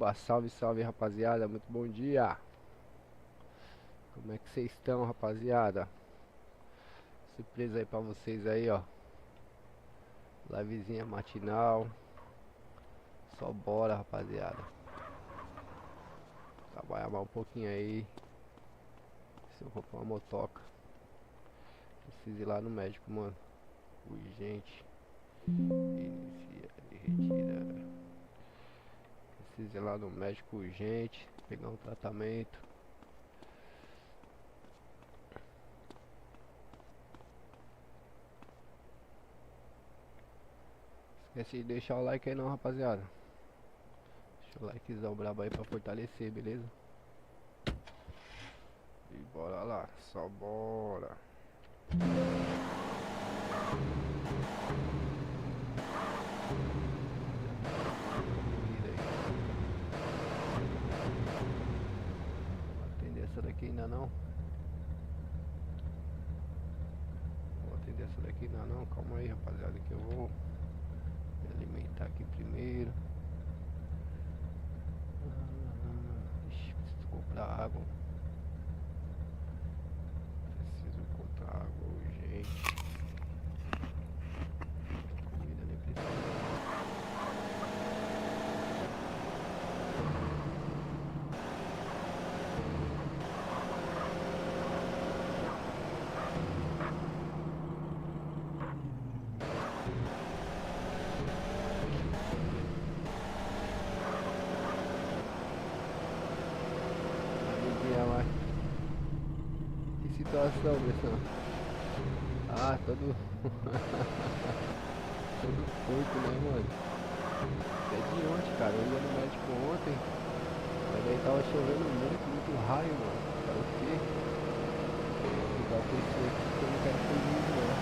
Opa, salve, salve rapaziada, muito bom dia. Como é que vocês estão, rapaziada? Surpresa aí pra vocês aí, ó. Livezinha matinal. Só bora, rapaziada. Trabalhar mais um pouquinho aí. Se eu for pra uma motoca, preciso ir lá no médico, mano. Urgente. Inicia de retira. Preciso ir lá no médico urgente. Pegar um tratamento. Esquece de deixar o like aí não, rapaziada. Deixa o likezão brabo aí pra fortalecer, beleza? E bora lá, só bora. Vou atender essa daqui ainda não. Vou atender essa daqui ainda não. Calma aí, rapaziada, que eu vou me alimentar aqui primeiro. Ixi, preciso comprar água. Preciso comprar água urgente. Comida nem precisa. Lá. Que situação, pessoal? Ah, todo todo porco, né, mano? É de ontem, cara. Eu ia no médico ontem, mas daí tava chovendo muito raio, mano. Para o quê? Igual pessoa aqui que eu não quero prejuízo, não.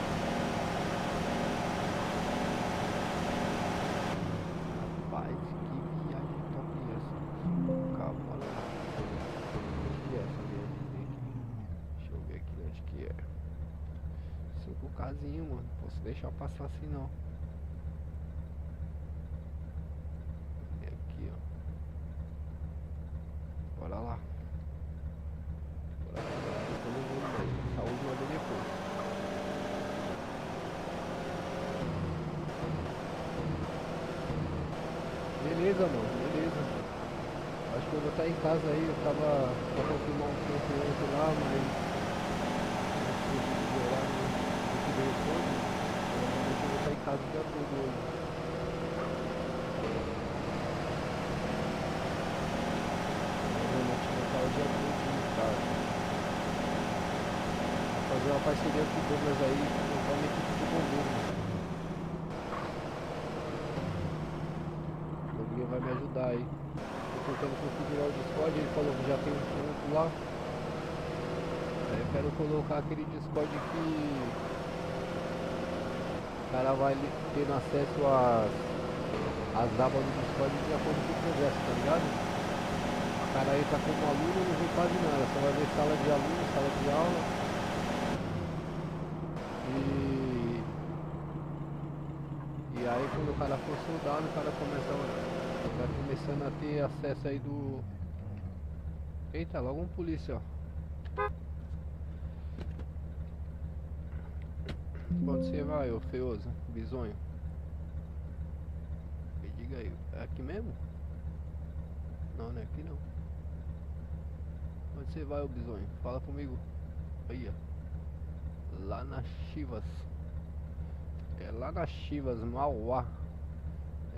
Rapaz, que viagem top essa. Calma lá. Onde é essa viagem aqui? Deixa eu ver aqui onde que é. 5Kzinho, mano. Posso deixar passar assim não. É aqui, ó. Bora lá. Bora trabalhar depois eu vou no médico. Saúde manda depois. Beleza, mano. Beleza. Acho que eu vou estar em casa aí. Eu tava pra confirmar um tempo ontem lá, mas não consegui de horário, né? Eu tive retorno. Provavelmente eu vou estar em casa o dia todo hoje. Provavelmente vou estar o dia todo em casa. Vou fazer uma parceria com o Douglas aí, montar uma equipe de bombeiro, mano. O Douglas vai me ajudar aí. Tô tentando configurar o Discord, ele falou que já tem um ponto lá. Aí eu quero colocar aquele Discord que o cara vai tendo acesso às abas do Discord de acordo com o progresso, tá ligado? O cara entra como aluno e não vê quase nada, só vai ver sala de aluno, sala de aula. E aí quando o cara for soldado, o cara vai começando a ter acesso aí do... Eita, logo um polícia, ó. Quando você vai, ô feioso, bisonho? Me diga aí, é aqui mesmo? Não, não é aqui não. Onde você vai, ô bisonho? Fala comigo. Aí, ó. Lá nas Chivas. É lá nas Chivas, Mauá.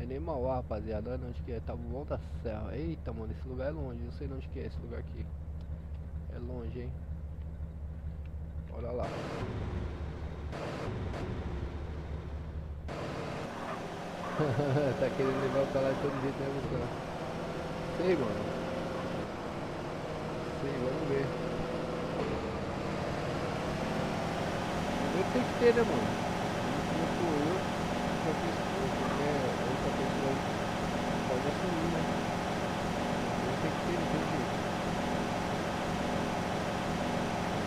É nem Mauá, rapaziada. Olha onde que é. Tá bom da Serra. Eita, mano, esse lugar é longe. Eu sei onde que é esse lugar aqui. É longe, hein? Bora lá. Tá querendo levar o cara de todo jeito, né, Gustavo? Sei, mano. Sei, vamos ver. Vamos ver o que tem que ter, né, mano? Não for eu, outra pessoa, qualquer outra pessoa pode assumir, né? Vamos ver o que tem que ter, não tem jeito.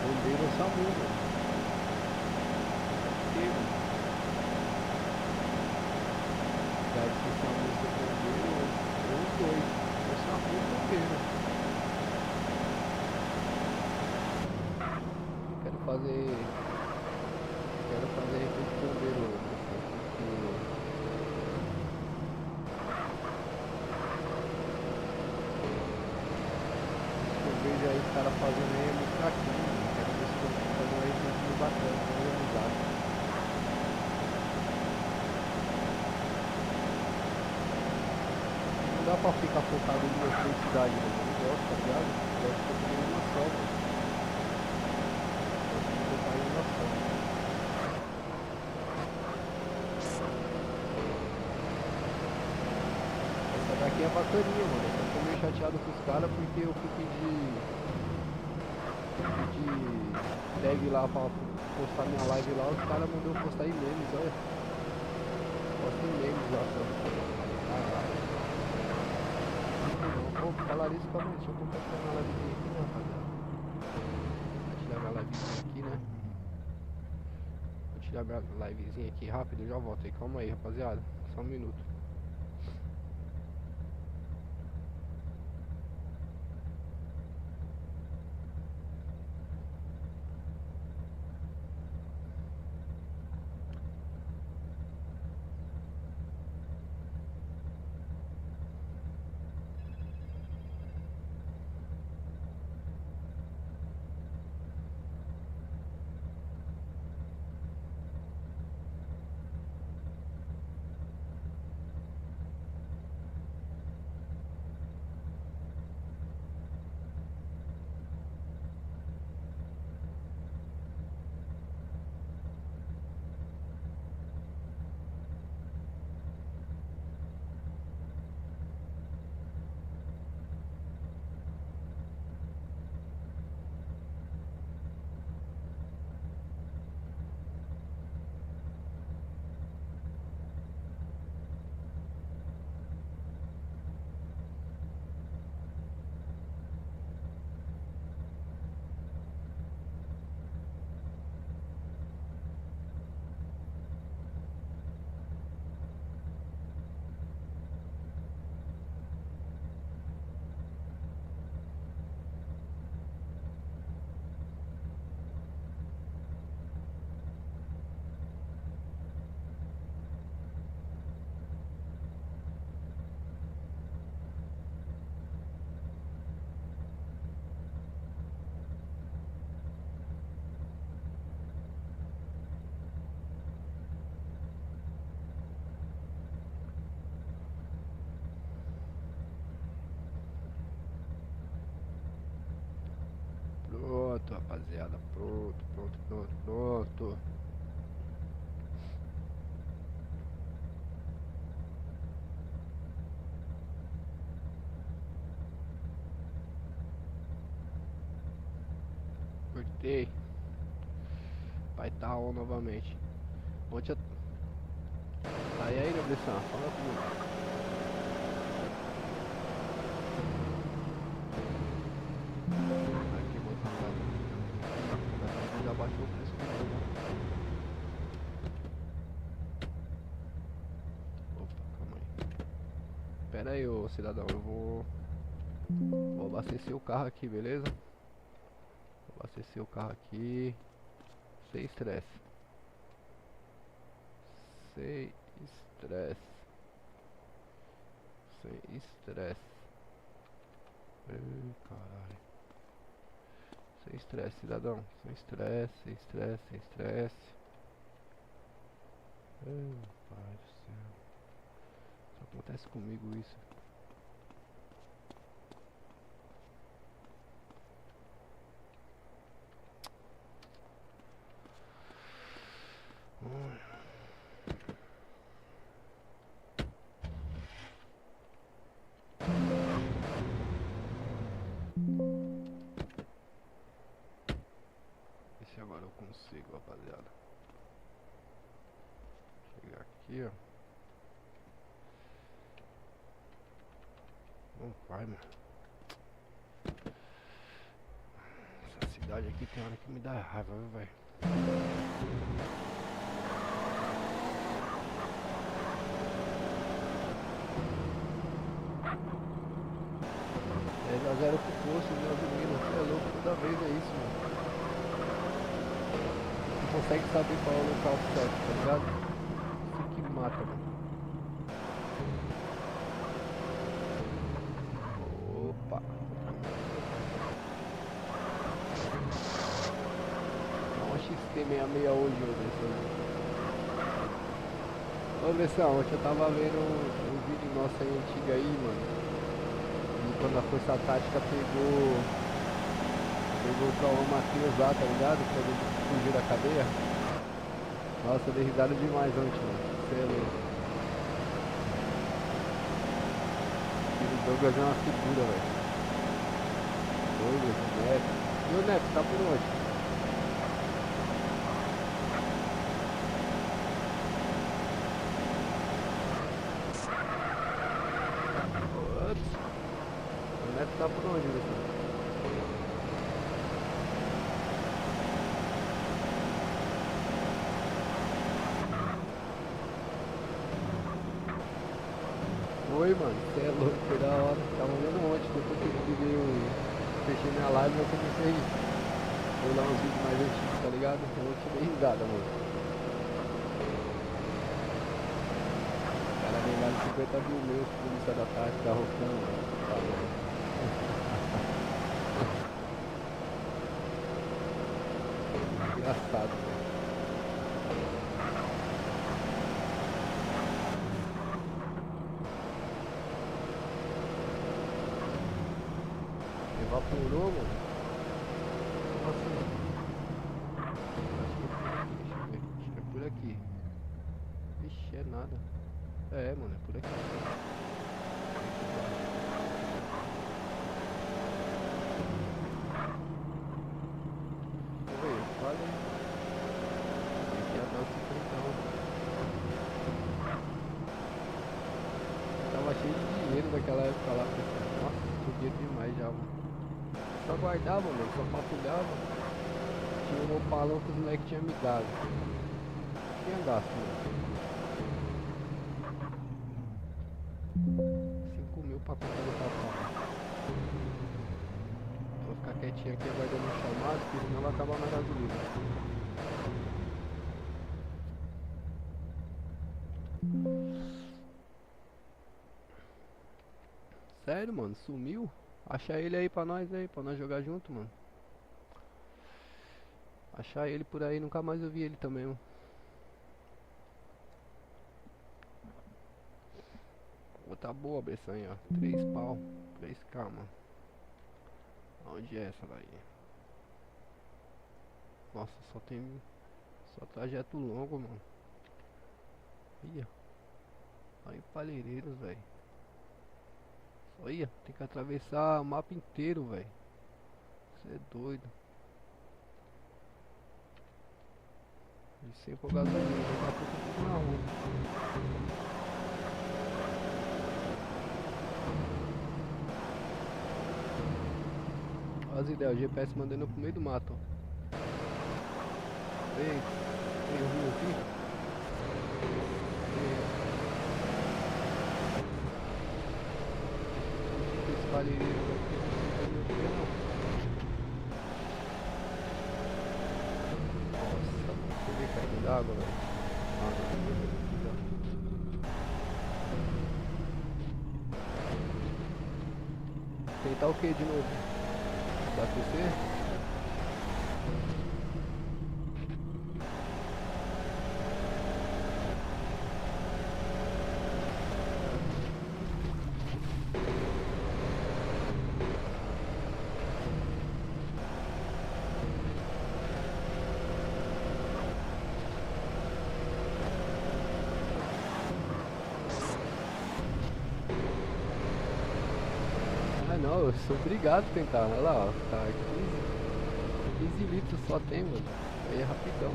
Bombeiro ou SAMU, mano. Tem que ter, mano. Deve ser SAMU, ser bombeiro ou os dois. Ou SAMU. fazer efeito bombeiro, porque eu vejo aí os caras fazendo aí é muito fraquinho, mano. Quero ver se eu consigo fazer um efeito bacana, organizado. Não dá pra ficar focado em uma felicidade, mano. Eu não gosto, tá ligado? Eu gosto de focar em uma só, mano. Eu gosto de focar em uma só. Essa daqui é bacaninha, mano. Eu só tô meio chateado com os caras porque eu fui pedir tag lá pra postar minha live lá, os caras mandou postar em memes, olha. Posta em memes lá só. Caralho. Não, pô, falar isso, calma aí, deixa eu compartilhar minha livezinha aqui, né, rapaziada? Compartilhar minha livezinha aqui, né? Vou tirar minha livezinha aqui rápido, eu já volto aí, calma aí, rapaziada. Só um minuto. Pronto, rapaziada, pronto. Cortei. Vai tá on novamente. Ontem eu... aí, Nobressão, fala comigo. Aqui, moçada. Já baixou o preço do jogo. Opa, calma aí. Pera aí, ô cidadão, eu vou abastecer o carro aqui, beleza? Vou abastecer o carro aqui. Sem estresse. Sem estresse. Sem estresse. Ei, caralho. Sem estresse, cidadão. Sem estresse, sem estresse, sem estresse. Ai, pai do céu. Só acontece comigo isso. Ver se agora eu consigo, rapaziada. Chegar aqui, ó. Não vai, mano. Essa cidade aqui tem hora que me dá raiva, viu, velho? É 0 pro posto de gasolina, você é louco, toda vez é isso, mano. consegue saber qual é o local certo, tá ligado? Isso que mata, mano. Opa! Dá uma XT66 hoje, ô Dressão, ontem eu tava vendo um vídeo nosso aí antigo aí, mano. E quando a Força Tática pegou o Cauã Matheus lá, tá ligado? Quando ele fugiu da cadeia. Nossa, eu dei risada demais ontem, mano. Você é louco. Aquele Douglas é uma figura, velho. Douglas, o Neto. E o Neto, tá por onde? Ops. O Neto tá por onde, Dressão? Oi, mano, você é louco, foi da hora. Tava vendo ontem, depois que eu desliguei fechei minha live, eu comecei a olhar uns vídeos mais antigos, tá ligado? Então eu te dei risada, mano. Cara, levaram 50 mil meus, polícia da tarde, da Rocão, mano. Tá louco. Engraçado, velho. Evaporou, mano? Como assim? Acho que é por aqui, deixa eu ver. Acho que é por aqui. Vixe, é nada. É, mano, é por aqui. Oi, eu falei. Aqui é até o 50. Tava cheio de dinheiro naquela época lá, pessoal. Nossa, dinheiro demais já, mano. Só guardava, mano, só papulhava. Tinha um opalão que os moleques tinham me dado. Tinha gasto, mano. 5 mil pra contar do papai. Vou ficar quietinho aqui aguardando o chamado, porque senão vai acabar minha gasolina. Sério, mano, sumiu? Achar ele aí pra nós jogar junto, mano. Achar ele por aí, nunca mais eu vi ele também, mano. Pô, tá boa a pressão aí, ó. 3 pau, 3K, mano. Onde é essa daí? Nossa, só trajeto longo, mano. Ia. Aí Palheireiros, velho. Olha, tem que atravessar o mapa inteiro, velho. Você é doido. E sem pôr gasolina, daqui a pouco eu fico na rua. Olha as ideias, o GPS mandando pro meio do mato. Ei, tem um rio aqui? Esse palheiro aqui, não tem não. Nossa, você vê caindo d'água, velho. Ah, não. Tentar o que de novo? Abastecer? Ah não, eu sou obrigado a tentar, olha lá, ó, tá 15 litros só tem, mano. Aí é rapidão.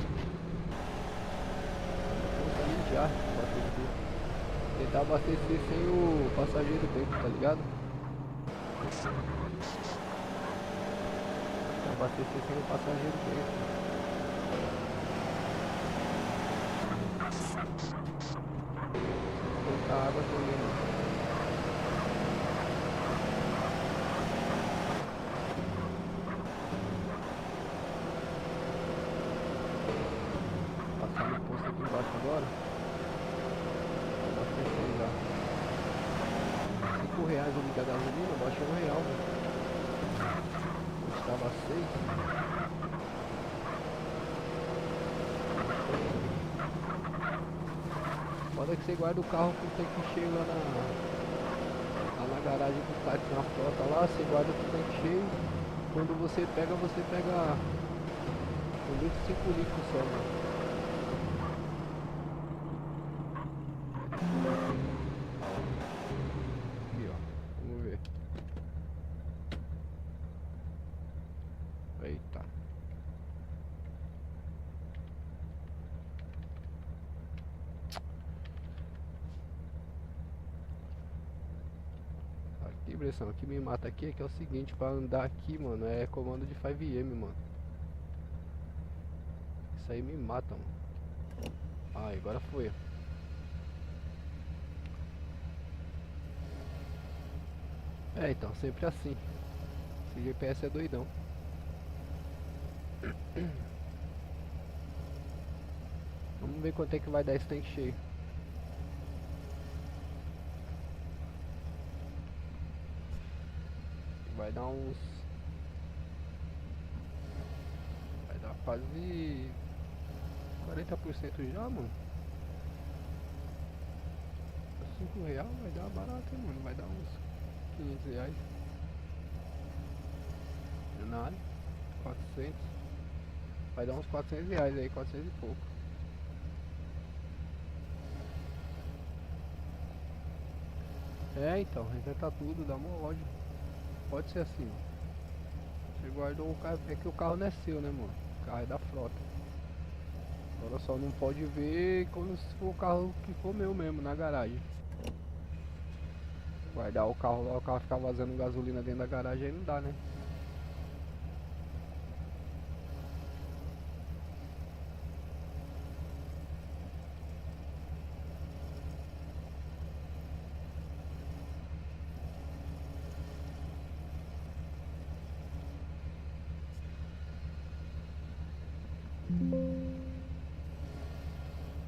Vou ali já, abastecer. Tentar abastecer sem o passageiro dentro, tá ligado? Tentar abastecer sem o passageiro dentro. Colocar água também, mano. agora. Abastecendo já. R$5 o litro da gasolina, baixou R$1, né? Custava 6. Foda que você guarda o carro com o tanque cheio lá na garagem do cara que tem uma frota lá, você guarda com o tanque cheio. Quando você pega 25 litros só, mano. Aqui, ó. Vamos ver. Eita. Aqui, Bressão, o que me mata aqui é que é o seguinte, pra andar aqui, mano, é comando de 5M, mano. Isso aí me mata, mano. Ah, agora foi. É, então, sempre assim. Esse GPS é doidão. Vamos ver quanto é que vai dar esse tanque cheio. Vai dar uns... Vai dar quase 40% já, mano. R$5 vai dar barato, hein, mano. Vai dar uns R$500. Não é nada. 400. Vai dar uns R$400 aí, 400 e pouco. É, então, resetar tudo, dá uma ódio. Pode ser assim, mano. Você guardou o carro, é que o carro não é seu, né, mano? O carro é da frota. Agora só não pode ver quando for o carro que for meu mesmo, na garagem. Guardar o carro lá, o carro ficar vazando gasolina dentro da garagem, aí não dá, né?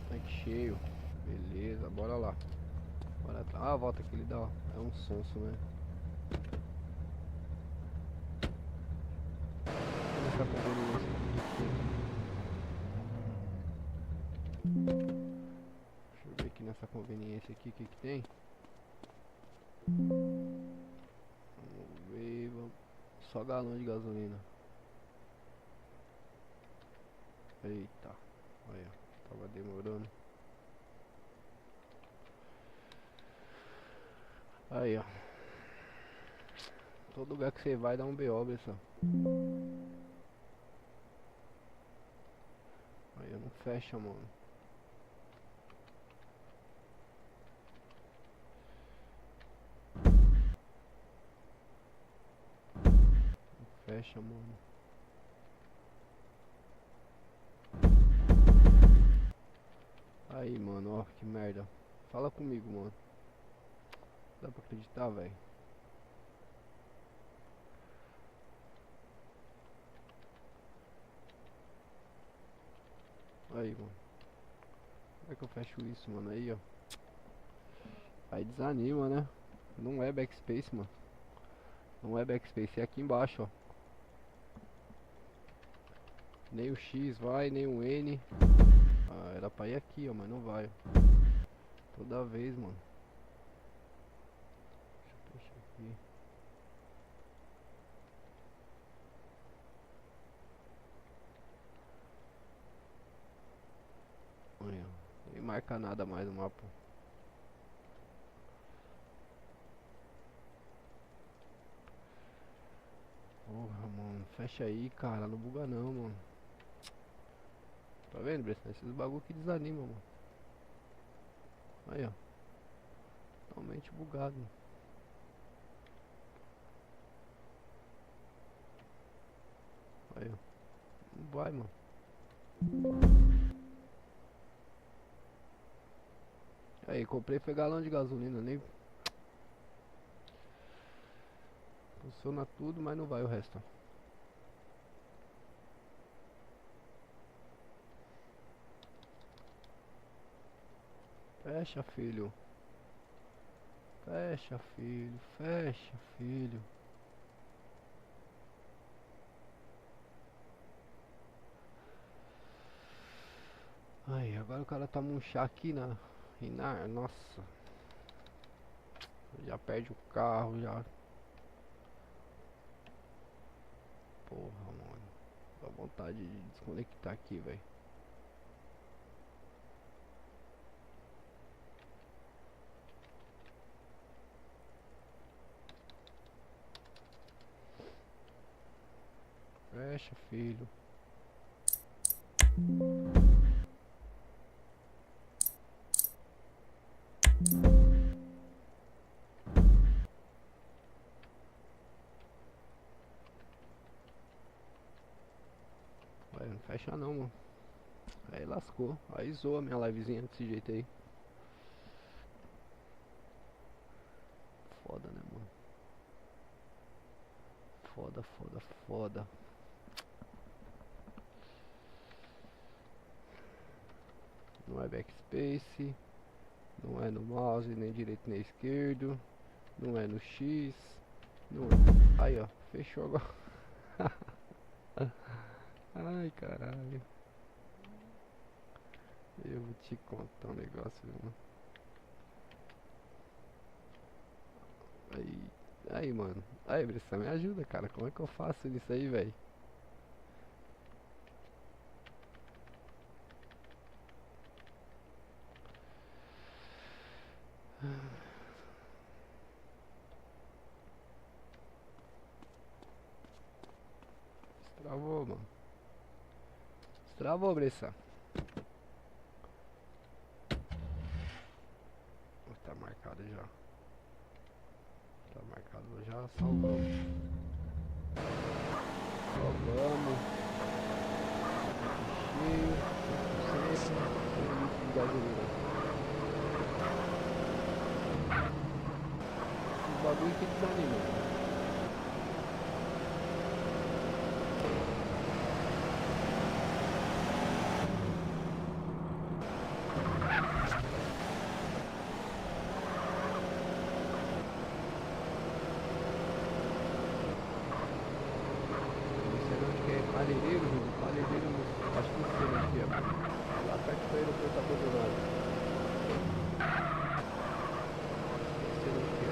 Tanque cheio. Beleza, bora lá. Bora. Ah, a volta que ele dá, ó. É um sonso, né? Essa conveniência aqui. Deixa eu ver aqui nessa conveniência aqui o que tem. Vamos ver. Só galão de gasolina. Eita. Olha, tava demorando. Aí, ó. Todo lugar que você vai dá um BO, pessoal. Aí não fecha, mano. Não fecha, mano. Aí, mano, ó, que merda. Fala comigo, mano. Dá pra acreditar, velho. Aí, mano. Como é que eu fecho isso, mano? Aí, ó. Aí desanima, né? Não é backspace, mano. Não é backspace, é aqui embaixo, ó. Nem o X vai, nem o N. Ah, era pra ir aqui, ó, mas não vai. Toda vez, mano. Deixa eu fechar aqui. Olha, nem marca nada mais no mapa. Porra, mano, fecha aí, cara, não buga não, mano. Tá vendo, Bressan? Esses bagulho que desanima, mano. Aí, ó. Totalmente bugado. Aí, ó. Não vai, mano. Aí, comprei foi galão de gasolina, nem... Funciona tudo, mas não vai o resto. Fecha, filho. Fecha, filho. Fecha, filho. Ai, agora o cara toma um chá aqui nossa. Já perde o carro, já. Porra, mano. Dá vontade de desconectar aqui, velho. Fecha, filho. Ué, não fecha não, mano. Aí lascou. Aí zoa minha livezinha desse jeito aí. Foda, né, mano? Foda, foda, foda. Não é backspace. Não é no mouse, nem direito nem esquerdo. Não é no X. Não é. Aí, ó. Fechou agora. Ai, caralho. Eu vou te contar um negócio, mano. Aí, mano. Aí, Bressa, me ajuda, cara. Como é que eu faço isso aí, velho? Travou, mano. Travou, Bressa. Tá marcado já. Tá marcado já. Salvamos. Salvamos. Cheio. 100% de gasolina. Esse bagulho que desanima. Palheireiro, acho que não sei onde é, mano. Lá perto do aeroporto abandonado. Não sei onde é.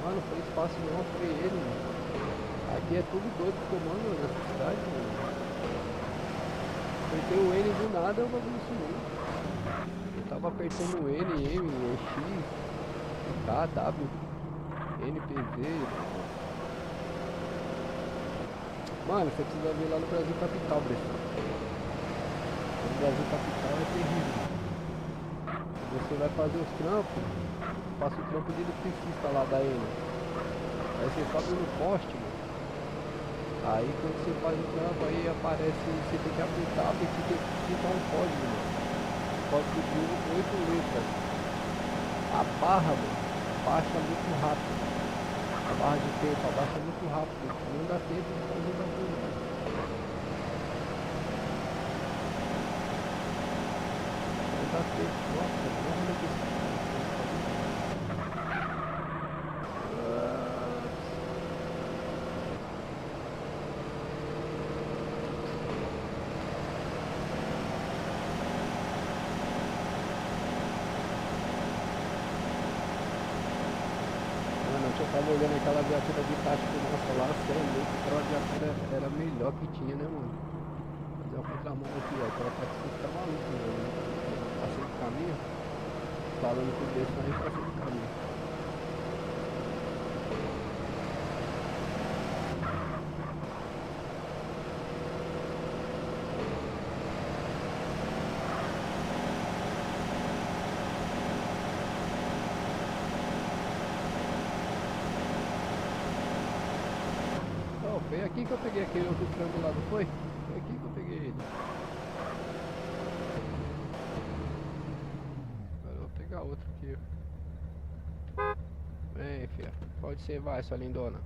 Mano, foi espaço não, foi ele, mano. Aqui é tudo doido pro comando nessa cidade, mano. Apertei o N do nada, o bagulho sumiu. Eu tava apertando o N, M, X, K, W, NPZ. Mano, você precisa ver lá no Brasil Capital, Bressa. No Brasil Capital é terrível. Você vai fazer os trampos, passa o trampo de eletricista lá da N. Aí você sobe no poste, mano. Aí quando você faz o trampo, aí aparece, você tem que apertar, porque você tem que digitar um código, mano. Código de 8 letras. A barra, mano, baixa muito rápido. A barra de tempo abaixa muito rápido. Não dá tempo de fazer o bagulho, mano. Não dá tempo. Nossa, não é que eu tava olhando aquela viatura de tático nossa lá, você é louco, aquela viatura era a melhor que tinha, né, mano? Fazer uma contramão aqui, ó, aquela tática tá maluco, mano. Passei do caminho, falando com o desse aí, passei do caminho. Foi aqui que eu peguei aquele outro frango lá, não foi? Foi aqui que eu peguei ele. Agora eu vou pegar outro aqui. Vem, filha. Pode ser, vai, sua lindona.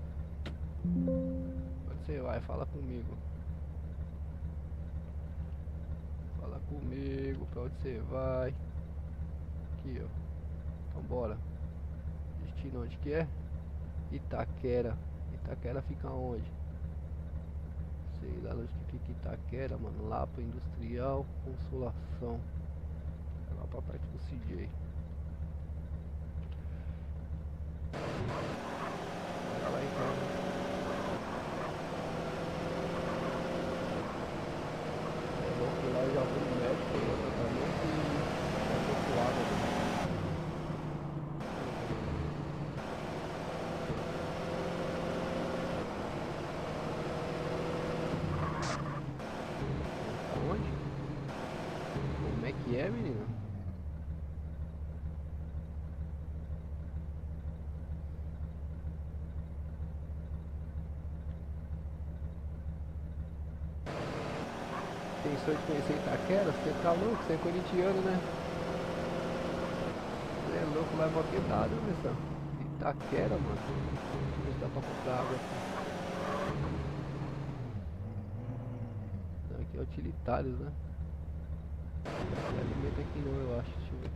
você vai? Fala comigo. Fala comigo, pra onde você vai? Aqui, ó. Então bora. Destino onde que é? Itaquera. Itaquera fica onde? Sei lá onde que fica Itaquera, mano. Lá pro Industrial Consolação. É lá pra perto do CJ. Bora lá então. É louco, lá eu já vou no médico, eu tratamento e já tô suado, né? Aonde? Como é que é, menina? Pensou de conhecer Itaquera? Você tá louco? Você é corintiano, né? Você é louco, lá é mó quebrado, né, pessoal? Itaquera, mano. Deixa eu ver se dá pra comprar água aqui. Não, aqui é utilitários, né? Não tem alimento aqui não, eu acho. Deixa eu ver.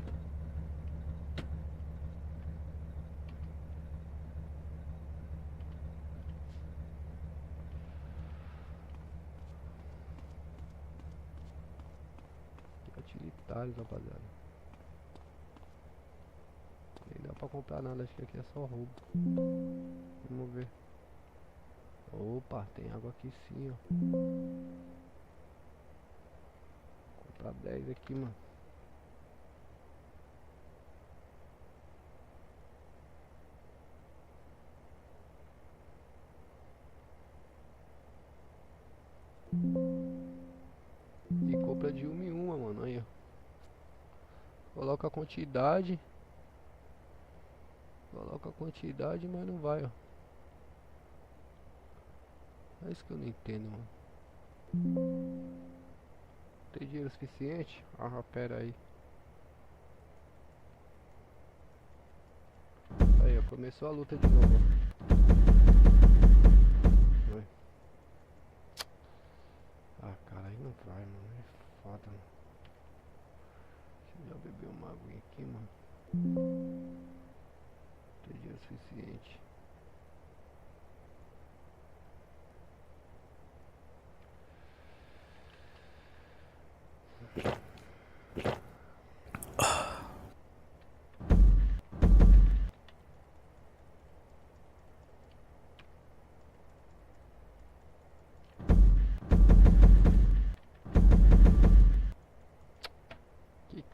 Aqui é utilitários, rapaziada. Nem dá pra comprar nada, acho que aqui é só roubo. Vamos ver. Opa, tem água aqui sim, ó. Vou comprar 10 aqui, mano. E compra de uma em uma, mano. Aí, ó. Coloca a quantidade. Coloca a quantidade, mas não vai, ó. É isso que eu não entendo, mano. Tem dinheiro suficiente? Ah, pera aí. Aí, ó, começou a luta de novo, ó. Vai. Ah, cara, aí não vai, mano. É foda, mano. Deixa eu já beber uma aguinha aqui, mano. Tem dinheiro suficiente.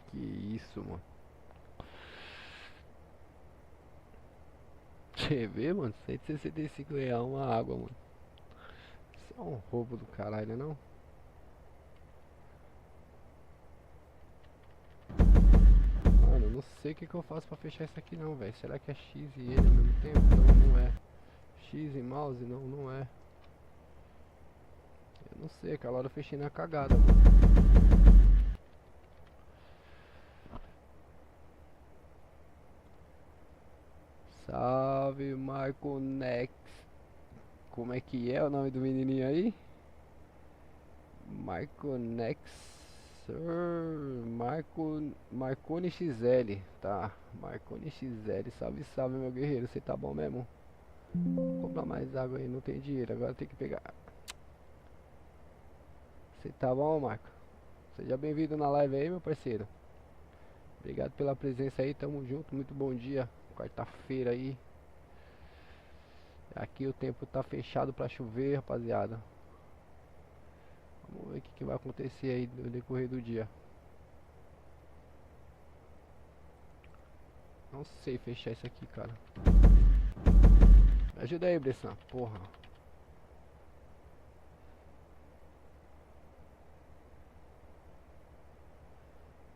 Que é isso, mano? Você vê, mano? R$ 165 uma água, mano. Isso é um roubo do caralho, né não? Mano, eu não sei o que eu faço pra fechar isso aqui não, velho. Será que é X e ele ao mesmo tempo? Não, não é. X e mouse? Não, não é. Eu não sei, aquela hora eu fechei na cagada, mano. Salve, Marco Nex. Como é que é o nome do menininho aí? Marco Nex. Marconi XL. Tá, Marconi XL. Salve, salve, meu guerreiro. Você tá bom mesmo? Vou comprar mais água aí, não tem dinheiro. Agora tem que pegar. Você tá bom, Marco? Seja bem-vindo na live aí, meu parceiro. Obrigado pela presença aí, tamo junto. Muito bom dia. Quarta-feira aí. Aqui o tempo tá fechado pra chover, rapaziada. Vamos ver o que vai acontecer aí no decorrer do dia. Não sei fechar isso aqui, cara. Me ajuda aí, Bressan. Porra.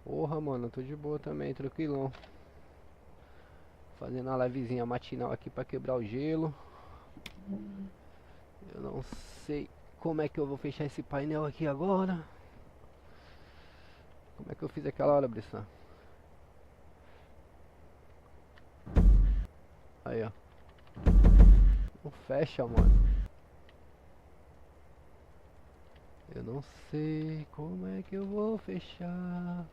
Porra, mano. Tô de boa também, tranquilão. Fazendo uma livezinha matinal aqui pra quebrar o gelo. Eu não sei como é que eu vou fechar esse painel aqui agora. Como é que eu fiz aquela hora, Bressan? Aí, ó. Não fecha, mano. Eu não sei como é que eu vou fechar.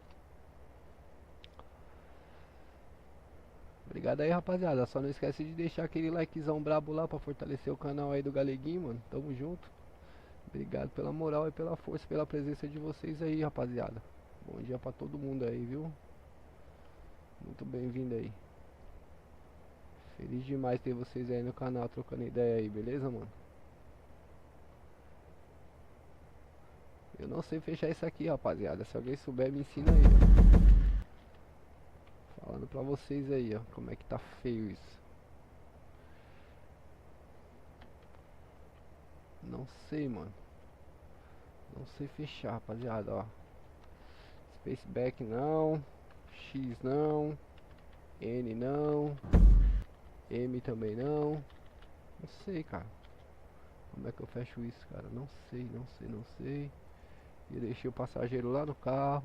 Obrigado aí, rapaziada. Só não esquece de deixar aquele likezão brabo lá pra fortalecer o canal aí do Galeguinho, mano. Tamo junto. Obrigado pela moral e pela força, pela presença de vocês aí, rapaziada. Bom dia pra todo mundo aí, viu? Muito bem-vindo aí. Feliz demais ter vocês aí no canal trocando ideia aí, beleza, mano? Eu não sei fechar isso aqui, rapaziada. Se alguém souber, me ensina aí, ó. Falando pra vocês aí, ó, como é que tá feio isso. Não sei, mano. Não sei fechar, rapaziada, ó. Spaceback não. X não. N não. M também não. Não sei, cara. Como é que eu fecho isso, cara? Não sei, não sei, não sei. E deixei o passageiro lá no carro.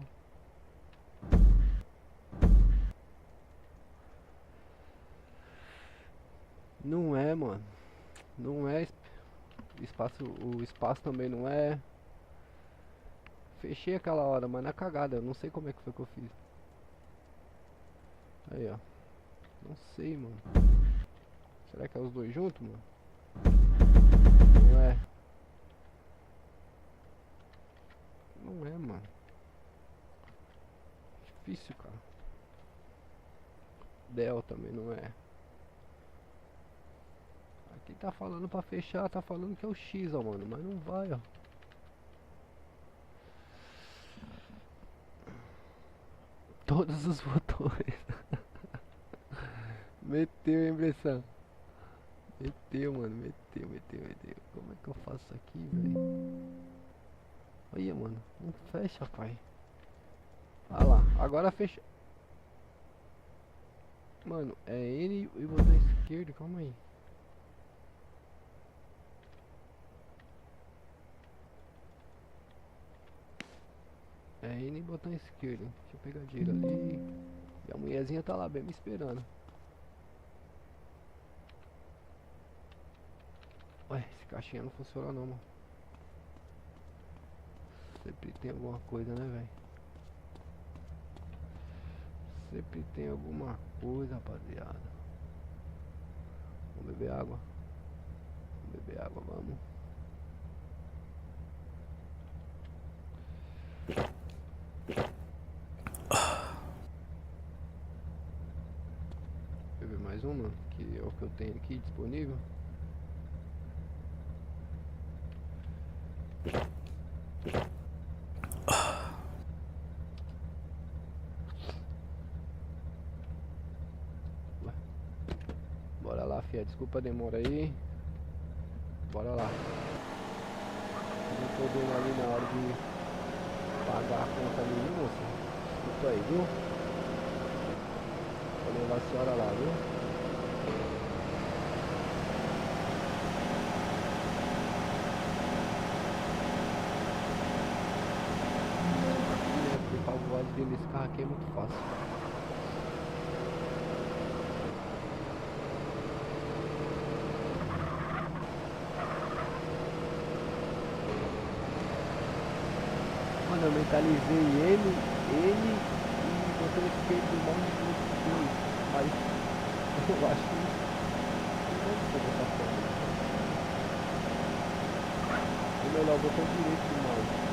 Não é, mano. Não é. Espaço, o espaço também não é. Fechei aquela hora, mas na cagada. Eu não sei como é que foi que eu fiz. Aí, ó. Não sei, mano. Será que é os dois juntos, mano? Não é. Não é, mano. Difícil, cara. Del também não é. Aqui tá falando pra fechar, tá falando que é o X, ó, mano. Mas não vai, ó. Todos os botões. Meteu a impressão. Meteu, mano. Meteu. Como é que eu faço isso aqui, velho? Olha, mano. Não fecha, pai. Ah lá. Agora fecha. Mano, é N e botão esquerdo. Calma aí. É N e botão esquerdo. Deixa eu pegar dinheiro ali. E a mulherzinha tá lá bem me esperando. Ué, esse caixinha não funciona não, mano. Sempre tem alguma coisa, né, velho? Sempre tem alguma coisa, rapaziada. Vamos beber água. Vamos beber água, vamos. Beber mais uma, que é o que eu tenho aqui disponível. Bora lá, fia. Desculpa a demora aí. Bora lá. Não tô dando ali na hora de pagar a conta ali, viu, moça? Desculpa aí, viu? Vou levar a senhora lá, viu? Porque pra voz dele nesse carro aqui é muito fácil. Mano, eu mentalizei ele e botão esquerdo do monte de dois. Mas eu acho que não deve ser dessa forma. Ou melhor, botão direito do mouse.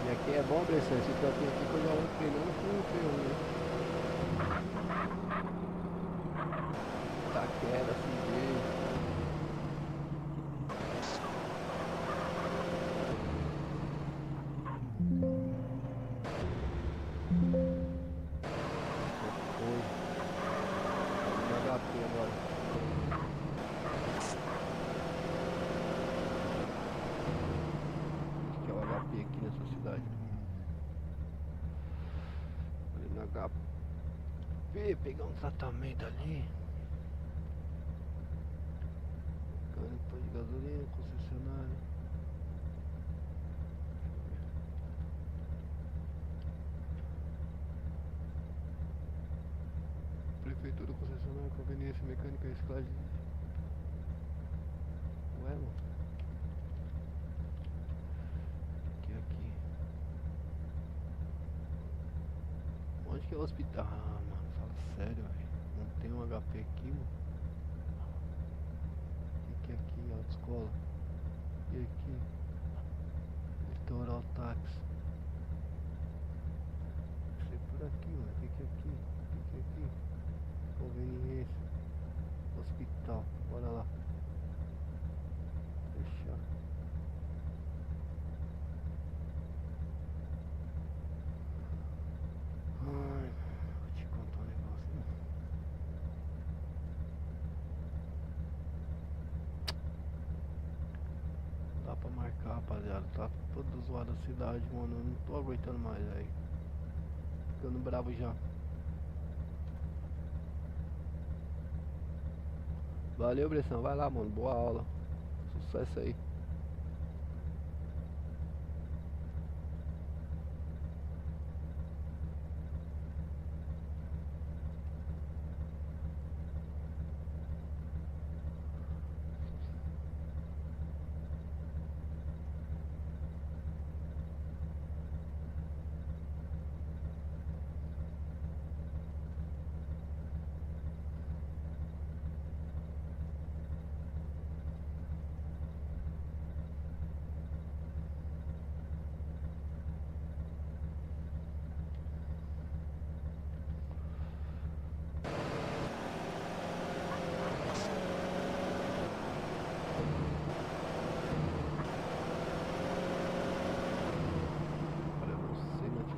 E aqui é bom, Bressan, esse campinho aqui que eu já ando treinando com o P1, né? HP, pegar um tratamento ali. Mecânico de gasolina, concessionária. Prefeitura, concessionária, conveniência mecânica, reciclagem. Ué, mano. Aqui. Onde que é o hospital? Ah, mano, fala sério, velho. Não tem um HP aqui, mano. O que é aqui? Autoescola. E aqui? Litoral táxi. Tem que ser por aqui, mano. O que é aqui? O que é aqui? Conveniência. Hospital. Bora lá. Fechar. Ai, vou te contar um negócio, né? Dá pra marcar, rapaziada. Tá todo zoado a cidade, mano. Eu não tô aguentando mais, velho. Ficando bravo já. Valeu, Bressão. Vai lá, mano. Boa aula. Sucesso aí.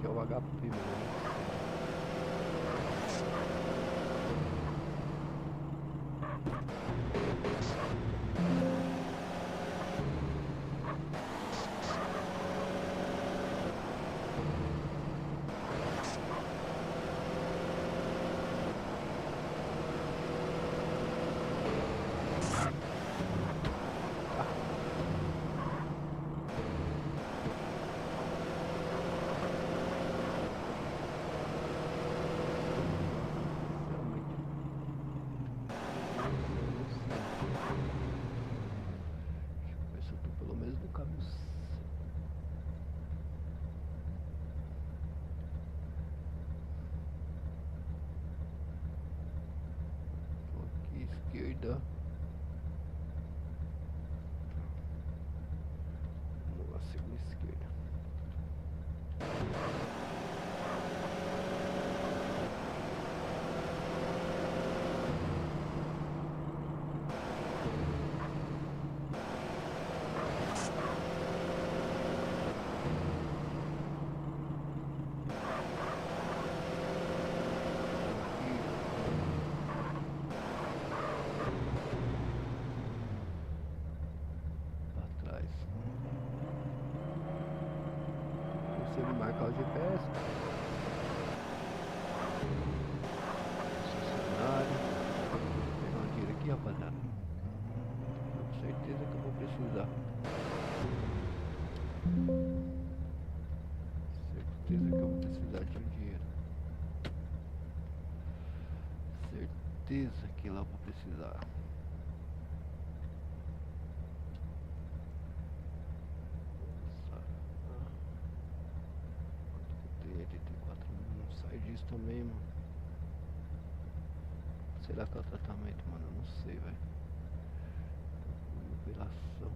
É o HP, mano. Esquerda. Vamos lá, segunda esquerda. Consigo marcar o GPS. Funcionário. Vou pegar um dinheiro aqui, rapaziada. Com certeza que eu vou precisar. Certeza que eu vou precisar de um dinheiro. Certeza que lá eu vou precisar. Também, mano. Será que é o tratamento, mano? Eu não sei, velho. Operação.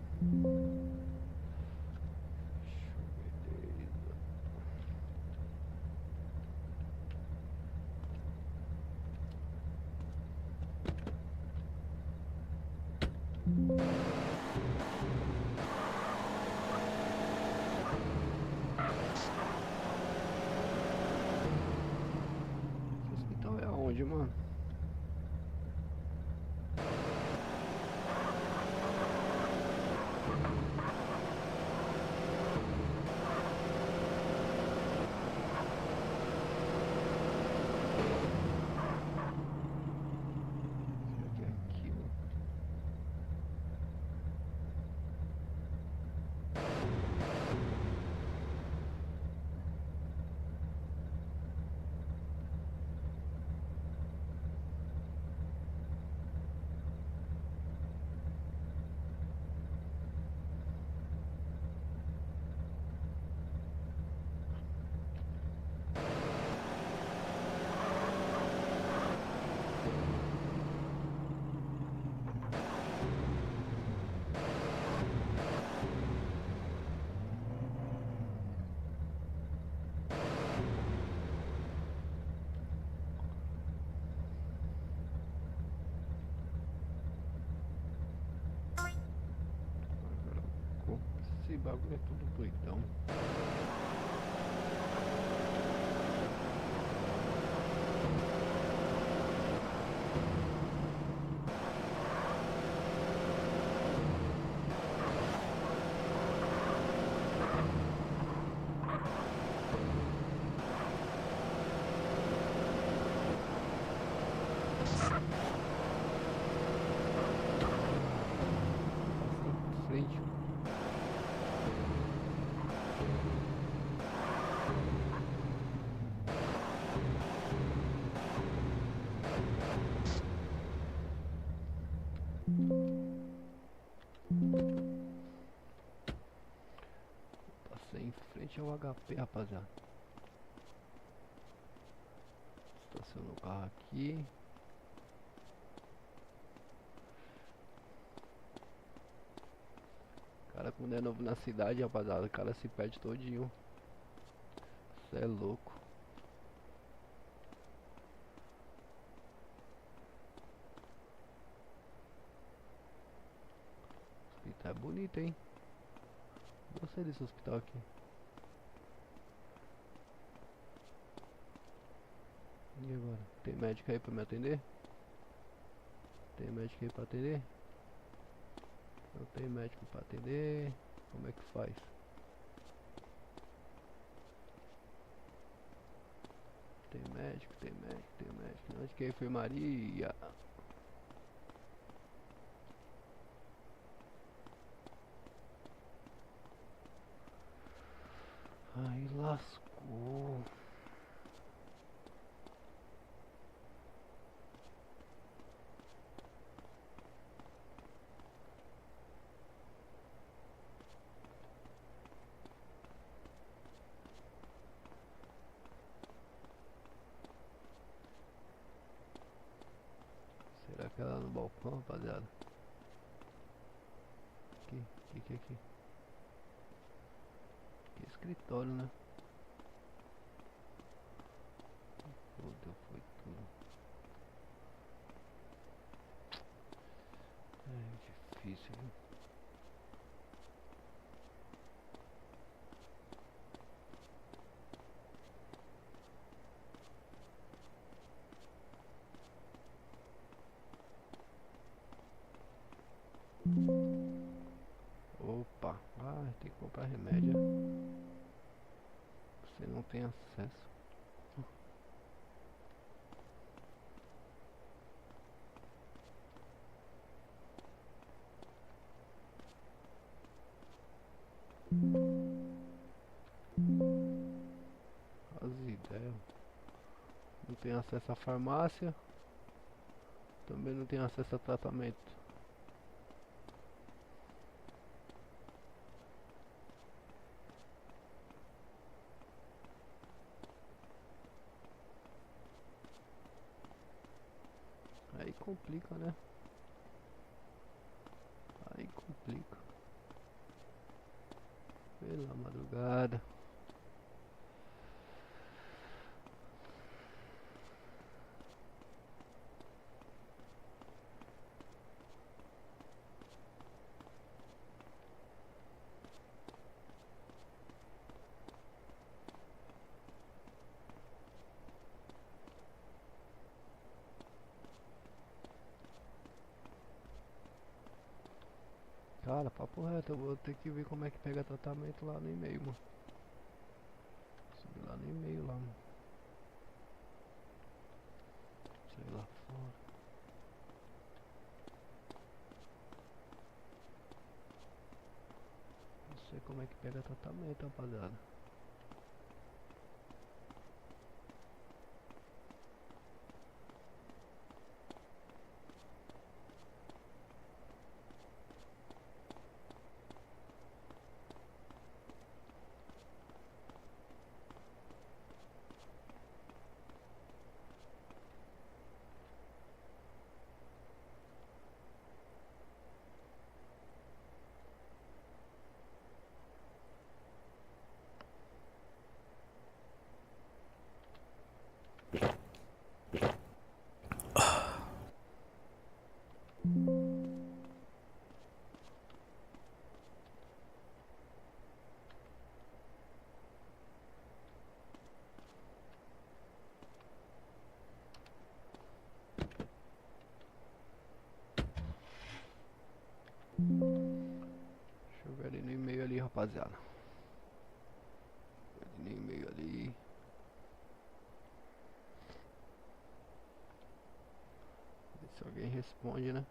Onde, mano? É tudo doidão. Frente. Passei em frente ao HP, rapaziada. Estacionou o carro aqui. Cara, quando é novo na cidade, rapaziada, o cara se perde todinho. Cê é louco. O hospital é bonito, hein? Gostei desse hospital aqui. E agora? Tem médico aí pra me atender? Tem médico aí pra atender? Não tem médico pra atender. Como é que faz? Tem médico, tem médico, tem médico. Onde que é a enfermaria? Ai, lascou. Será que ela é no balcão, rapaziada? Aqui, aqui, aqui. Aqui é escritório, né? Fodeu, foi tudo. É difícil, viu? Opa, tem que comprar remédio. Você não tem acesso. As ideias. Não tem acesso à farmácia. Também não tem acesso a tratamento. Aí complica, né? Aí complica. Pela madrugada. Cara, papo reto, eu vou ter que ver como é que pega tratamento lá no e-mail, mano. Subir lá no e-mail lá, mano. Sei lá fora. Não sei como é que pega tratamento, rapaziada. rapaziada. Nem meio ali. Ver se alguém responde, né?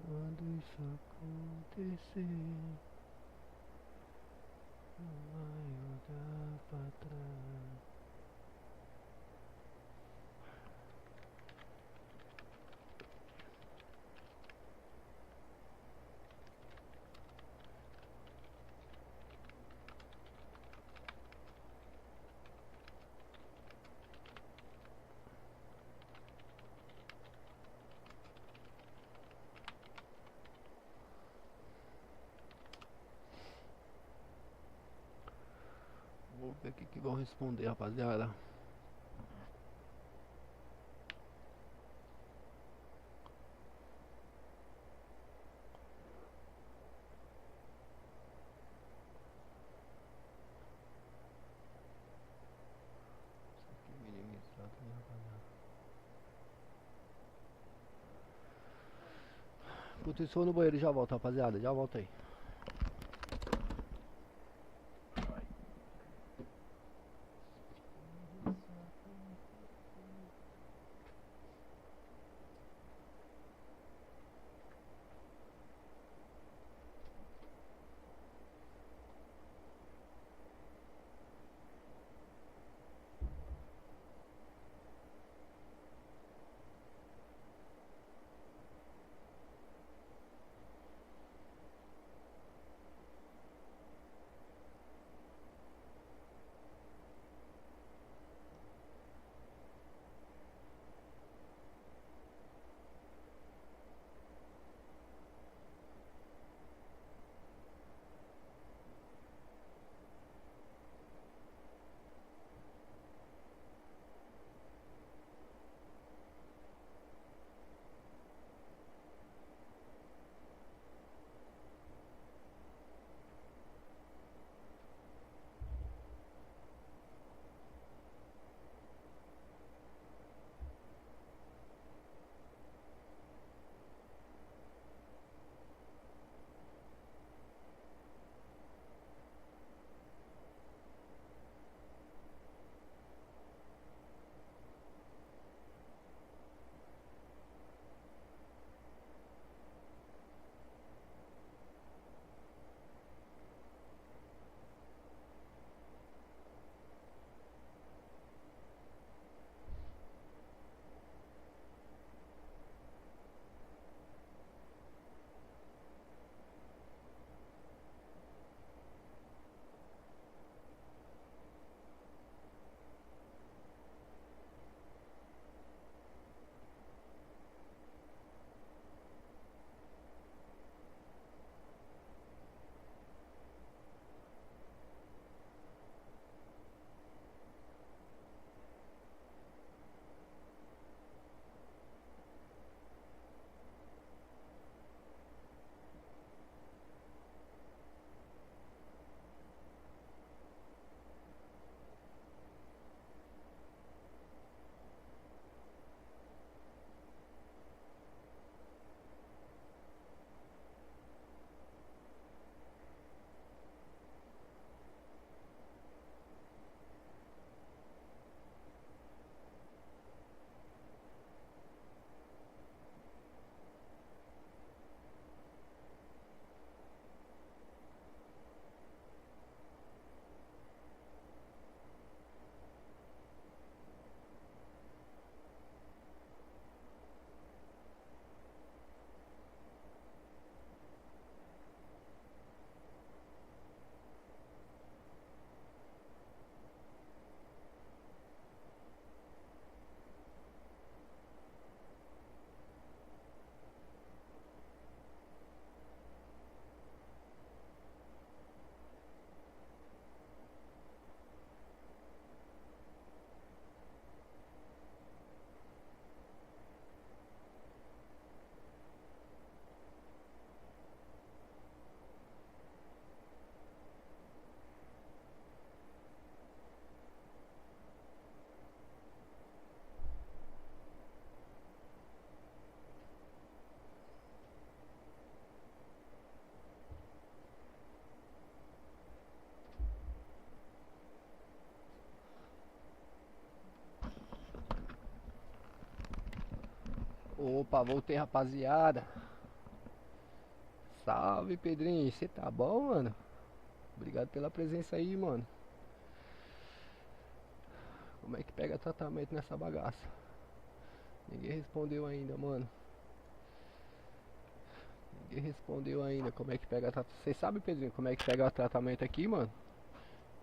Quando isso acontecer, não vai olhar pra trás. Vou ver o que vão responder, rapaziada. Isso aqui minimizado, né, rapaziada? Enquanto isso, eu vou no banheiro e já volto, rapaziada. Já volto aí. Opa, voltei, rapaziada. Salve, Pedrinho. Você tá bom, mano? Obrigado pela presença aí, mano. Como é que pega tratamento nessa bagaça? Ninguém respondeu ainda, mano. Ninguém respondeu ainda como é que pega tratamento. Você sabe, Pedrinho, como é que pega o tratamento aqui, mano?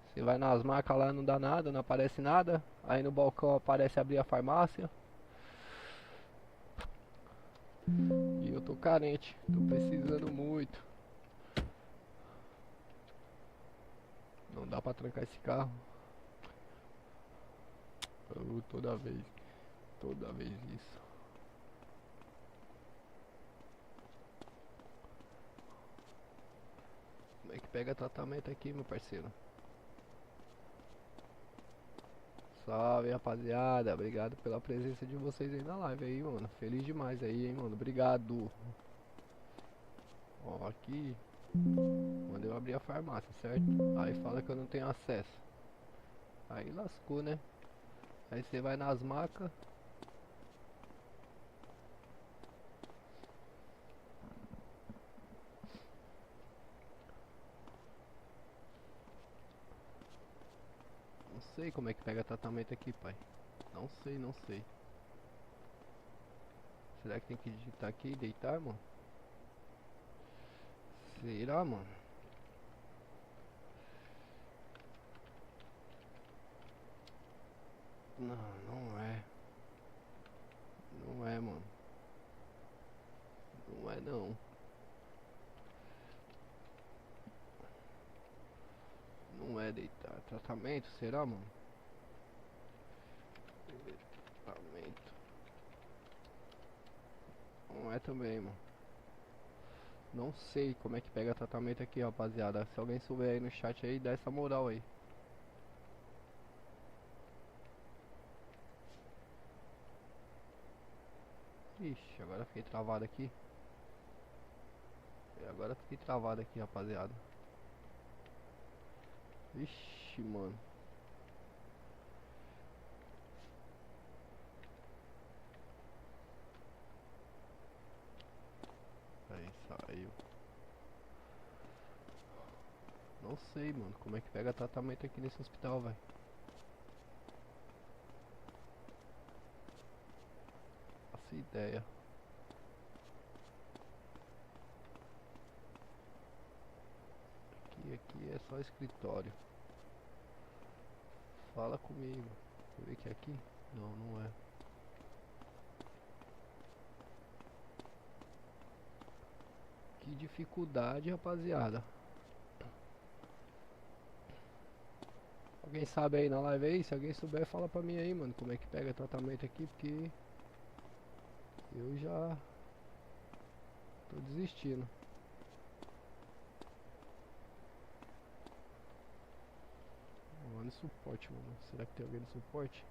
Você vai nas marcas lá, não dá nada, não aparece nada. Aí no balcão aparece abrir a farmácia. E eu tô carente, tô precisando muito. Não dá pra trancar esse carro. Toda vez isso. Como é que pega tratamento aqui, meu parceiro? Salve, rapaziada. Obrigado pela presença de vocês aí na live aí, mano. Feliz demais aí, hein, mano. Obrigado. Ó, aqui. Quando eu abrir a farmácia, certo? Aí fala que eu não tenho acesso. Aí lascou, né? Aí você vai nas macas. Não sei como é que pega tratamento aqui, pai. Não sei, não sei. Será que tem que digitar aqui e deitar, mano? Será, mano? Não, não é. Não é, mano. Não é, não. Não é deitar. Tratamento, será, mano? Tratamento. Não é também, mano. Não sei como é que pega tratamento aqui, rapaziada. Se alguém souber aí no chat aí, dá essa moral aí. Ixi, agora fiquei travado aqui. Agora fiquei travado aqui, rapaziada. Ixi, mano. Aí, saiu. Não sei, mano, como é que pega tratamento aqui nesse hospital, velho. Faço ideia. Aqui é só escritório. Fala comigo. Deixa eu ver que é aqui. Não, não é. Que dificuldade, rapaziada. Alguém sabe aí na live aí? Se alguém souber, fala pra mim aí, mano. Como é que pega tratamento aqui, porque eu já tô desistindo. Lá no suporte, mano. Será que tem alguém no suporte?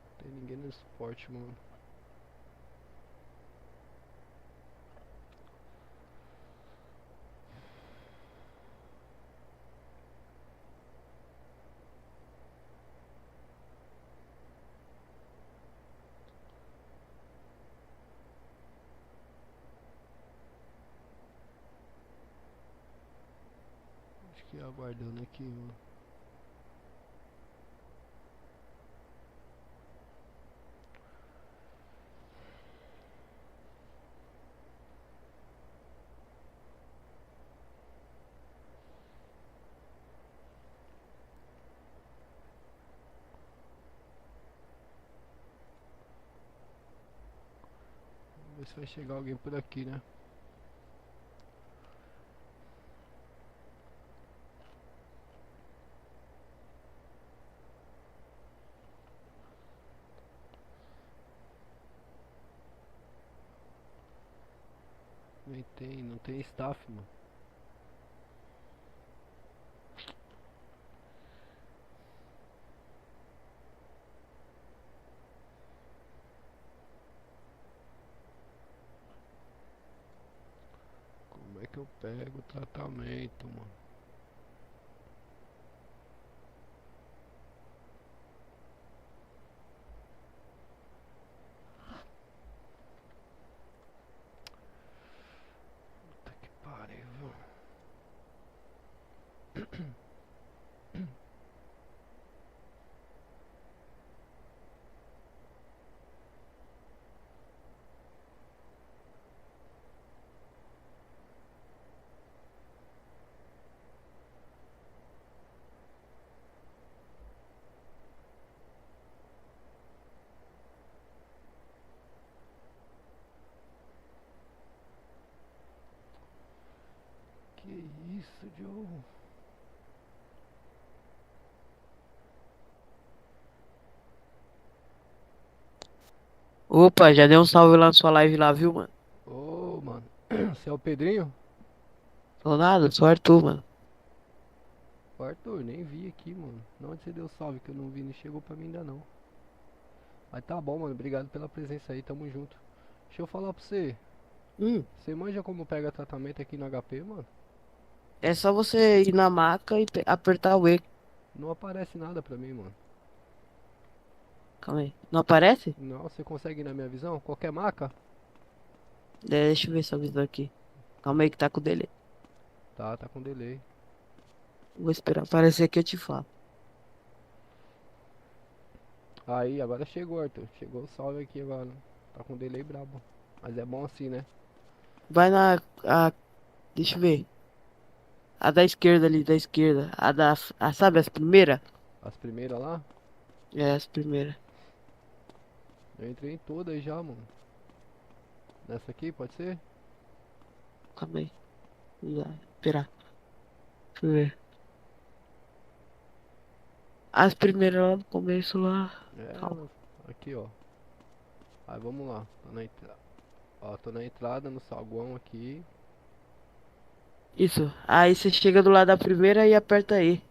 Não tem ninguém no suporte, mano. Acho que aguardando aqui, mano. Vamos ver se vai chegar alguém por aqui, né? Não tem staff, mano. Como é que eu pego o tratamento, mano? isso, Joe? Opa, já deu um salve lá na sua live lá, viu, mano? Ô, mano. Você é o Pedrinho? Sou nada, sou Arthur, mano. Ô, Arthur, nem vi aqui, mano. De onde você deu salve que eu não vi, não chegou pra mim ainda não. Mas tá bom, mano. Obrigado pela presença aí, tamo junto. Deixa eu falar pra você. Hum, Você manja como pega tratamento aqui no HP, mano? é só você ir na maca e apertar o E. Não aparece nada pra mim, mano. Calma aí. Não aparece? Não, você consegue ir na minha visão? Qualquer maca? Deixa eu ver essa visão aqui. Calma aí que tá com delay. Tá com delay. Vou esperar aparecer aqui, eu te falo. Aí, agora chegou, Arthur. Chegou o salve aqui agora. Tá com delay brabo. Mas é bom assim, né? Vai deixa eu ver. A da esquerda ali, da esquerda. Sabe as primeiras? As primeiras lá, É, as primeiras. eu entrei em todas já, mano. Nessa aqui, pode ser? Calma aí. Esperar. Deixa eu ver. As primeiras lá no começo lá. Calma. É, aqui, ó. Aí vamos lá. Tô na entrada. Ó, tô na entrada no saguão aqui. Isso. Aí você chega do lado da primeira e aperta E.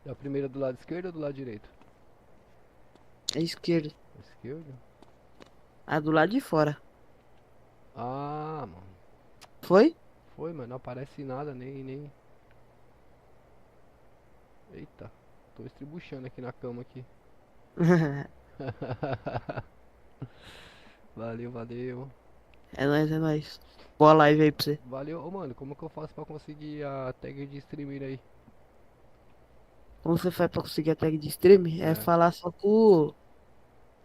É a primeira do lado esquerdo ou do lado direito? É esquerda. Esquerdo? A do lado de fora. Ah, mano. Foi? Foi, mano. Não aparece nada, nem. Eita. Tô estribuchando aqui na cama aqui. Valeu, valeu. É nóis, é nóis. Boa live aí pra você. Valeu. Ô, mano, como que eu faço pra conseguir a tag de streamer aí? Como você faz pra conseguir a tag de stream? É É. falar só com.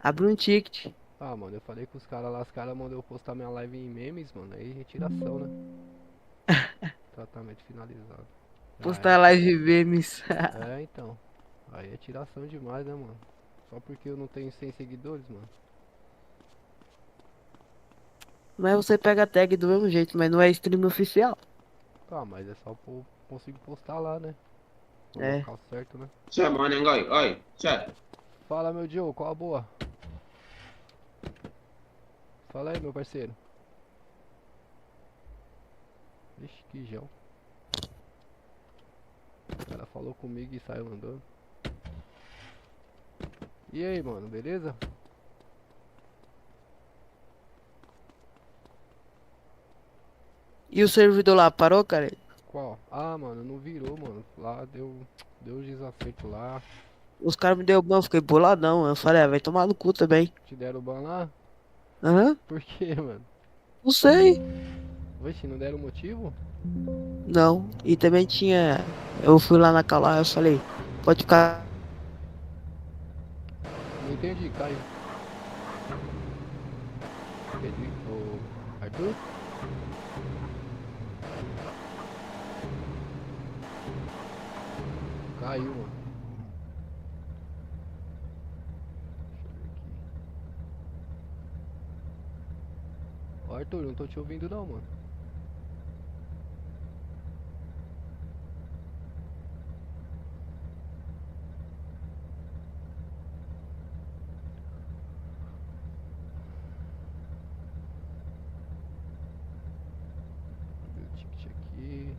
Abre um ticket. Ah, mano, eu falei com os caras lá, os caras mandou eu postar minha live em memes, mano. Aí retiração, né? Tratamento finalizado. Já Postar era. live memes. É, então. Aí é tiração demais, né, mano? Só porque eu não tenho 100 seguidores, mano. Mas você pega a tag do mesmo jeito, mas não é stream oficial. Tá, mas é só consigo postar lá, né? No É. local certo, né? Cioè, morning, oi, oi, cioè, Fala, meu Joe, qual a boa? Fala aí, meu parceiro. Ixi, que gel. O cara falou comigo e saiu andando. E aí, mano, beleza? E o servidor lá parou, cara? Qual? Ah, mano, não virou, mano. Lá deu um desacerto lá. Os caras me deu ban, eu fiquei boladão. Eu falei, vai tomar no cu também. Te deram ban lá? Aham, Por quê, mano? não sei. Oxe, não deram motivo? Não. E também tinha. Eu fui lá na cala, eu falei, pode ficar. Não entendi, caiu. Pedro, ô, Arthur? Caiu, mano. Deixa eu ver aqui. Ô, Arthur, não tô te ouvindo não, mano. Meu ticket aqui.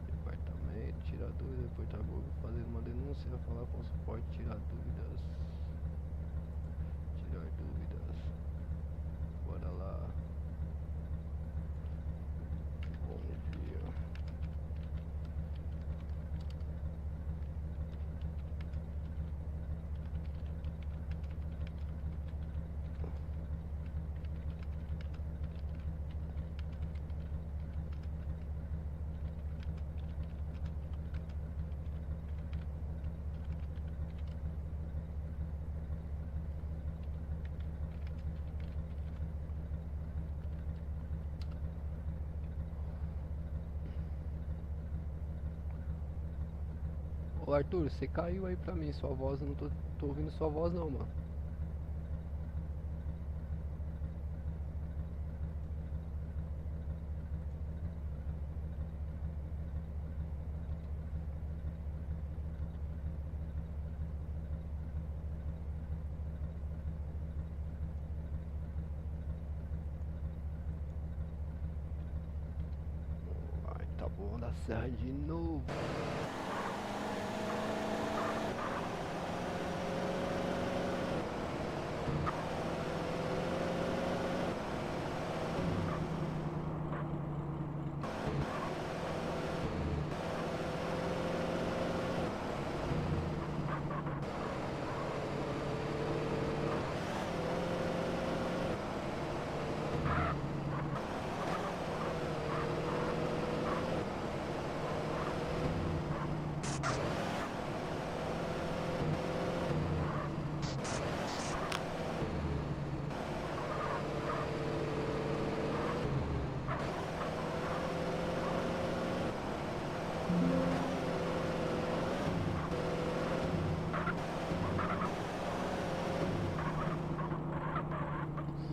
Departamento, tirar dúvidas, reportar Google, fazer uma denúncia, falar com o suporte, tirar dúvidas. Tirar dúvidas. Bora lá. Bom dia. Ô Arthur, você caiu aí pra mim, sua voz, eu não tô ouvindo sua voz não, mano. serra de novo.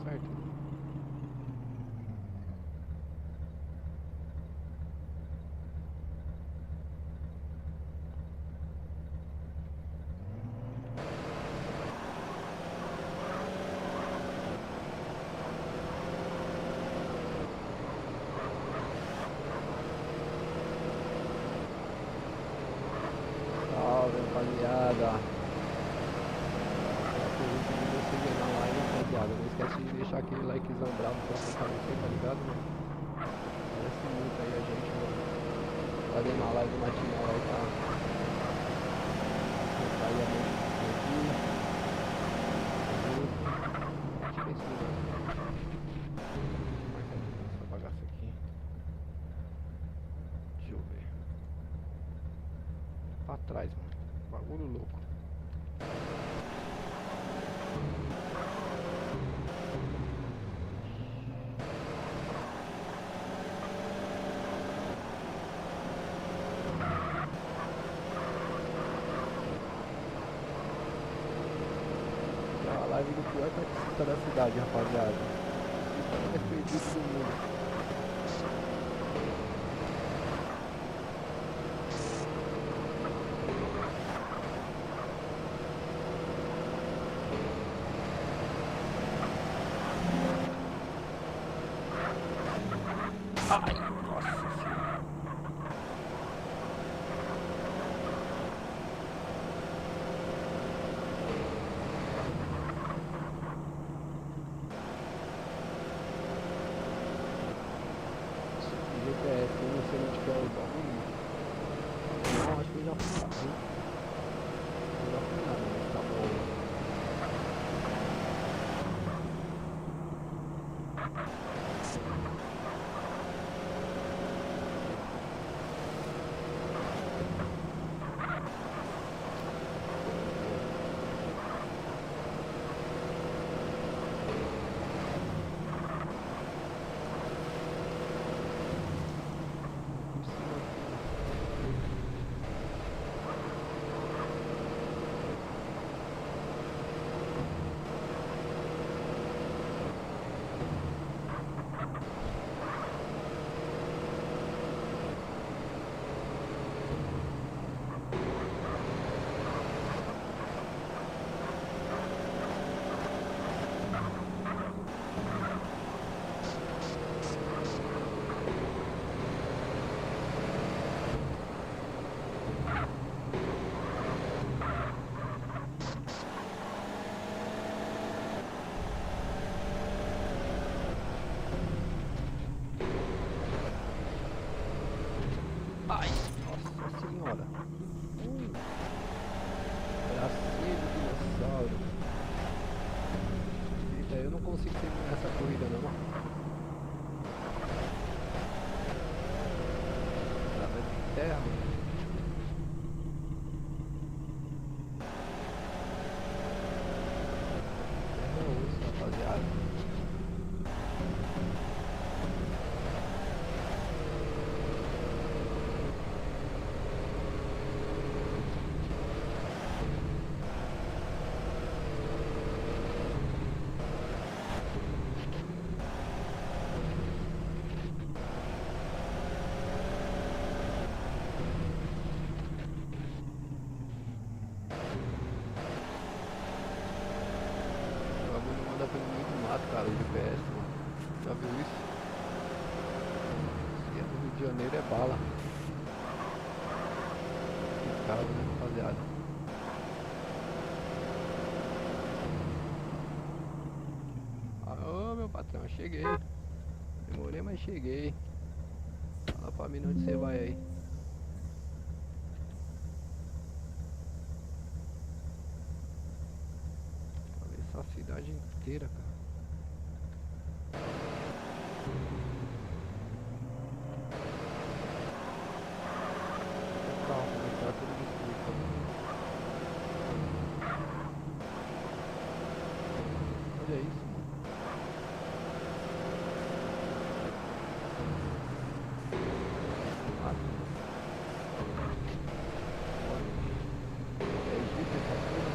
Certo. Salve, rapaziada. Seguir na live, rapaziada. Não esquece de deixar aquele likezão bravo pra fortalecer, tá ligado, mano? Parece muito aí a gente, mano. Fazendo uma live matinal aí, tá? Tá aí a mente aqui. Acho que é isso mesmo. Marca essa bagaça aqui. Deixa eu ver. Pra trás, mano. Bagulho louco. A live do pior taxista da cidade, rapaziada. O mais perdido do mundo. Ai, nossa senhora. GPS, se não tiver o bagulho. Não, acho que eu já fui lá, hein? Eu já fui lá, mas tá bom. Ai, nossa senhora. Bracinho do dinossauro. Eita, eu não consigo terminar essa corrida não. Nada de terra. É isso, rapaziada. Anda pelo meio do mato, cara, o GPS, mano. Já viu isso? Se é do Rio de Janeiro é bala. casa, né, rapaziada? Ô, meu patrão, cheguei. Demorei, mas cheguei. Fala pra mim onde você vai aí. Falei essa cidade inteira, cara. O carro como é que tá tudo destruído. Olha isso, mano. Mato. É Egito essa porra.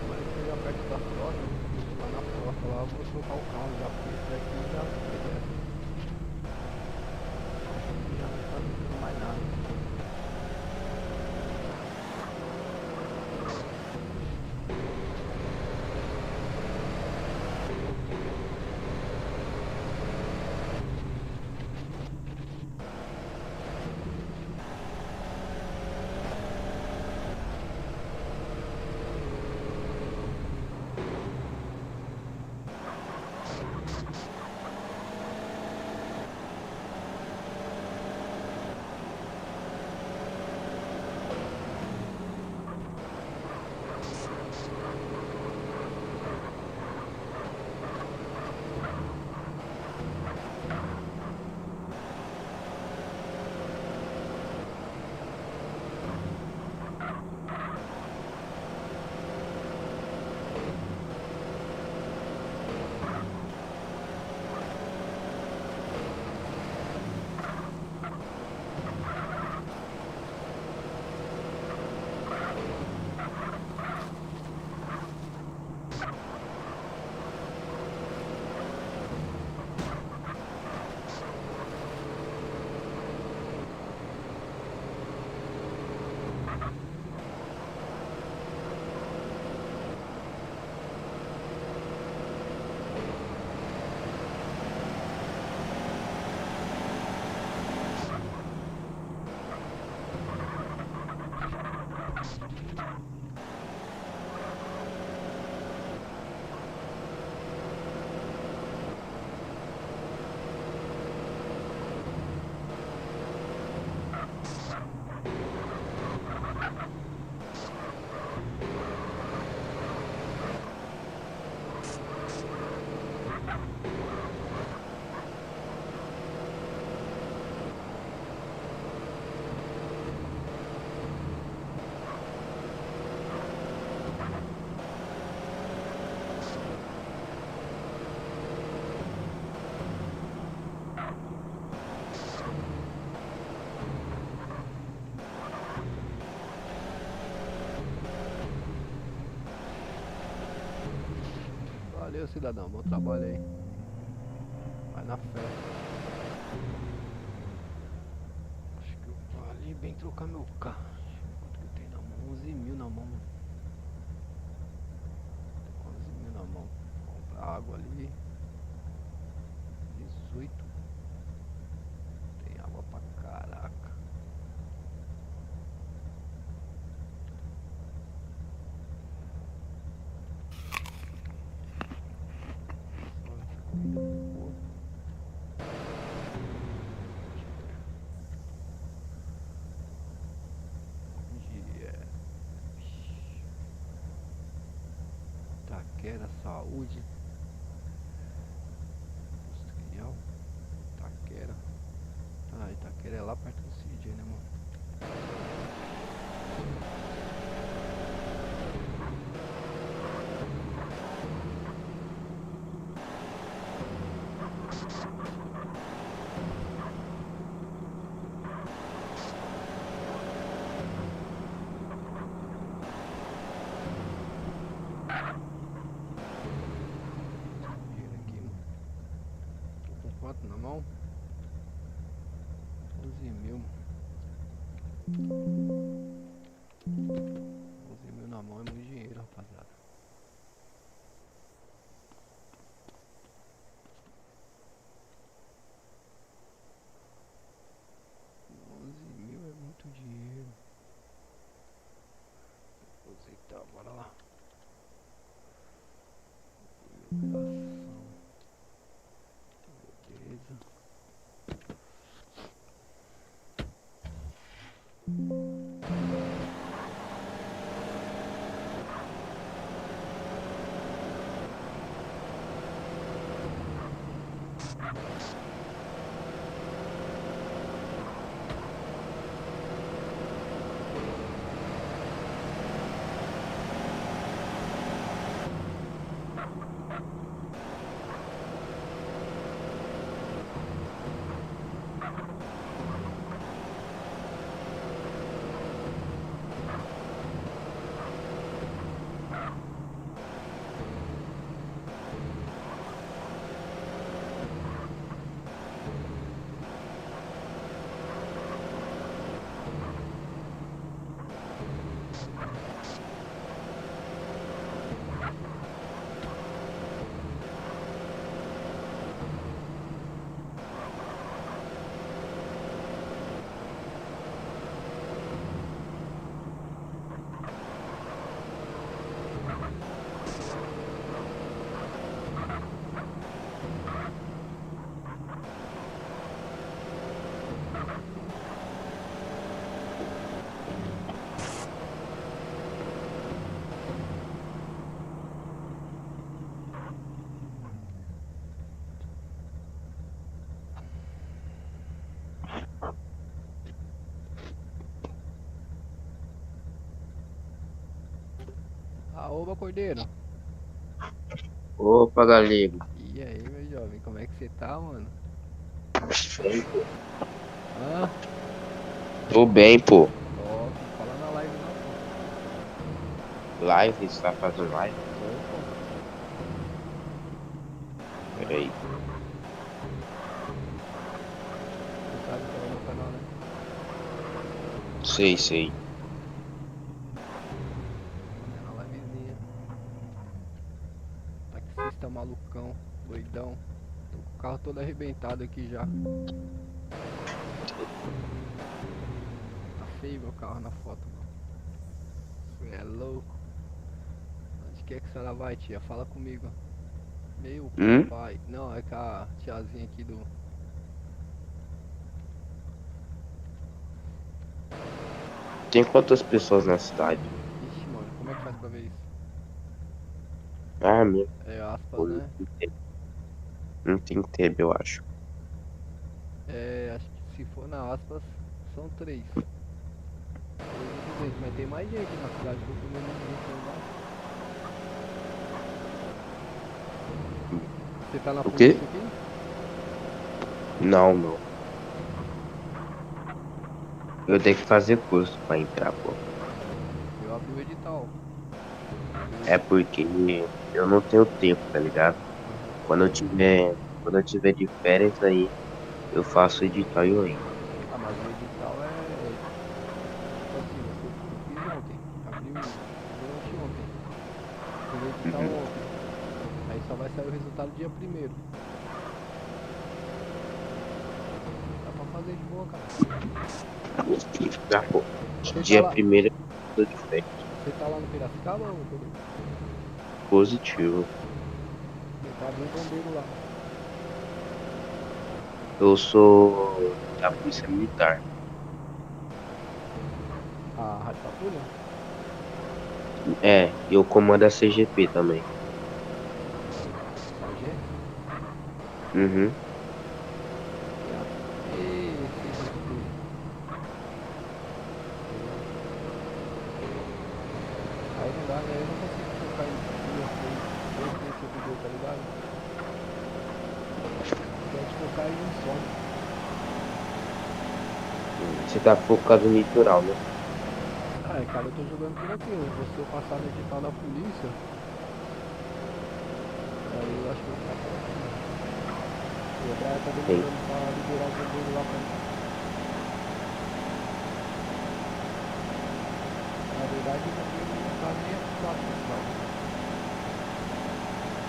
Mas chegar perto da frota, lá na frota lá eu vou trocar o carro já, porque esse daqui já já não tá dando mais nada. Valeu, cidadão, bom trabalho aí. Vai na fé. Acho que eu vou ali bem trocar meu carro. Quanto que eu tenho na mão? 11 mil na mão, mano. 11 mil na mão. Comprar água ali. 18. Tem água pra caraca. Só essa corrida boa. Onde é? Taquera Saúde. Industrial. Taquera. Ah, Itaquera é lá perto do CJ, né, mano? 11 mil na mão é muito dinheiro, rapaziada. R$ 11.000 é muito dinheiro. Depositar, bora lá. Operação. Beleza. Oba, Cordeiro. Opa, galego. E aí, meu jovem, como é que você tá, mano? Bem, pô. Hã? Tô bem, pô. Top, fala na live lá, Live, você tá fazendo live? pô. Peraí. Você sabe qual é o meu canal, né? Sei. Na livezinha. Taxista malucão, doidão. Tô com o carro todo arrebentado aqui já. Tá feio meu carro na foto, mano. Você é louco. Onde que é que a senhora vai, tia? Fala comigo. Meu pai. Não, é com a tiazinha aqui do. Tem quantas pessoas na cidade? Ixi, mano, como é que faz pra ver isso? Ah, meu. É aspas, Pô, né? não tem tempo, eu acho. É, acho que se for na aspas, são 3. Mas tem mais gente na cidade que eu tô vendo gente lá embaixo. Você tá na O quê? polícia aqui? Não. Eu tenho que fazer curso pra entrar, pô. Eu abri o edital. É porque eu não tenho tempo, tá ligado? Quando eu tiver de férias aí, eu faço edital e eu entro. Ah, mas o edital é. Tipo assim, eu fiz ontem. Abriu anteontem. Fiz o edital Uhum. ontem. Aí só vai sair o resultado dia 1º. Dá pra fazer de boa, cara. Já, pô. Você tá Dia lá, primeiro eu tô de férias. você tá lá no Piracicaba ou Pedro? Positivo. Você tá bem bombeiro lá. Eu sou da Polícia Militar. A Rádio Patrulha? É, eu comando a CGP também. Sargento? Uhum. Aí não dá, né? Eu não consigo focar em duas, três servidores, tá ligado? Pode focar em um só. Você tá focado no litoral, né? Ah, cara, eu tô jogando por aqui. Se eu passar no edital da polícia, aí eu acho que eu vou ficar por aqui. E o Brian tá Tem. demorando pra liberar o bombeiro lá pra mim.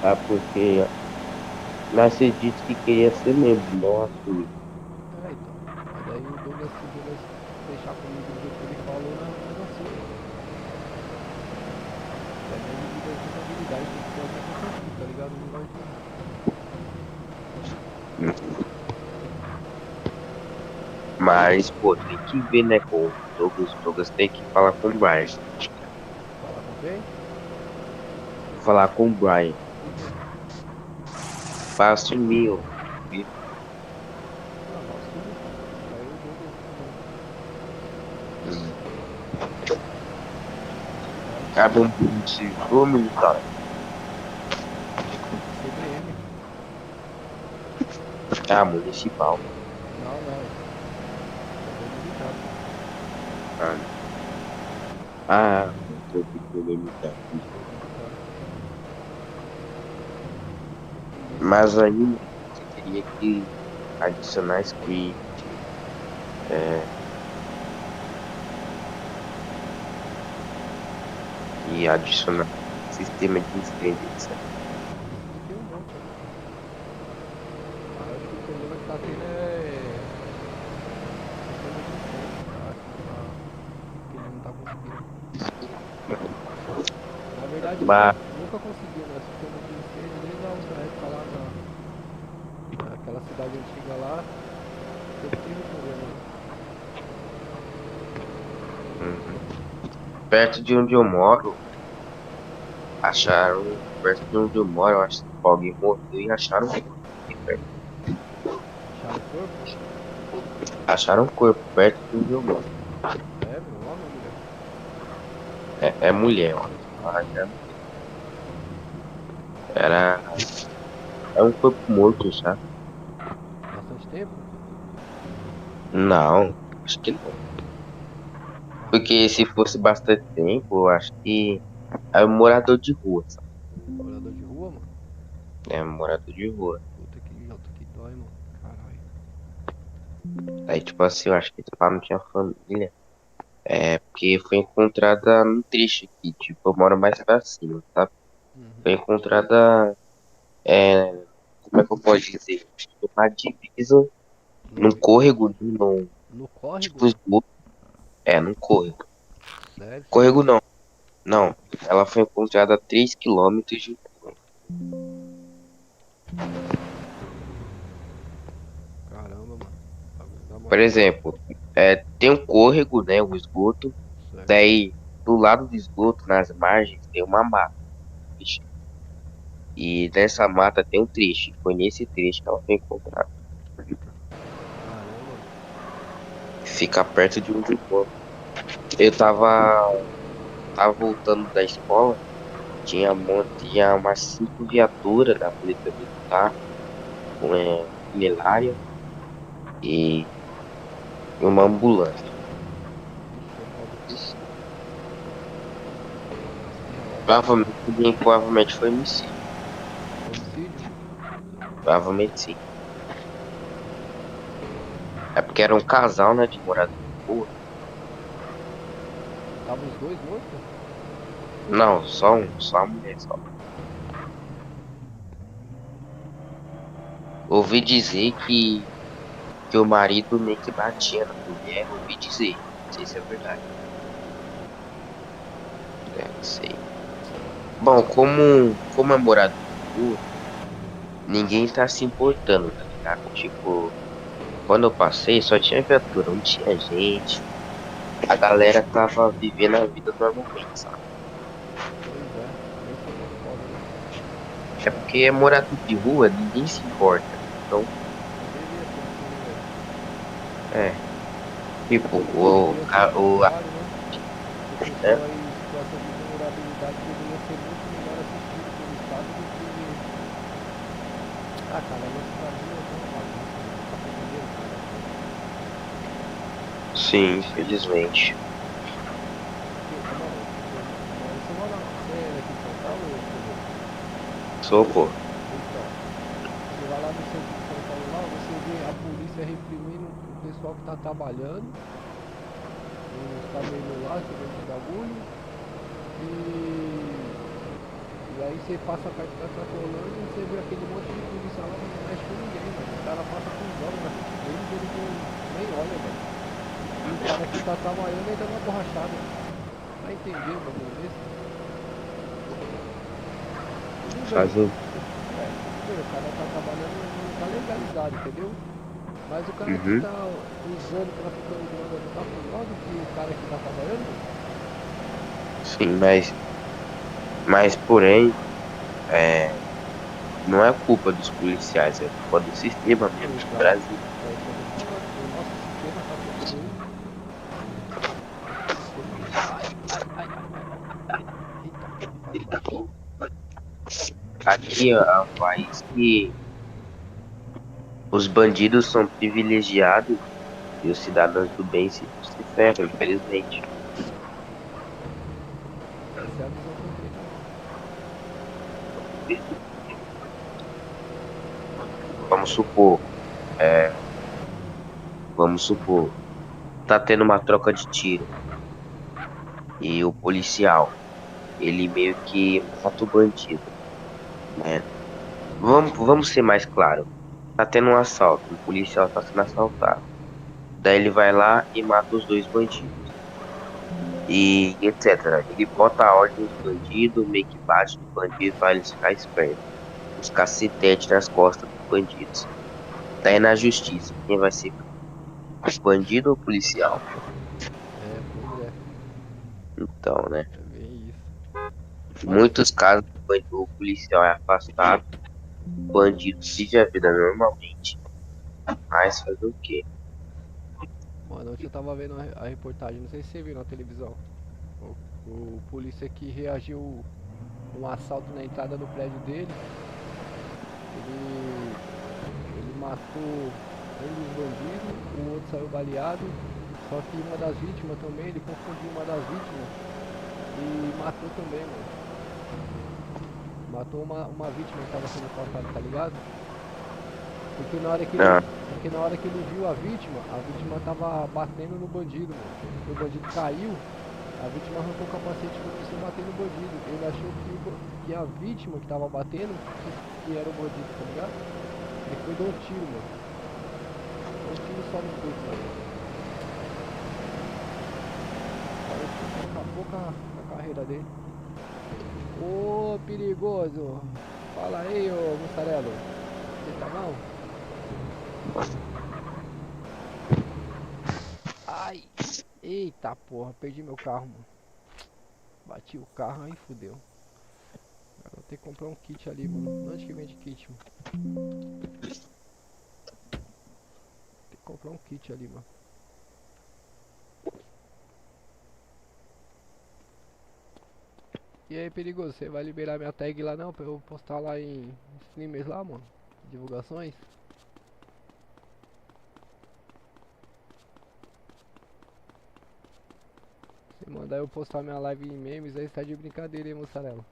Ah, porque você disse que queria ser membro, não assumir. É, então. Mas daí o Douglas, se o Douglas deixar comigo do jeito que ele falou, não assume. É minha medida de responsabilidade, tem que ser alguém que eu confio, tá ligado? Não gosto de. Mas, pô, tem que ver, né, com o Douglas. O Douglas tem que falar com o Brian. Falar com quem? Falar com o Brian. Por quê? Pra assumir, ó. Ah, mas assume, pô. Daí o Douglas também. Vai. Cabe um civil militar. CBM. Ah, municipal. Não, não. Também militar, pô. Ah, ah, eu fico militar. Militar. Mas aí, mano, você teria que adicionar script, é, e adicionar sistema de incêndio, etc. Isso tem um monte ali. Mas acho que o problema que tá tendo é sistema de incêndio, tá? Que ele não tá conseguindo. Na verdade, Mas, nunca conseguiu, né? Sistema de incêndio desde a outra época lá naquela cidade antiga lá. Sempre teve problema, né? uhum. Perto de onde eu moro, acharam, perto de onde eu moro, eu acho que alguém morreu e acharam um corpo aqui perto. Acharam o corpo? Acharam um corpo perto de onde eu moro. É, meu, homem ou mulher? É mulher, ó. Ah, já não- Era, é um corpo morto, sabe? Bastante tempo? Não, acho que não. Caramba, Porque se fosse bastante tempo, eu acho que é um morador de rua, sabe? morador de rua, mano? É um morador de rua. Puta que dói, mano. Caralho. Aí, tipo assim, eu acho que esse pá não tinha família. É, porque foi encontrada num trecho aqui, tipo, eu moro mais pra cima, sabe? Foi Uhum. encontrada, é, como é que eu posso dizer? Uma divisa, num No, córrego, num, no córrego, tipo, mano? esgoto. É, num córrego. Sério? Córrego não, não. Ela foi encontrada a 3 quilômetros de... Caramba, mano. Bagulho da Por mó. exemplo, tem um córrego, né, o esgoto. Certo. Daí, do lado do esgoto, nas margens, tem uma mata. E nessa mata tem um trecho. Foi nesse trecho que ela foi encontrada. Caramba, mano. Fica perto de onde eu moro. Eu tava voltando da escola, tinha umas 5 viaturas da Polícia Militar, com funerária e, e uma ambulância. Ixi, é foda. Assim é ótimo. Provavelmente foi homicídio. Homicídio? Provavelmente sim. É porque era um casal, né, de morador de rua. Tava os dois mortos? Não, só a mulher só. Ouvi dizer que o marido meio que batia na mulher, ouvi dizer. Não sei se é verdade. Não sei. Bom, como é morador de rua, ninguém tá se importando, tá ligado? Tipo, quando eu passei, só tinha viatura, não tinha gente. A galera tava vivendo a vida normalmente, sabe? Pois é. Isso que é foda, né? É porque é morador de rua, ninguém se importa, né? Então, Deveria ser assim, né, velho? é. Tipo, Deveria ser o contrário, né? Esse né? pessoal aí em situação de vulnerabilidade deveria ser muito melhor assistido pelo Estado do que. Ah, cara, nosso Brasil é tão bagunça, mano. Não dá pra entender nada, velho. Sim, infelizmente. Porque, mano, você mora. Você é daqui de São Paulo ou você é de outro? Sou, pô. Então, você vai lá no centro de São Paulo lá, você vê a polícia reprimindo o pessoal que tá trabalhando, os camelô lá que vende bagulho, e aí você passa perto da Cracolândia e você vê aquele monte de polícia lá, não mexe com ninguém, mano. O cara passa com droga na frente deles e ele nem olha, velho. E o cara que tá trabalhando ainda dá uma borrachada. Vai entender o bagulho desse? Tudo bem. Fazendo. Tudo bem, o cara tá trabalhando, não tá legalizado, entendeu? Mas o cara que Uhum. tá usando, traficando droga, não tá pior do que o cara que tá trabalhando? Sim, mas porém, não é culpa dos policiais, é culpa do sistema mesmo do Exato. Brasil. É isso que eu tô falando. O nosso sistema tá todo ruim. Sistema. Eita porra, foi mal. Aqui ó, é um país que os bandidos são privilegiados e os cidadãos do bem se ferram, infelizmente. Essa é a visão que eu tenho também. Vamos supor, vamos supor, tá tendo uma troca de tiro e o policial, ele meio que mata o bandido, né? Vamos ser mais claro. Tá tendo um assalto, um policial tá sendo assaltado. Daí ele vai lá e mata os dois bandidos. E etc. Ele bota a ordem nos bandidos, meio que bate no bandido para eles ficarem espertos. Os cacetete nas costas dos bandidos. Daí na justiça, quem vai ser? O bandido ou o policial? É, pois é. Então, né? É bem isso. Em Mano, muitos casos, o policial é afastado, o bandido vive a vida normalmente. Mas fazer o quê? mano, ontem eu tava vendo a reportagem, não sei se você viu na televisão. O polícia que reagiu um assalto na entrada do prédio dele. Ele matou um dos bandidos, o outro saiu baleado. Só que uma das vítimas também, ele confundiu uma das vítimas e matou também, mano. Matou uma vítima que tava sendo assaltada, tá ligado? Porque na hora que ele, Ah, porque na hora que ele viu a vítima tava batendo no bandido, mano. O bandido caiu, a vítima arrancou o capacete e começou a bater no bandido. Ele achou que a vítima que tava batendo que era o bandido, tá ligado? Ele foi dar um tiro, mano. Um tiro só no peito, mano. Parece que acabou com a carreira dele. Ô perigoso! Fala aí, ô mussarelo. Você tá mal? Ai! Eita porra, perdi meu carro, mano. Bati o carro aí fudeu. Agora vou ter que comprar um kit ali, mano. Onde que vende kit, mano? Tem que comprar um kit ali, mano. E aí, perigoso, você vai liberar minha tag lá não? Pra eu postar lá em streamers lá, mano? Divulgações? Se mandar eu postar minha live em memes, aí está de brincadeira, hein, mussarela?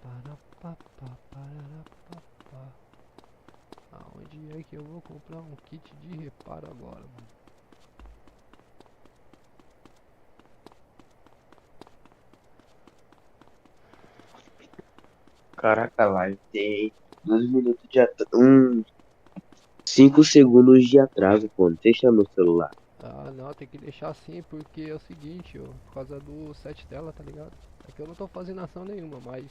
Parapapá, pararapapá. Aonde é que eu vou comprar um kit de reparo agora, mano? caraca, a live tem 2 minutos de atraso. 5 segundos de atraso, pô. Não deixa no celular. Ah, não, tem que deixar assim, porque é o seguinte, ó, por causa do set dela, tá ligado? É que eu não tô fazendo ação nenhuma, mas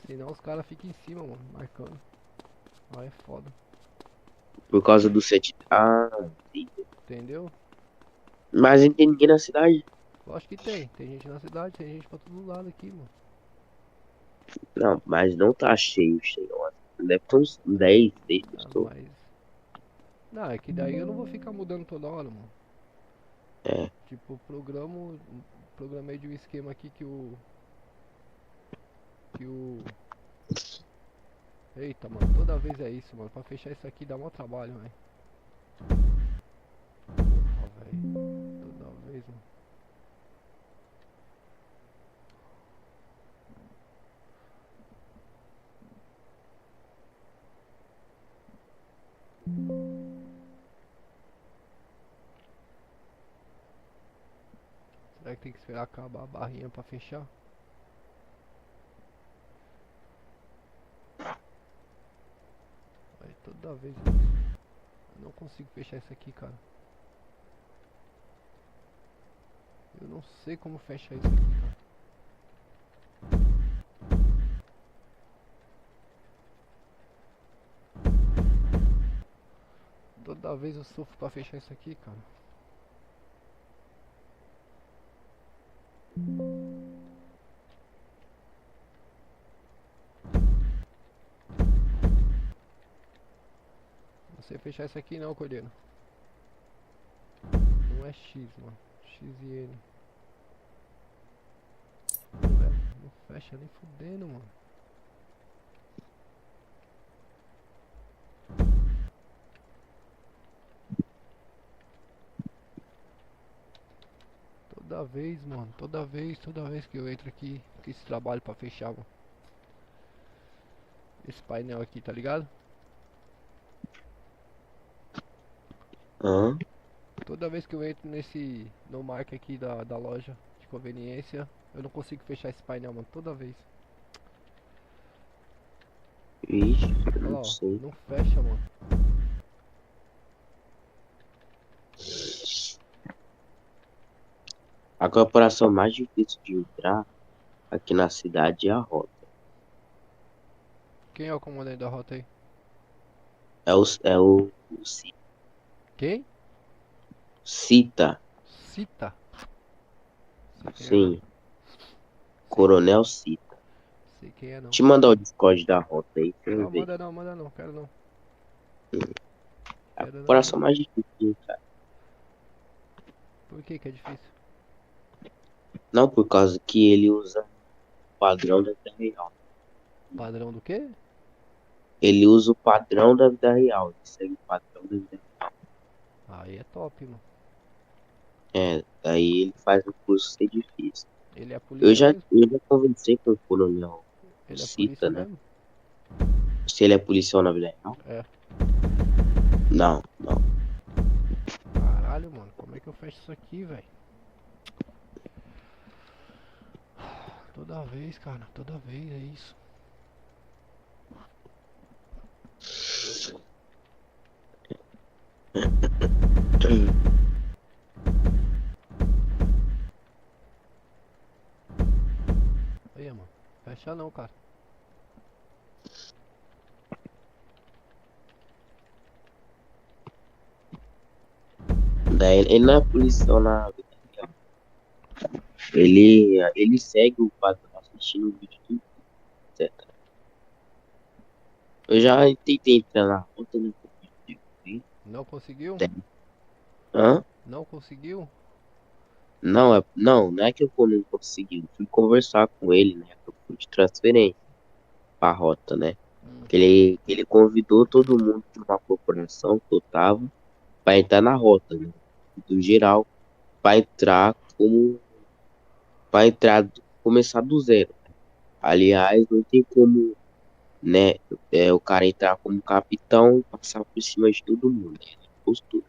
senão os caras ficam em cima, mano, marcando. Aí é foda, Por causa do set. Ah, entendi. entendeu? Mas não tem ninguém na cidade. Lógico que tem, tem gente na cidade, tem gente pra todo lado aqui, mano. Não, mas não tá cheio. Ó. Deve ter uns 10 Ah, pessoas. mas. Não, é que daí eu não vou ficar mudando toda hora, mano. É. Tipo, programei de um esquema aqui que o. Eita, mano, toda vez é isso, mano. Pra fechar isso aqui dá mó trabalho, velho. Ó, velho. Toda vez, mano. Será que tem que esperar acabar a barrinha pra fechar? Aí toda vez é isso. Eu não consigo fechar isso aqui, cara. Eu não sei como fechar isso aqui, cara. Toda vez eu sofro pra fechar isso aqui, cara. Não sei fechar isso aqui não, Cordeiro. Não é X, mano. X e N. Não, velho. Não fecha nem fudendo, mano. Toda vez, mano. Toda vez que eu entro aqui, que esse trabalho pra fechar, mano. Esse painel aqui, tá ligado? Hã? Toda vez que eu entro nesse no mark aqui da loja de conveniência, eu não consigo fechar esse painel, mano. Toda vez. Ixi, Olha lá, não ó. sei. Não fecha, mano. A corporação mais difícil de entrar aqui na cidade é a Rota. Quem é o comandante da rota aí? É o Quem? Cita, Cita. Sei quem é não. sim, Coronel Cita. Sei quem é não. Te mandar o Discord da Rota aí pra você Não, ver. manda não, quero não. A Quero não, corporação mano. mais difícil de entrar. Por que é difícil? Não por causa que ele usa o padrão da vida real. Padrão do quê? Ele usa o padrão da vida real. Ele segue o padrão da vida Aí é top, mano. real. É, daí ele faz o curso ser difícil. Ele é Eu polícia já, mesmo? eu já conversei com o Coronel Ele é Cita, polícia né? mesmo? Se ele é policial na vida real? É. Não, não. Caralho, mano. Como é que eu fecho isso aqui, velho? Toda vez, cara. Toda vez é isso. Aí, mano. Fecha não, cara. Daí ele não é policial na vida real. Ele segue o padrão assistindo o vídeo do etc. Eu já tentei entrar na conta, né? Não conseguiu? Hã? Não conseguiu? Não é que eu não consegui. Eu fui conversar com ele, né? Que eu fui de transferência pra rota, né? Hum. Ele convidou todo mundo de uma corporação que eu tava pra entrar na rota, né? Do geral, pra entrar como. Pra entrar, começar do zero. Aliás, não tem como, né? O cara entrar como capitão e passar por cima de todo mundo, né? Postura.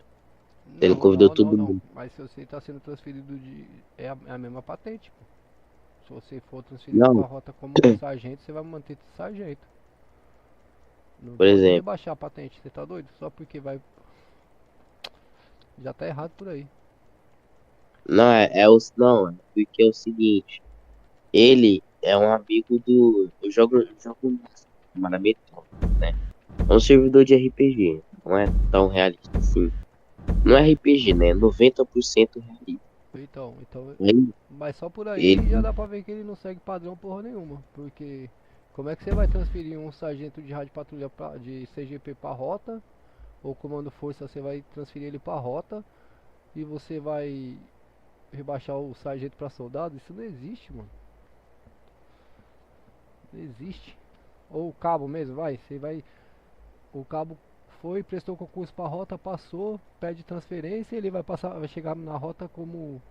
Ele convidou todo Não. mundo. Mas se você tá sendo transferido de. É a mesma patente, pô. Se você for transferido pra Não, rota como sargento, você vai manter de sargento. Não por pode exemplo. rebaixar a patente, você tá doido? Só porque vai. Já tá errado por aí. Não, é porque é o seguinte. Ele é um amigo do. Eu jogo na Metrô, né? É um servidor de RPG. Não é tão realista assim. Não é RPG, né? 90% realista. Então. Ele, Mas só por aí já ele, dá pra ver que ele não segue padrão porra nenhuma. Porque como é que você vai transferir um sargento de rádio patrulha de CGP pra rota? Ou comando força você vai transferir ele pra rota e você vai rebaixar o sargento pra soldado? Isso não existe, mano. Não existe. Ou o cabo mesmo, vai. Você vai. O cabo foi, prestou concurso pra rota, passou, pede transferência, ele vai passar, vai chegar na rota como.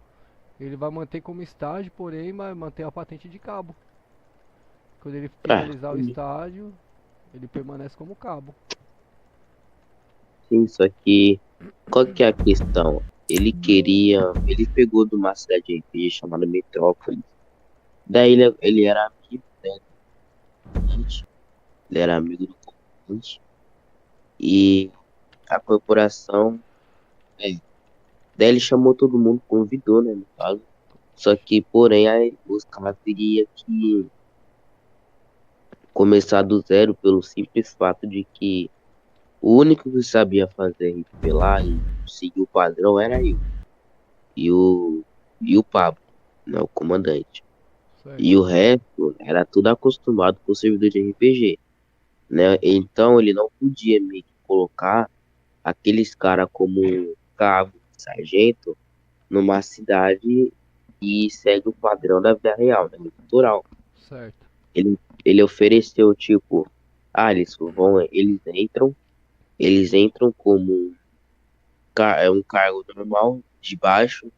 Ele vai manter como estágio, porém vai manter a patente de cabo. Quando ele ah, finalizar o estágio, ele permanece como cabo. sim, só que qual que é a questão? Ele pegou de uma cidade de RPG chamada Metrópolis. Daí ele era amigo, né, do comandante, ele era amigo do comandante, e a corporação, é, daí ele chamou todo mundo, convidou, né, no caso. Só que, porém, aí, os caras teriam que começar do zero pelo simples fato de que o único que sabia fazer RP lá e seguir o padrão era eu e o Pablo, né, o comandante. Certo. E o resto era tudo acostumado com o servidor de RPG, né? Então ele não podia meio que colocar aqueles caras como cabo, sargento, numa cidade e segue o padrão da vida real, né? Cultural. Certo. Ele ofereceu tipo, eles entram como é um cargo normal de baixo,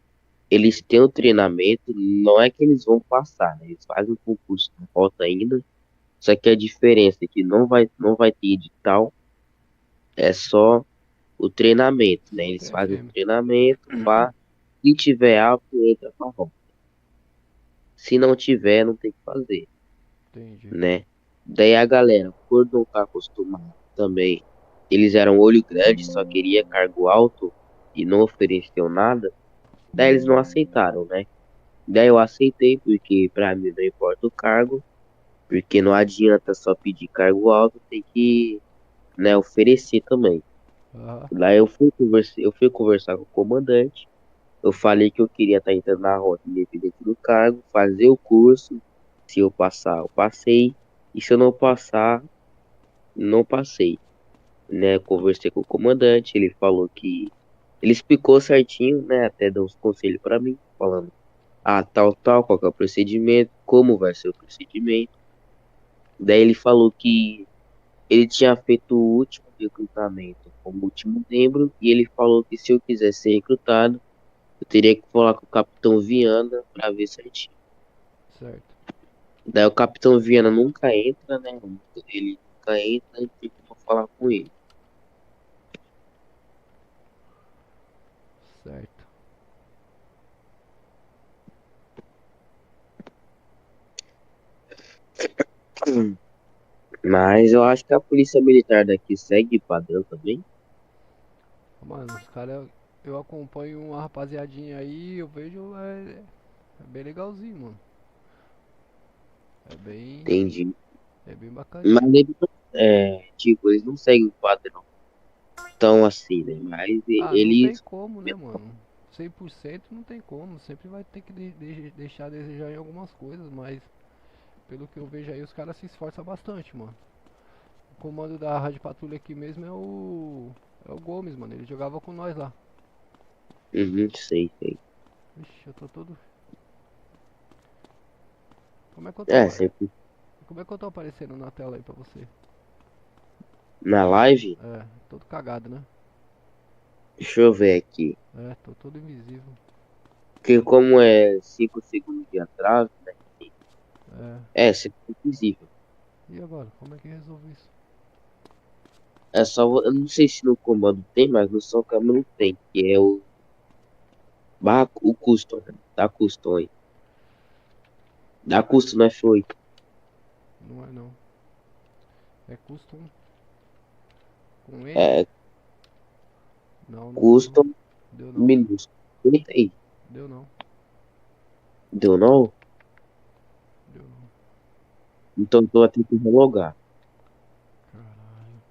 eles têm o treinamento, não é que eles vão passar, né? Eles fazem um concurso, não falta ainda. Só que a diferença é que não vai ter edital, é só o treinamento, né? Eles fazem o TFM. treinamento, pá. Se tiver apto, entra pra rota. Se não tiver, não tem que fazer, Entendi. né? Daí a galera, por não estar acostumado também, eles eram olho grande, só queria cargo alto e não ofereceu nada, daí eles não aceitaram, né? Daí eu aceitei, porque pra mim não importa o cargo, porque não adianta só pedir cargo alto, tem que, né, oferecer também. Aham. Lá eu fui conversar com o comandante. Eu falei que eu queria estar entrando na rota, independente do cargo, fazer o curso. Se eu passar, eu passei. E se eu não passar, não passei, né? Conversei com o comandante, ele falou que ele explicou certinho, né? Até deu uns conselhos para mim, falando, tal, qual que é o procedimento, como vai ser o procedimento. Daí ele falou que ele tinha feito o último recrutamento como último membro e ele falou que se eu quisesse ser recrutado, eu teria que falar com o Capitão Viana pra ver certinho. Certo. Daí o Capitão Viana nunca entra, né? Ele nunca entra e tem como falar com ele. Certo. Mas eu acho que a polícia militar daqui segue padrão também. Mano, os caras. Eu acompanho uma rapaziadinha aí, eu vejo. É bem legalzinho, mano. É bem. Entendi. É bem Mas bacaninha. eles, tipo, eles não seguem o padrão tão assim, né? Mas Ah, não tem eles. como, né, mano? 100% não tem como. Sempre vai ter que deixar a desejar em algumas coisas, mas pelo que eu vejo aí, os caras se esforçam bastante, mano. O comando da Rádio Patrulha aqui mesmo é o. É o Gomes, mano. Ele jogava com nós lá. Uhum, sei. Ixi, eu tô todo. Como é que eu tô. É, sempre Como é que eu tô aparecendo na tela aí pra você? na live. É, todo cagado, né? Deixa eu ver aqui. É, tô todo invisível. Porque como é 5 segundos de atraso, né? É. Sempre invisível. E agora? Como é que resolve isso? É só, eu não sei se no comando tem, mas no São Camilo tem, que é o custom, né? Dá custom aí. Dá custom no F8. Não é não. É custom com N? É Não, não deu não. custom Deu não. minúsculo. Eita aí. Deu não. Deu não? Deu não. Então tô aqui que relogar. Caralho.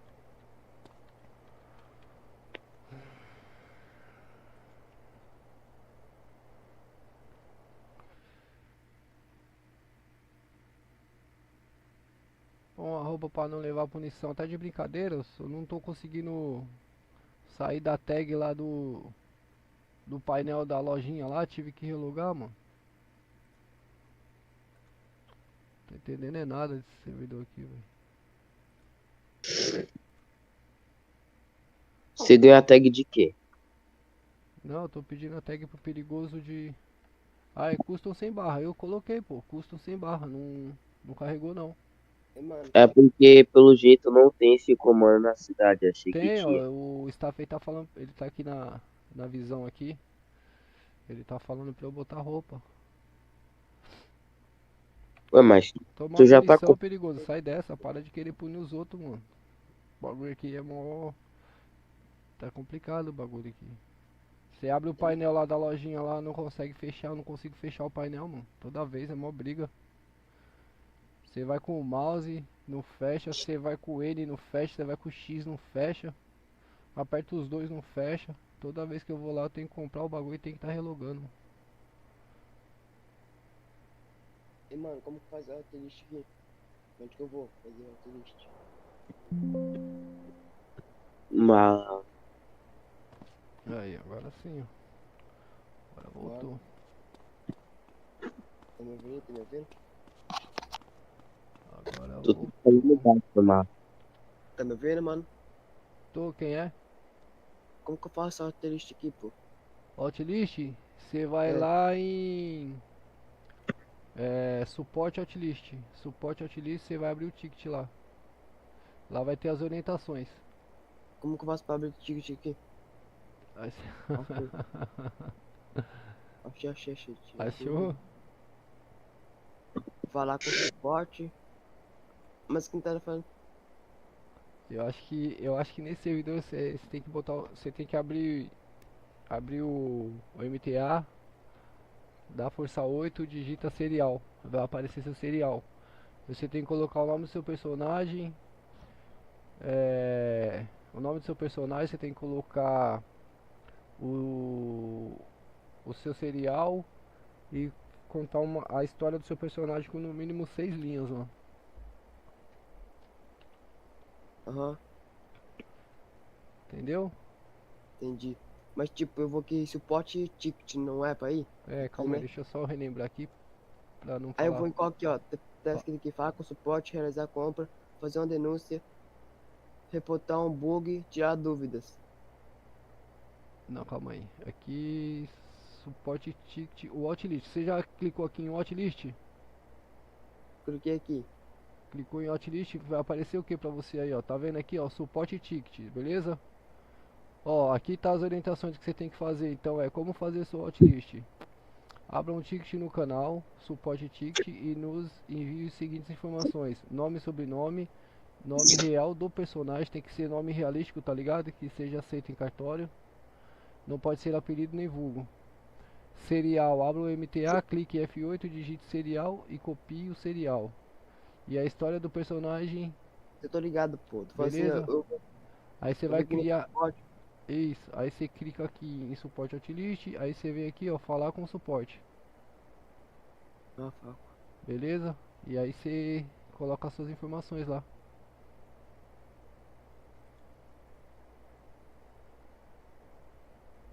Bom, a roupa pra não levar punição tá de brincadeira. Eu não tô conseguindo sair da tag lá do painel da lojinha lá. Tive que relogar, mano. Tô entendendo é nada desse servidor aqui, velho. Você ganha a tag de quê? Não, eu tô pedindo a tag pro perigoso de. Ah, é custom sem barra. Eu coloquei, pô. Custom sem barra. Não carregou não. É porque, pelo jeito, não tem esse comando na cidade. Achei que Tem, ó. tinha. O staff aí tá falando. Ele tá aqui na visão aqui. Ele tá falando pra eu botar roupa. Ué, mas Tomar tu já tá com. punição, perigoso. Sai dessa, para de querer punir os outros, mano. O bagulho aqui é mó. Tá complicado o bagulho aqui. Você abre o painel lá da lojinha lá, não consegue fechar, eu não consigo fechar o painel, mano. Toda vez é mó briga. Você vai com o mouse, não fecha. Você vai com o N, não fecha. Você vai com o X, não fecha. Aperta os dois, não fecha. Toda vez que eu vou lá, eu tenho que comprar o bagulho e tem que estar relogando. E mano, como que faz a hotelist aqui? Onde que eu vou fazer a hotelist? Mas. Aí, agora sim, ó. Agora voltou. Tá me ouvindo? Tá me ouvindo? Agora Tu tá fazendo voltou. baixo, mas. Tá me ouvindo, mano? Tô, quem é? Como que eu faço a hotelist aqui, pô? Outlist, você vai É, lá em suporte Outlist. Suporte Outlist, você vai abrir o ticket lá. Lá vai ter as orientações. como que eu faço pra abrir o ticket aqui? Aí Achei, achei. achou? Falar com o suporte. Mas quem tá falando? Eu acho que nesse servidor você tem que botar, você tem que abrir o MTA, dá força 8, digita serial, vai aparecer seu serial. Você tem que colocar o nome do seu personagem, o nome do seu personagem, você tem que colocar o, o seu serial e contar a história do seu personagem com no mínimo 6 linhas, mano. Aham, Entendeu? entendi. Mas tipo, eu vou aqui suporte ticket, não é pra ir? Aqui, Calma aí, né? deixa eu só relembrar aqui pra não Aí eu falar. vou em qual aqui, ó. Tá fa- escrito aqui, falar com o suporte, realizar a compra, fazer uma denúncia, reportar um bug, tirar dúvidas. Não, calma aí. Aqui, suporte ticket, o Outlist. Você já clicou aqui em Outlist? Cliquei aqui. Clicou em Outlist, vai aparecer o que pra você aí, ó? Tá vendo aqui, ó? Suporte ticket, beleza? Ó, aqui tá as orientações que você tem que fazer. Então é como fazer seu Outlist. Abra um ticket no canal, suporte ticket e nos envie as seguintes informações: nome e sobrenome, nome real do personagem, tem que ser nome realístico, tá ligado? Que seja aceito em cartório. Não pode ser apelido nem vulgo. Serial, abra o MTA, clique F8, digite serial e copie o serial. E a história do personagem, Eu tô ligado, pô. Tô falando assim, beleza? Aí você eu vou vai aqui no criar suporte. isso. Aí você clica aqui em suporte Outlist, aí você vem aqui, ó, falar com o suporte, Ah, fala. beleza? E aí você coloca as suas informações lá.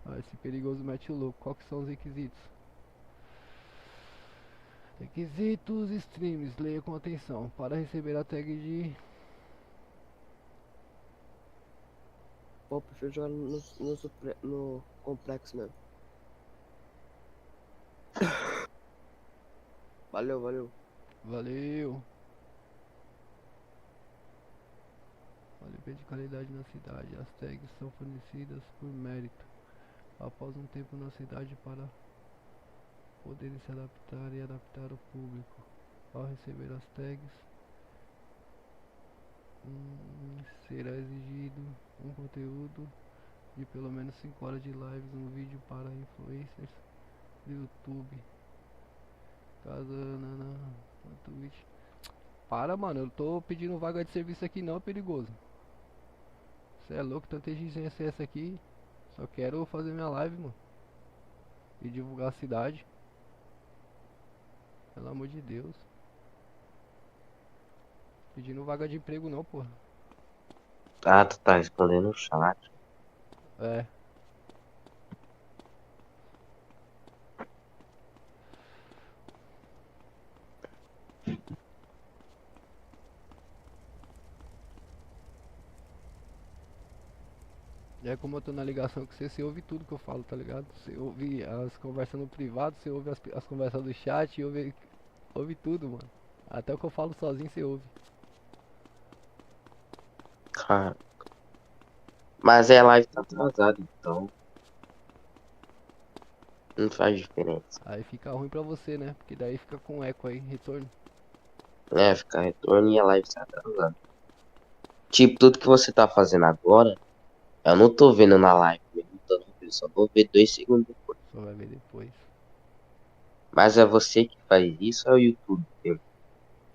Ah, esse perigoso mete o louco. Qual que são os requisitos? Requisitos streams, leia com atenção. Para receber a tag de... Pô, eu prefiro jogar no complexo mesmo. Valeu. Valeu! Olha de qualidade na cidade. As tags são fornecidas por mérito. Após um tempo na cidade para poderem se adaptar e adaptar o público. Ao receber as tags, será exigido um conteúdo de pelo menos 5 horas de lives, um vídeo para influencers do YouTube, caso na Twitch. Para, mano, eu tô pedindo vaga de serviço aqui não, é perigoso. Você é louco, tanta exigência essa aqui. Só quero fazer minha live, mano, e divulgar a cidade. Pelo amor de Deus. Pedindo vaga de emprego não, porra. Ah, tu tá respondendo o chat. É. E é como eu tô na ligação com você, você ouve tudo que eu falo, tá ligado? Você ouve as conversas no privado, você ouve as conversas do chat, ouve tudo, mano. Até o que eu falo sozinho você ouve. Cara. Mas é live tá atrasado, então. Não faz diferença. Aí fica ruim pra você, né? Porque daí fica com eco aí, retorno. É, ficar retorno e a live tá atrasando. Tipo, tudo que você tá fazendo agora, eu não tô vendo na live mesmo, eu só vou ver 2 segundos depois. Só vai ver depois. Mas é você que faz isso ou é o YouTube?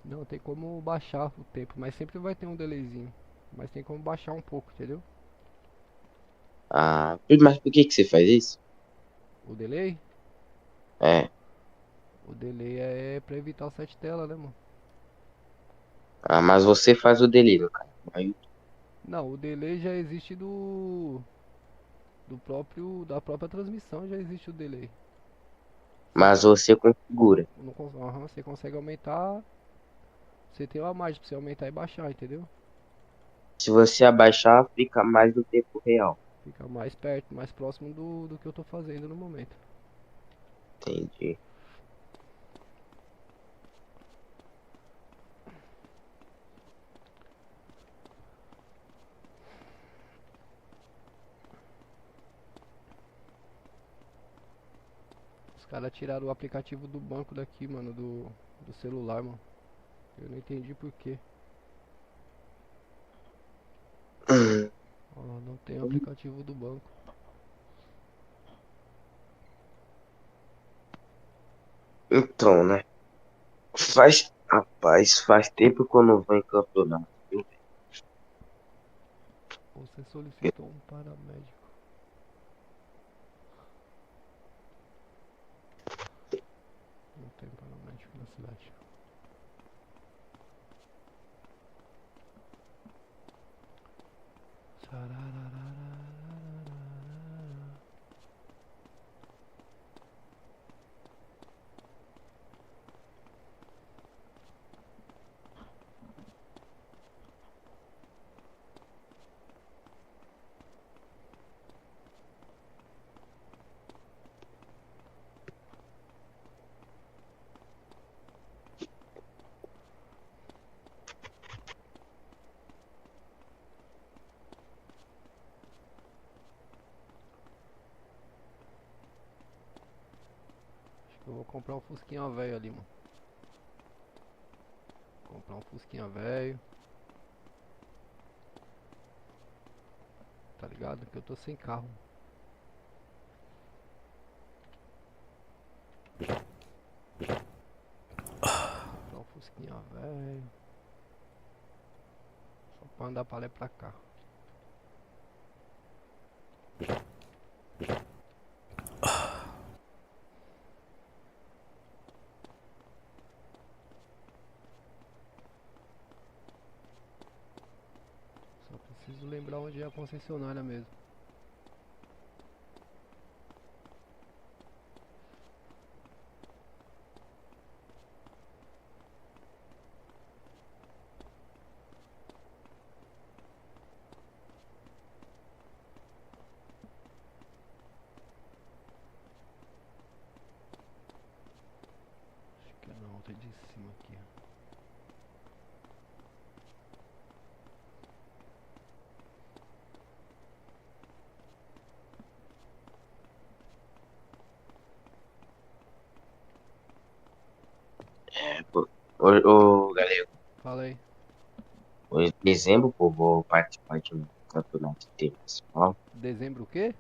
Não, tem como baixar o tempo, mas sempre vai ter um delayzinho. Mas tem como baixar um pouco, entendeu? Ah, mas por que que você faz isso? O delay? É. O delay é pra evitar o set tela, né, mano? Ah, mas você faz o delírio, cara. Não é o YouTube. Não, o delay já existe da própria transmissão, já existe o delay. Mas você configura. Você consegue aumentar, você tem uma margem pra você aumentar e baixar, entendeu? Se você abaixar, fica mais no tempo real. Fica mais perto, mais próximo do que eu tô fazendo no momento. Entendi. Os caras tiraram o aplicativo do banco daqui, mano, do celular, mano. Eu não entendi por quê. Ó, não tem o aplicativo do banco. Então, né? Rapaz, faz tempo que eu não vou em campeonato, viu? Você solicitou um paramédico. Não tem paramédico na cidade. Acho que eu vou comprar um Fusquinha velho ali, mano. Comprar um Fusquinha velho. Tá ligado? Que eu tô sem carro. Comprar um Fusquinha velho. Só pra andar pra lá e pra cá. Só preciso lembrar onde é a concessionária mesmo. Acho que é na outra de cima aqui. É, pô. Ô, galera, Fala aí. em dezembro, pô, vou participar de um campeonato internacional. Dezembro o quê?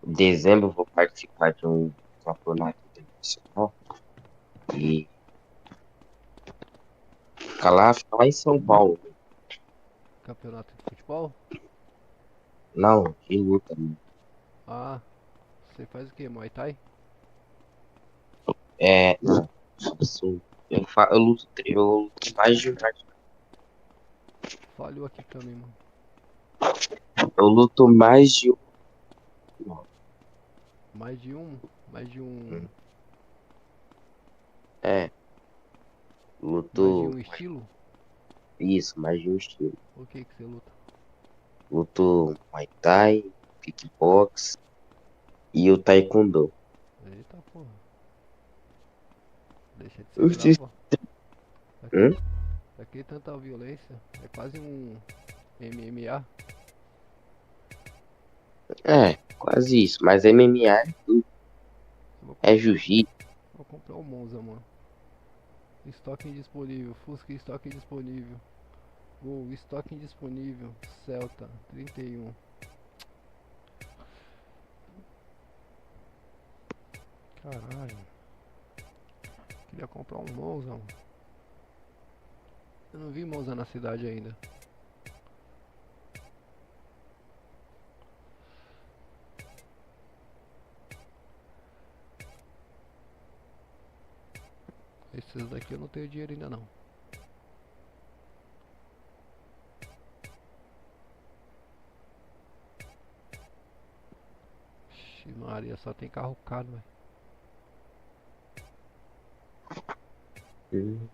Em dezembro, vou participar de um campeonato internacional. E fica lá em São Paulo. Campeonato de futebol? Não, de luta, né? Ah, você faz o que? Muay Thai? É, não. Eu luto, eu luto mais de Falhou aqui pra mim, mano. Eu luto mais de um. Mais de um? Mais de um. É, Mais de luto um estilo? isso, mais de um estilo. O que você luta? Luto Muay Thai, kickbox e o Taekwondo. Eita porra. Deixa de ser Eu fiz- brava. Aqui, Hum? aqui tanta violência. É quase um MMA. É, quase isso. Mas MMA é tudo. É jiu-jitsu. Vou comprar um Monza, mano. Estoque indisponível. Fusca, estoque indisponível. Gol, estoque indisponível. Celta, 31. Caralho. Queria comprar um Monza, mano. Eu não vi Monza na cidade ainda. Esses daqui eu não tenho dinheiro ainda não. Ixi, Maria, só tem carro caro, velho. Hum,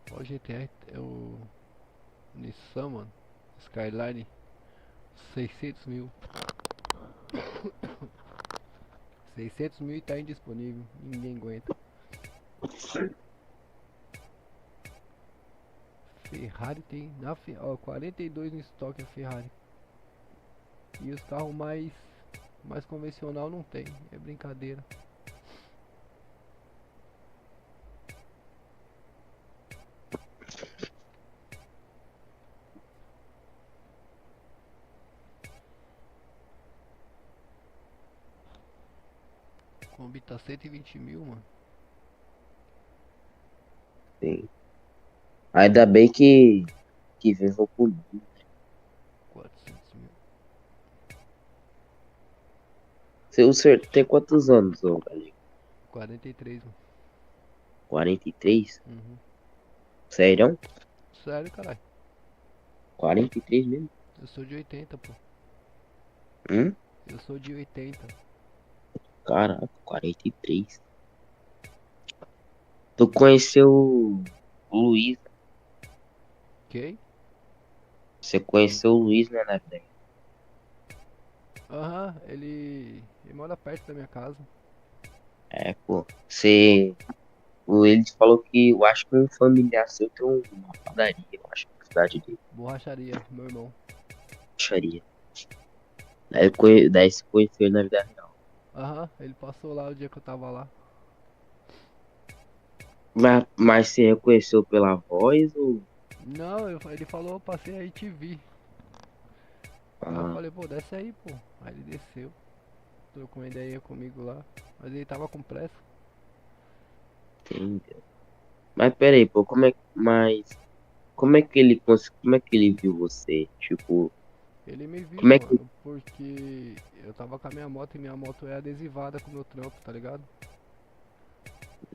Ó, o GTR é o Nissan, mano. Skyline, 600 mil. 600 mil e tá indisponível. Ninguém aguenta. Ferrari tem ó, 42 no estoque a Ferrari. E os carros mais convencional não tem. É brincadeira. Kombi tá 120 mil, mano. sim. Ainda bem que vivo comigo. 400 mil. O senhor tem quantos anos, ô, Galinho? 43, mano. 43? Uhum. Sério? Sério, caralho. 43 mesmo? Eu sou de 80, pô. Hum? Eu sou de 80. Caraca, 43. Tu conheceu o Luiz? Ok? Você conheceu o Luiz, né, na vida? Aham, ele mora perto da minha casa. É, pô. Ele falou que eu acho que um familiar seu tem uma padaria, eu acho, na cidade dele. Borracharia, meu irmão. Acharia. Daí se conheceu na vida real. Aham, ele passou lá o dia que eu tava lá. Mas você reconheceu pela voz ou. Não, ele falou, eu passei aí e te vi. Aí eu Ah, falei, pô, desce aí, pô. Aí ele desceu, trocou uma ideia comigo lá. Mas ele tava com pressa. entendeu. Mas peraí, pô, como é que ele viu você? Tipo, Ele me viu, como é que. mano, porque eu tava com a minha moto e minha moto é adesivada com o meu trampo, tá ligado?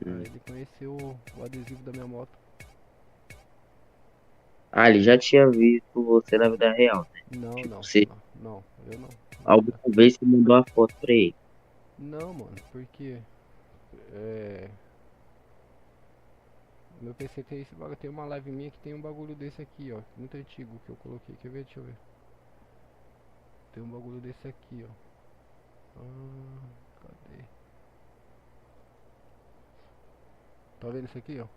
Aí Hum. ele conheceu o adesivo da minha moto. Ah, ele já tinha visto você na vida real, né? Não, Tipo, não, você. não, não, eu não. Alguma vez você mandou a foto pra ele. Não, mano, porque é, meu PC tem esse bagulho, tem uma live minha que tem um bagulho desse aqui, ó, muito antigo que eu coloquei, quer ver? Deixa eu ver. Tem um bagulho desse aqui, ó. Cadê? Tá vendo isso aqui, ó?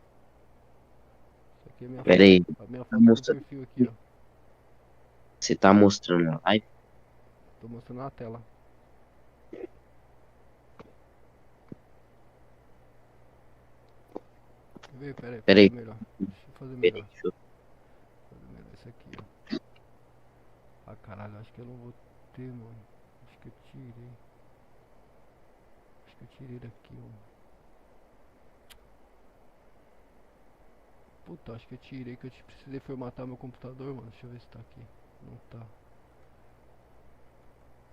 Isso aqui é Peraí, a minha tá foto do mostrando. perfil aqui, ó. Você tá mostrando na live? Tô mostrando na tela. Quer ver? Pera aí, fazer Peraí, melhor. Deixa eu fazer peraí, melhor. deixa eu. Fazer melhor isso aqui, ó. Ah, caralho, acho que eu não vou ter, mano. Acho que eu tirei. Acho que eu tirei daqui, mano. Puta, acho que eu tirei que eu precisei formatar meu computador, mano. Deixa eu ver se tá aqui. Não tá.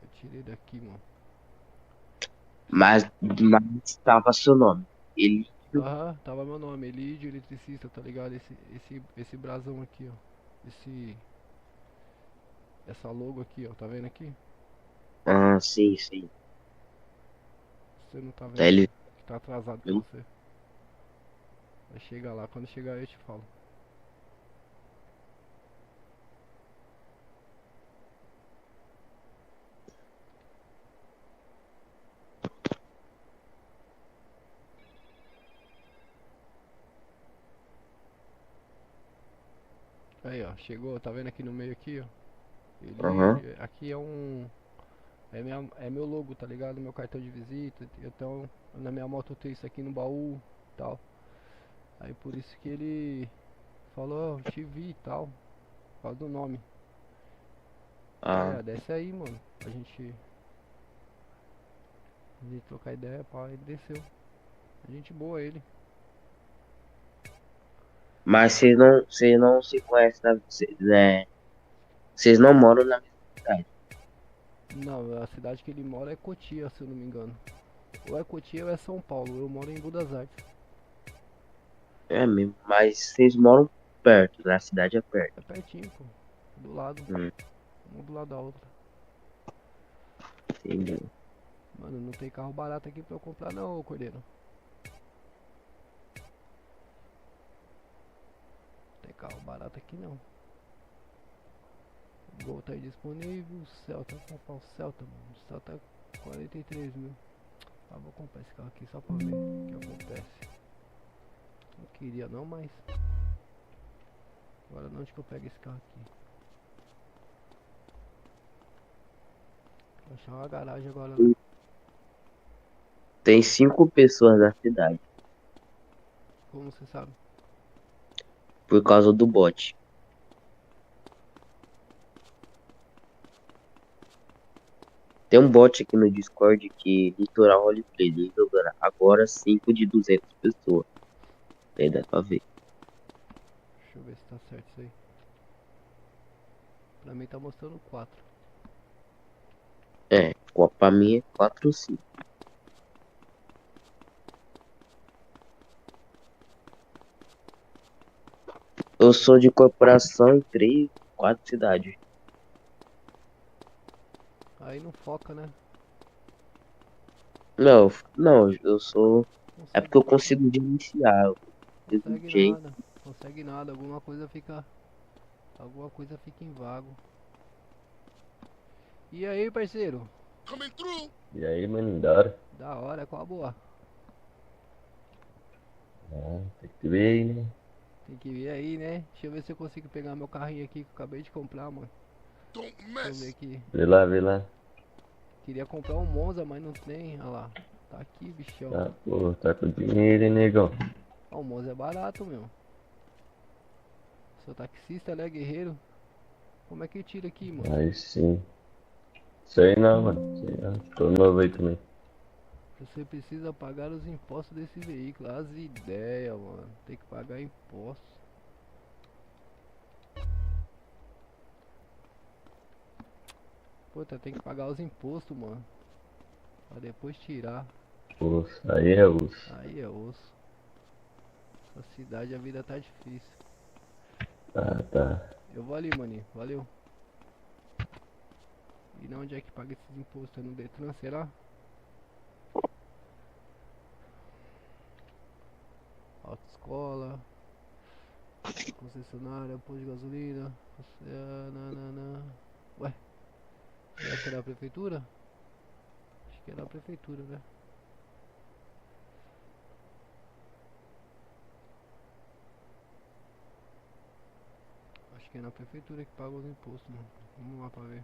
Eu tirei daqui, mano. Mas tava seu nome. Ele. Aham, tava meu nome, Elídio Eletricista, tá ligado? Esse brasão aqui, ó. Essa logo aqui, ó. Tá vendo aqui? Ah, sim, sim. Você não tá Daí vendo, né? ele. Que tá atrasado pra você. Vai chegar lá, quando chegar eu te falo. Aí, ó, chegou, tá vendo aqui no meio aqui, ó? Aham. Ele aqui é um É meu logo, tá ligado? Meu cartão de visita. Então, na minha moto eu tenho isso aqui no baú e tal. Aí por isso que ele falou, ó, te vi e tal. Por causa do nome. Ah, Desce aí, mano. A gente trocar ideia, pá, ele desceu. Gente boa ele. mas vocês não se conhecem, né? Vocês não moram na mesma cidade. Não, a cidade que ele mora é Cotia, se eu não me engano. Ou é Cotia ou é São Paulo. Eu moro em Budas Artes. É mesmo, mas vocês moram perto, né? A cidade é perto. É pertinho, pô. Do lado. Hum, Um do lado da outra. entendi. Mano, não tem carro barato aqui pra eu comprar não, ô Cordeiro. Não tem carro barato aqui não. O Gol tá aí disponível. O Celta, vou comprar o Celta, mano. O Celta 43 mil. Ah, vou comprar esse carro aqui só pra ver o que acontece. Não queria não, mas agora não, onde que eu pego esse carro aqui? Vou achar uma garagem agora, né? Tem 5 pessoas na cidade Como você sabe? por causa do bot. Tem um bot aqui no Discord que Litoral Roleplay ele jogando agora 5 de 200 pessoas. Aí dá pra ver. Deixa eu ver se tá certo isso aí. Pra mim tá mostrando 4. É, pra mim é 4 ou 5. Eu sou de corporação em 3, 4 cidades. Aí não foca, né? Não, não, eu sou. É Consegue, porque eu consigo gerenciar. Eu consigo consegue gerenciar. nada. Consegue nada. Alguma coisa fica. Alguma coisa fica em vago. E aí, parceiro? E aí, mano, da hora? Da hora, qual a boa? Tem que ver aí, né? Tem que vir aí, né? Deixa eu ver se eu consigo pegar meu carrinho aqui que eu acabei de comprar, mano. Deixa eu ver aqui. Vê lá, vê lá. Queria comprar um Monza, mas não tem. Olha lá. Tá aqui, bichão. Ah, pô, tá com dinheiro, hein, negão? Ó, o Monza é barato, meu. Sou taxista, né, guerreiro? Como é que tira aqui, mano? Aí sim. Sei não, mano. Sei não. Tô novo aí também. Você precisa pagar os impostos desse veículo. As ideias, mano. Tem que pagar impostos. Puta, tem que pagar os impostos, mano. Pra depois tirar. Osso, aí é osso. Aí é osso. Essa cidade a vida tá difícil. Tá, tá. Eu vou ali, maninho. Valeu. E na onde é que paga esses impostos? É no Detran, será? Autoescola. Concessionária, posto de gasolina. Ué, essa era a prefeitura? Acho que era a prefeitura, né? Acho que é na prefeitura que paga os impostos, mano. Vamos lá pra ver.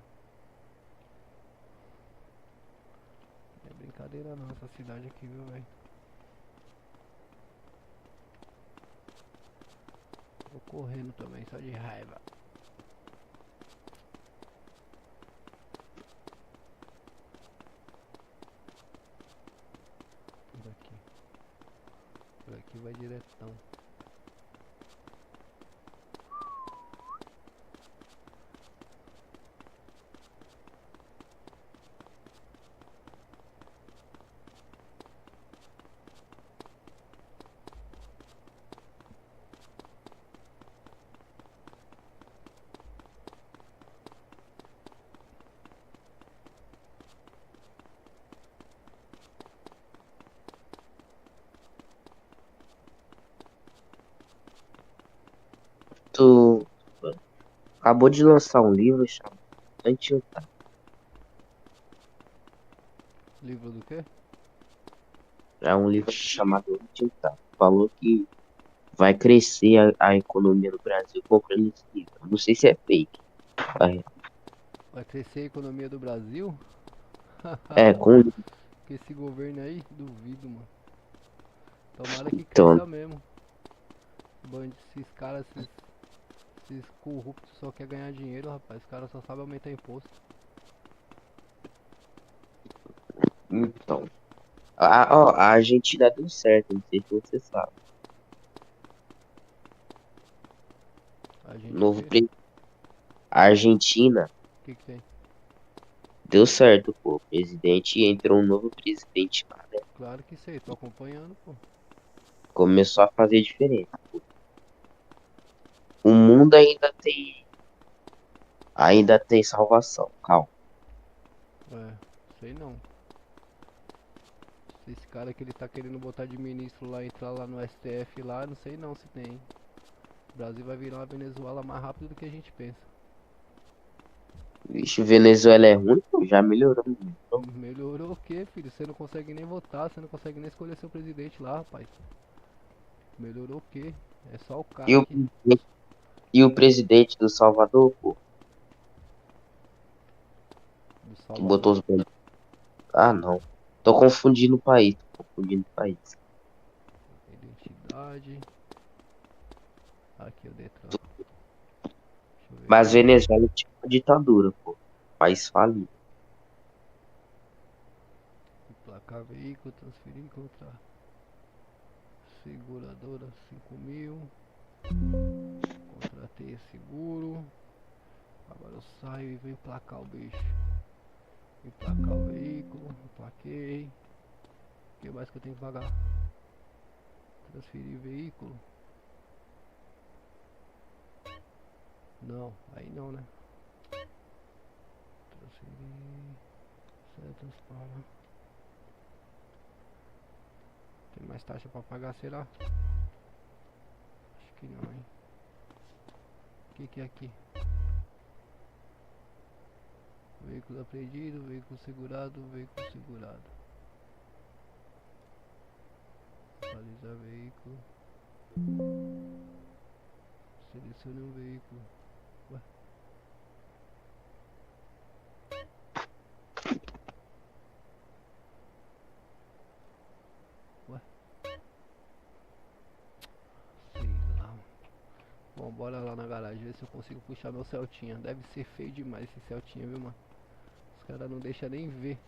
Não é brincadeira não, essa cidade aqui, viu, velho? Tô correndo também, só de raiva. Por aqui. Por aqui vai diretão. Tu acabou de lançar um livro chamado Anti-Otaku. Livro do quê? É um livro chamado Anti-Otaku. Falou que vai crescer a economia no Brasil comprando esse livro. Não sei se é fake. Mas Vai crescer a economia do Brasil? É, com. Com esse governo aí, duvido, mano. Tomara que Então, cresça mesmo. Esses caras, esses corruptos só quer ganhar dinheiro, rapaz. Os caras só sabem aumentar imposto. então. Ó, a Argentina deu certo, não sei se você sabe. A gente o Novo quê? pre... A Argentina O que que tem? deu certo, pô. O presidente entrou um novo presidente lá, né? Claro que sei, tô acompanhando, pô. Começou a fazer diferença. O mundo ainda tem salvação, calma. É, sei não. Esse cara que ele tá querendo botar de ministro lá, entrar lá no STF lá, não sei não se tem. O Brasil vai virar uma Venezuela mais rápido do que a gente pensa. Vixe, Venezuela é ruim, pô, já melhorou muito. Então, Melhorou o quê, filho? Você não consegue nem votar, você não consegue nem escolher seu presidente lá, rapaz. Melhorou o quê? É só o E cara o, que e o presidente do Salvador, pô, do que botou Salvador. os bandidos. Ah, não. Tô confundindo o país, tô confundindo o país. Identidade. Aqui o Detran. Deixa eu ver Mas aqui. Venezuela é tipo uma ditadura, pô. País falido. Emplacar veículo, transferir contra seguradora 5.000. Contratei seguro. Agora eu saio e vou emplacar o bicho. Emplacar o veículo. Emplaquei. O que mais que eu tenho que pagar? Transferir veículo. Não, aí não, né? Transferir. Setas para. Tem mais taxa pra pagar, será? Acho que não, hein? O que é aqui? Veículo apreendido, veículo segurado, veículo segurado. Atualizar veículo. Selecione um veículo. Ué? Ué? Sei lá. Bom, bora lá na garagem ver se eu consigo puxar meu Celtinha. Deve ser feio demais esse Celtinha, viu, mano? Os caras não deixam nem ver.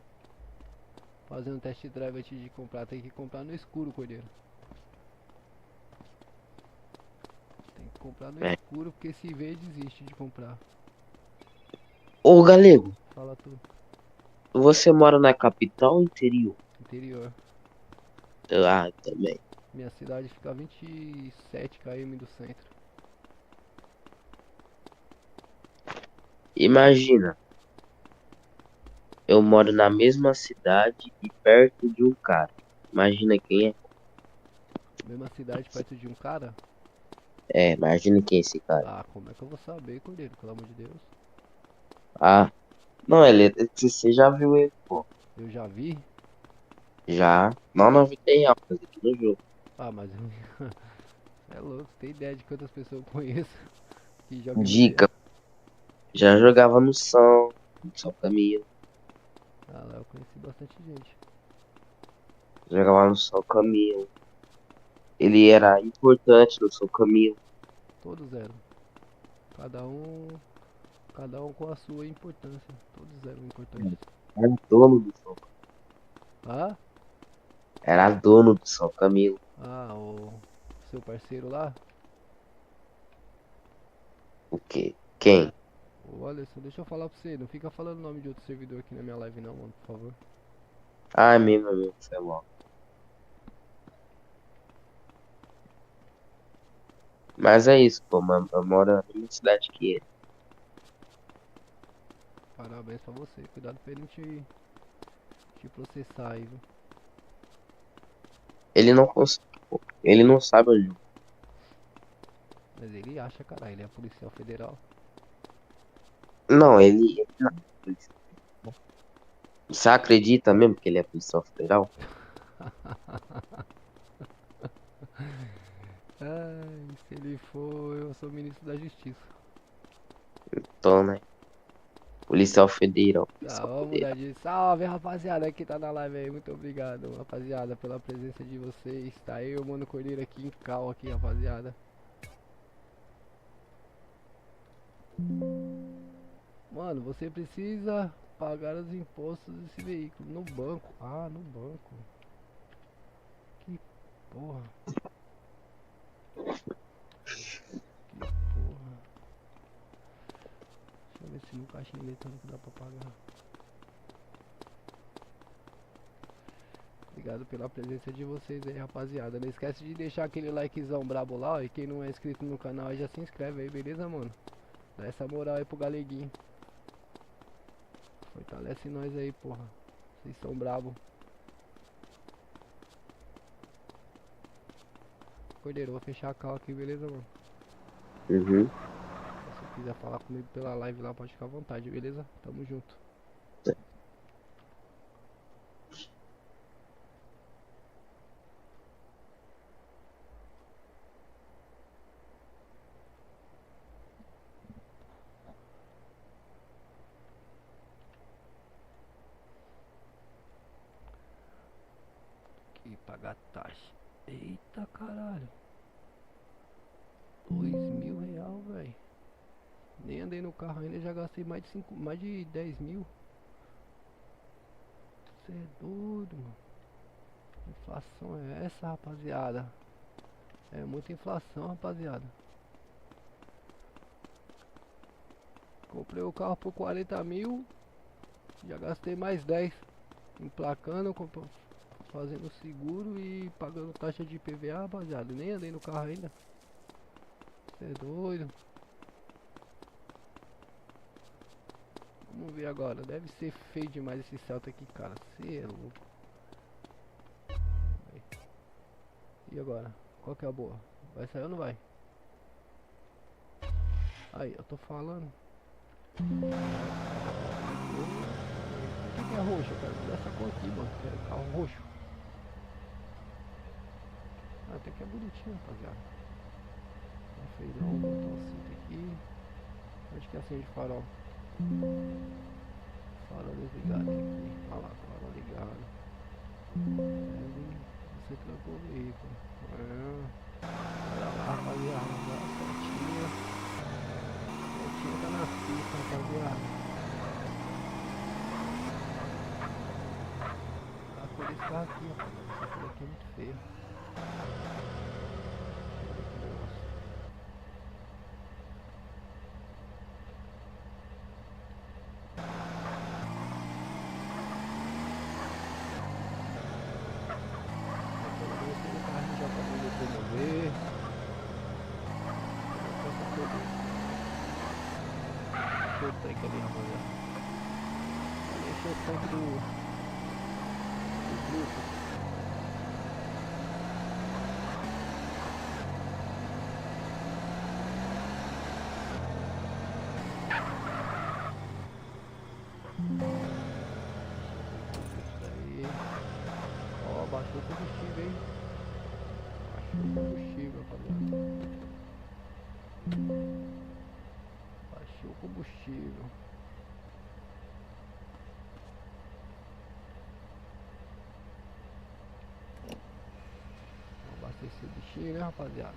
Fazendo test drive antes de comprar. Tem que comprar no escuro, cordeiro. Tem que comprar no É. escuro porque se vê desiste de comprar. Ô, Galego, Fala tudo. você mora na capital ou interior? Interior. Ah, também. Minha cidade fica a 27 km do centro. Imagina, eu moro na mesma cidade e perto de um cara. Imagina quem é. Mesma cidade perto de um cara? É, imagina quem é esse cara. Ah, como é que eu vou saber, cordeiro? Pelo amor de Deus. Ah, não, você já viu ele, pô. Eu já vi? Já. Não na vida real, mas aqui no jogo. Ah, mas é louco, você tem ideia de quantas pessoas eu conheço que jogam Dica, MD? já jogava no São Camilo. Ah, lá eu conheci bastante gente. Jogava no São Camilo. Ele era importante no São Camilo. Todos eram. Cada um, cada um com a sua importância. Todos eram importantes. Era dono do São Ah? Era dono do São Camilo. Ah, o seu parceiro lá? O quê? Quem? Ô Alisson, deixa eu falar pra você. Não fica falando o nome de outro servidor aqui na minha live não, mano, por favor. Ah, é mesmo, você é louco. Mas é isso, pô, mano. Eu moro na mesma cidade que ele. Parabéns pra você. Cuidado pra ele não te processar aí, viu? Ele não consegue, pô. Ele não sabe onde. Mas ele acha, cara, ele é policial federal. Não, ele não é policial. Você acredita mesmo que ele é policial federal? Ai, se ele for, eu sou ministro da justiça. Então, né? Policial Federal. Tá, Policial vamos Federal. mudar de salve, rapaziada, que tá na live aí. Muito obrigado, rapaziada, pela presença de vocês. Tá eu, Mano Cordeiro, aqui em cal aqui, rapaziada. Mano, você precisa pagar os impostos desse veículo no banco. Ah, no banco. Que porra. Que porra. Deixa eu ver se no caixa eletrônico dá pra pagar. Obrigado pela presença de vocês aí, rapaziada. Não esquece de deixar aquele likezão brabo lá, ó. E quem não é inscrito no canal aí já se inscreve aí, beleza, mano? Dá essa moral aí pro galeguinho. Fortalece nós aí, porra. Vocês são brabo. Cordeiro, vou fechar a cal aqui, beleza, mano? Uhum. Se quiser falar comigo pela live lá, pode ficar à vontade, beleza? Tamo junto. E pagar taxa. Eita caralho. R$ 2.000, velho. Nem andei no carro ainda, já gastei mais de 10 mil. Você é doido, mano. Que inflação é essa, rapaziada? É muita inflação, rapaziada. Comprei o carro por 40 mil. Já gastei mais 10 emplacando, fazendo seguro e pagando taxa de IPVA, rapaziada. Nem andei no carro ainda. Você é doido. Vamos ver agora. Deve ser feio demais esse Celta aqui, cara. Você é louco. E agora? Qual que é a boa? Vai sair ou não vai? Aí, eu tô falando. O que é roxo? Eu quero essa cor aqui, mano. Quero carro roxo. Ah, até que é bonitinho, rapaziada. Não é feio não. Vou botar o cinto aqui. Onde que acende o farol? Farol desligado aqui. Olha lá, farol ligado. Você trancou o veículo. Olha lá, rapaziada. Certinho. Certinho tá na pista, rapaziada. A cor desse carro aqui, rapaziada. Essa cor aqui é muito feia. Olha que negócio. Tem que ali, rapaziada. Esse é o ponto do grupo. Isso daí. Ó, baixou o combustível, hein? Baixou o combustível, rapaziada. Baixou o combustível. Vou abastecer o bichinho, né, rapaziada?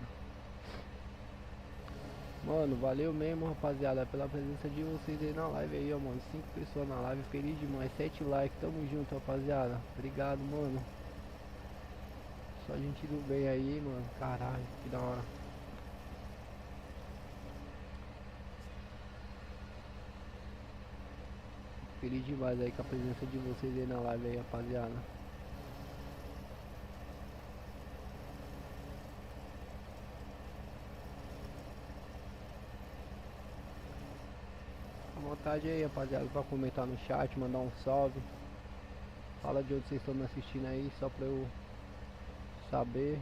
Mano, valeu mesmo, rapaziada, pela presença de vocês aí na live aí, ó, mano. 5 pessoas na live, feliz demais. 7 likes, tamo junto, rapaziada. Obrigado, mano. Só gente do bem aí, mano. Caralho, que da hora. Feliz demais aí com a presença de vocês aí na live aí, rapaziada. À vontade aí, rapaziada, pra comentar no chat, mandar um salve. Fala de onde vocês estão me assistindo aí, só pra eu saber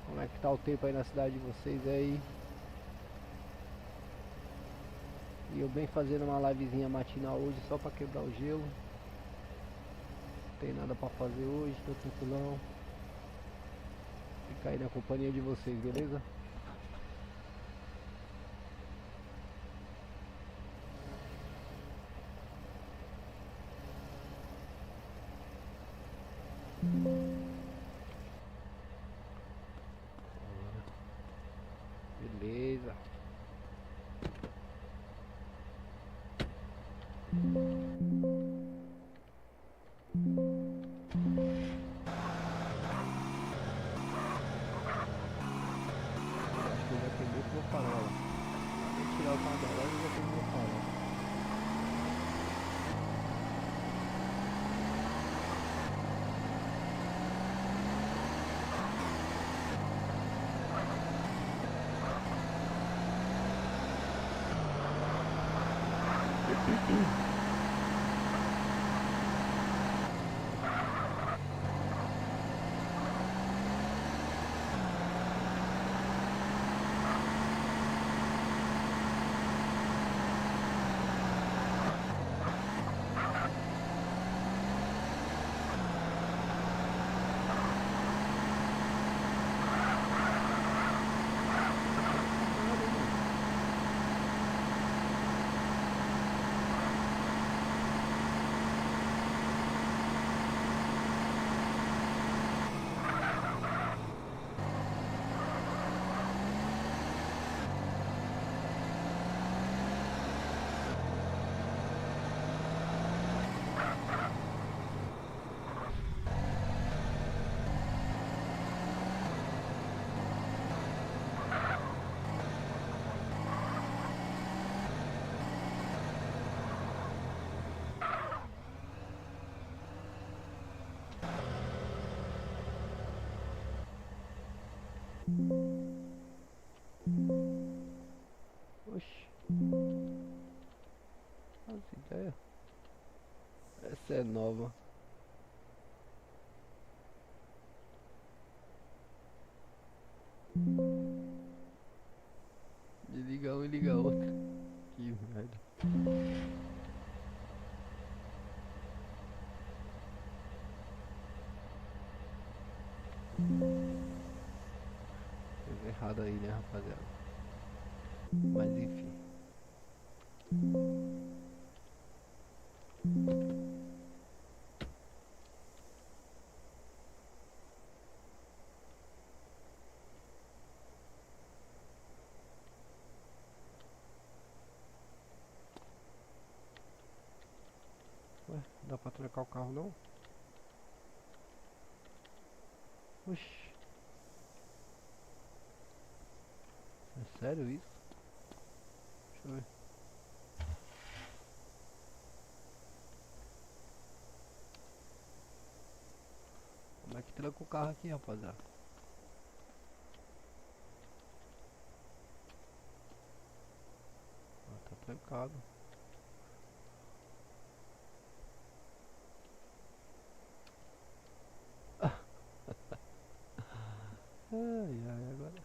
como é que tá o tempo aí na cidade de vocês aí. E eu bem fazendo uma livezinha matinal hoje só pra quebrar o gelo. Não tem nada pra fazer hoje, tô tranquilão. Fica aí na companhia de vocês, beleza? farol lá. Acabei de tirar o carro da loja e já tem meu farol. Oxi. As ideias. Essa é nova. De liga um e liga outro. Que merda. Fez errado aí, né, rapaziada? Mas enfim. Ué, dá pra trancar o carro não? Oxi. É sério isso? Deixa eu ver. Como é que tranca o carro aqui, rapaziada? Ah, tá trancado. Ai, ai, agora.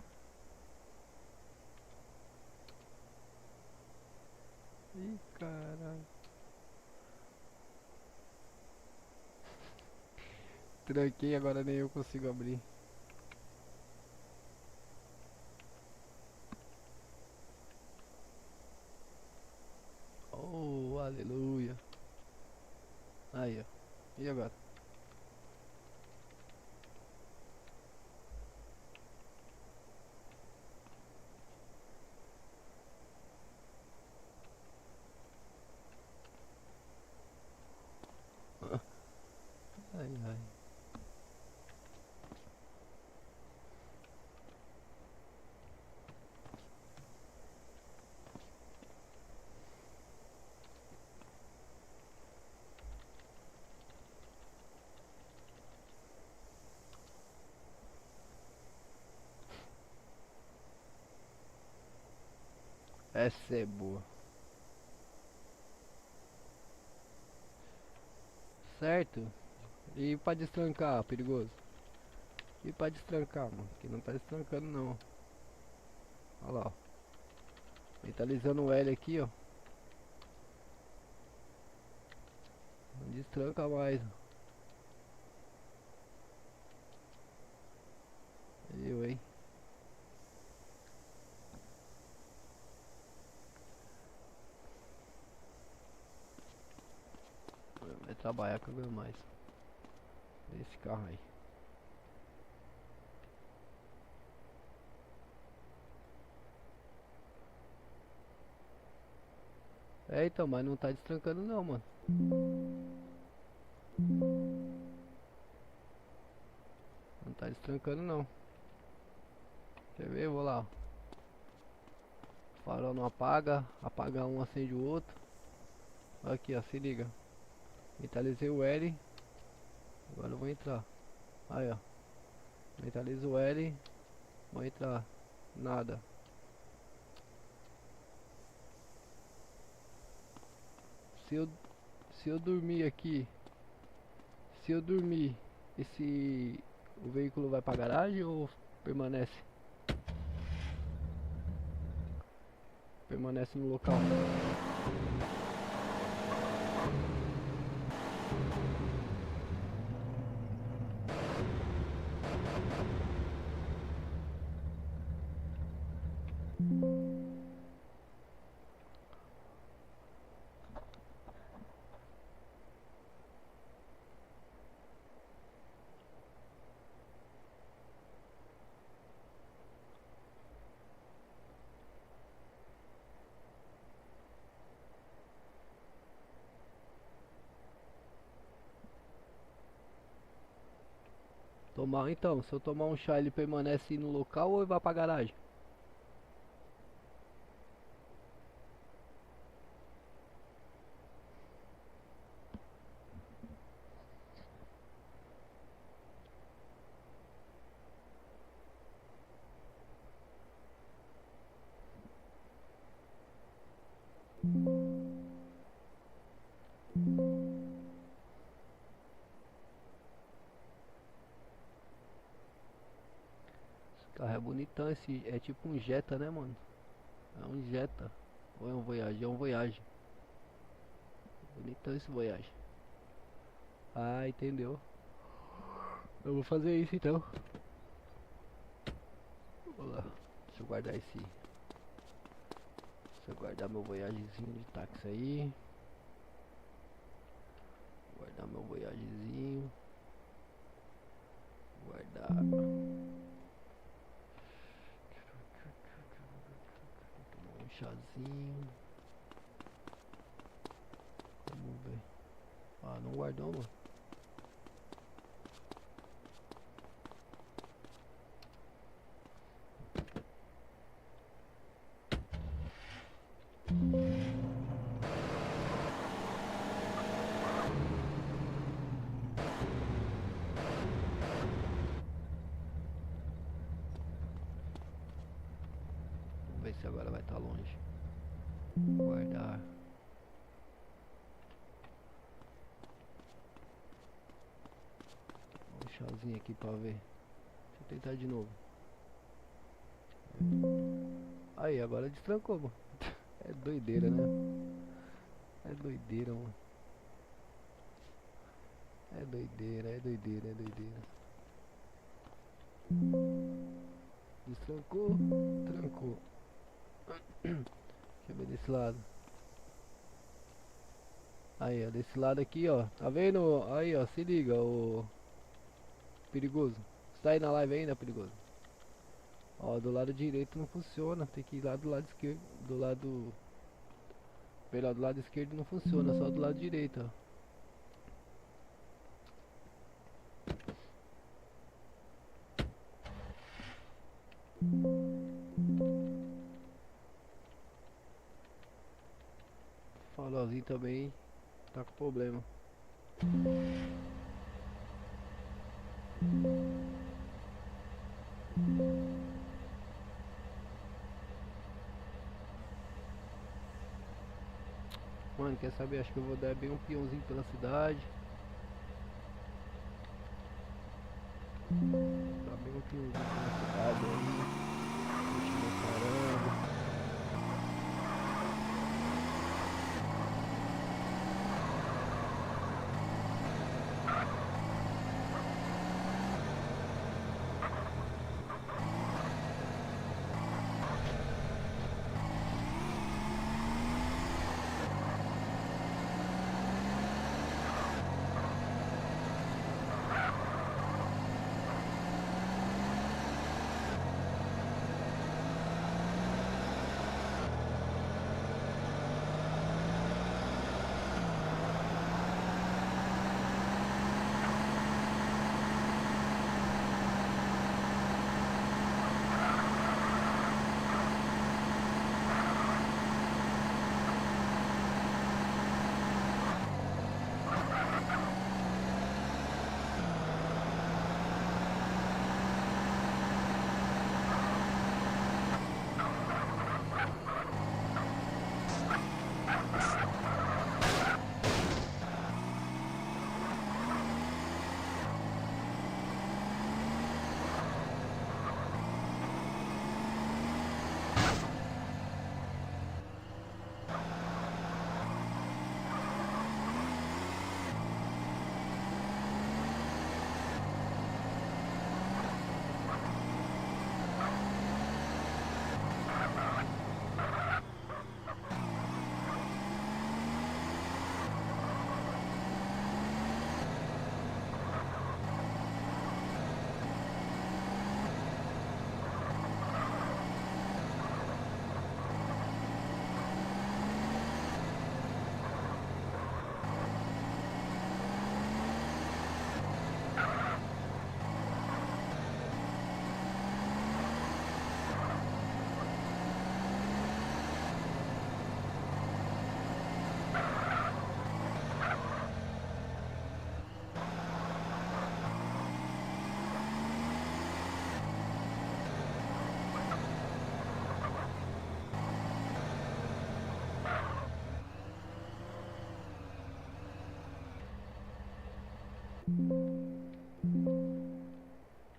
Ih, caralho. Tranquei, agora nem eu consigo abrir. Oh, aleluia. Aí, ó. E agora? Ai, ai. Essa é boa. Certo? E pra destrancar, perigoso? E pra destrancar, mano? Que não tá destrancando não. Olha lá, ó. Mentalizando o L aqui, ó. Não destranca mais. Eu, hein? Vai trabalhar que eu ganho mais. Esse carro aí. É, então, mas não tá destrancando não, mano. Não tá destrancando não. Quer ver? Eu vou lá, ó. Farol não apaga. Apaga um, acende o outro. Aqui, ó, se liga. Mentalizei o L. Agora eu vou entrar. Aí, ó. Mentaliza o L. Vou entrar. Nada. Se eu, se eu dormir aqui. Se eu dormir, o veículo vai pra garagem ou permanece? Permanece no local. Tomar então, se eu tomar um chá ele permanece no local ou ele vai pra garagem? Esse carro é bonitão, esse é tipo um Jetta, né, mano? É um Jetta. Ou é um Voyage? É um Voyage. Bonitão esse Voyage. Ah, entendeu. Eu vou fazer isso então. Vamos lá. Deixa eu guardar esse. Deixa eu guardar meu Voyagezinho de táxi aí. Guardar meu Voyagezinho. Guardar. Tomar um chazinho. Vamos ver. Ah, não guardou, mano. Vamos ver se agora vai estar longe. Guardar. Um chazinho aqui pra ver. Deixa eu tentar de novo. Aí, agora destrancou, mano. É doideira, né? É doideira, mano. É doideira, é doideira, é doideira. Destrancou, trancou. Deixa eu ver desse lado. Aí, ó, desse lado aqui, ó. Tá vendo? Aí, ó, se liga, o perigoso. Você tá aí na live ainda, perigoso? Ó, do lado direito não funciona. Tem que ir lá do lado esquerdo. Do lado. Melhor, do lado esquerdo não funciona, só do lado direito, ó. Farolzinho também tá com problema. Mano, quer saber? Acho que eu vou dar bem um peãozinho pela cidade. Dar bem um peãozinho pela cidade aí. Curtindo caramba.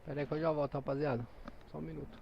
Pera aí que eu já volto, rapaziada. Só um minuto.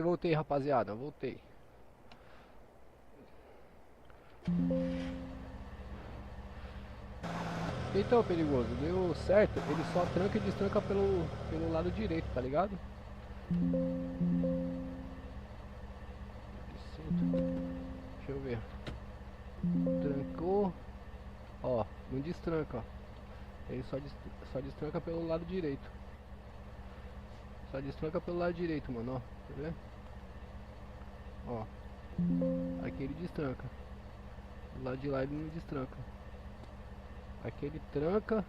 Voltei, rapaziada, voltei. Então, perigoso, deu certo, ele só tranca e destranca pelo lado direito, tá ligado? Deixa eu ver. Trancou. Ó, não destranca, ó. Ele só destranca pelo lado direito. Só destranca pelo lado direito, mano, ó. Tá vendo? Ó. Aqui ele destranca. Do lado de lá ele não destranca. Aqui ele tranca,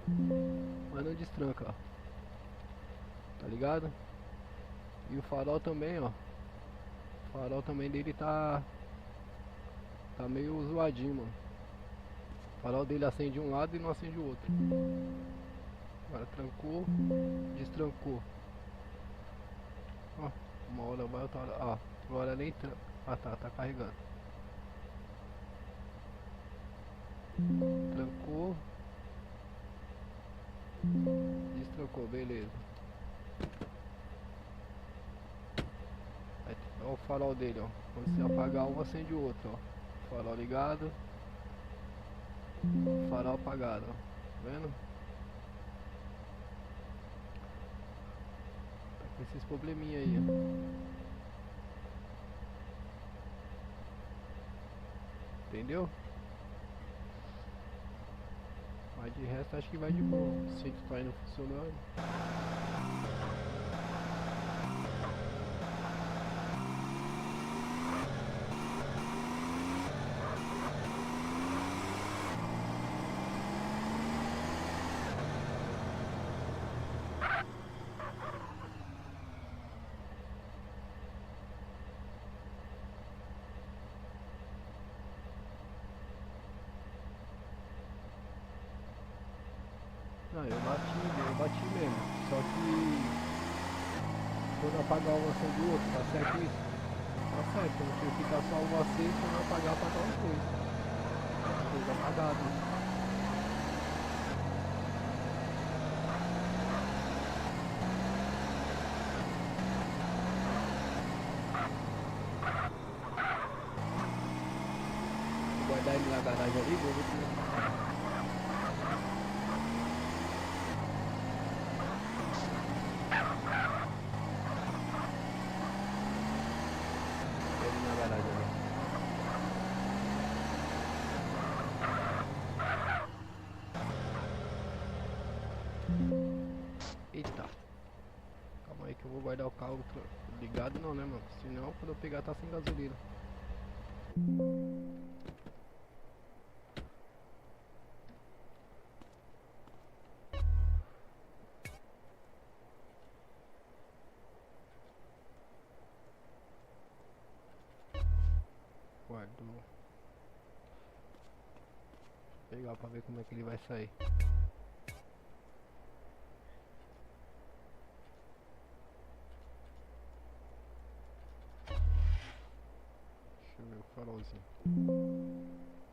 mas não destranca, ó. Tá ligado? E o farol também, ó. O farol também dele tá meio zoadinho, mano. O farol dele acende um lado e não acende o outro. Agora trancou, destrancou. Ó, uma hora vai, outra hora. Ó, agora nem tranca. Ah, tá carregando. Trancou. Destrancou, beleza. Aí, ó o farol dele, ó. Quando você apagar um, acende o outro, ó. Farol ligado. Farol apagado, ó. Tá vendo? Tá com esses probleminha aí, ó. Entendeu? Mas de resto acho que vai de boa. O cinto tá indo funcionando. Não, eu bati mesmo. Só que quando apagar um acende o outro, tá certo isso? Tá certo, eu não tinha que ficar só um acende quando apagar apagar os dois. Os dois apagados. Vou guardar ele na garagem ali, vou ver se ele na garagem ali. Eita. Calma aí que eu vou guardar o carro ligado não, né, mano? Senão quando eu pegar tá sem gasolina. Guardou. Vou pegar pra ver como é que ele vai sair. Deixa eu ver o farolzinho.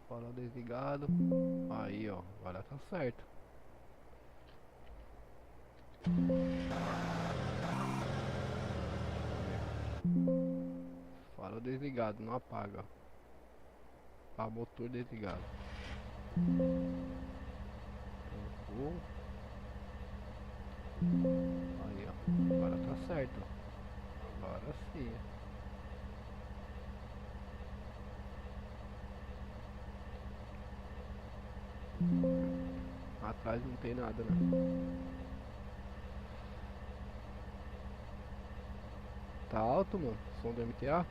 Farol desligado. Aí, ó. Agora tá certo. Farol desligado, não apaga. Ah, motor desligado. Trancou. Aí, ó. Agora tá certo. Agora sim. Atrás não tem nada, né? Tá alto, mano. Som do MTA.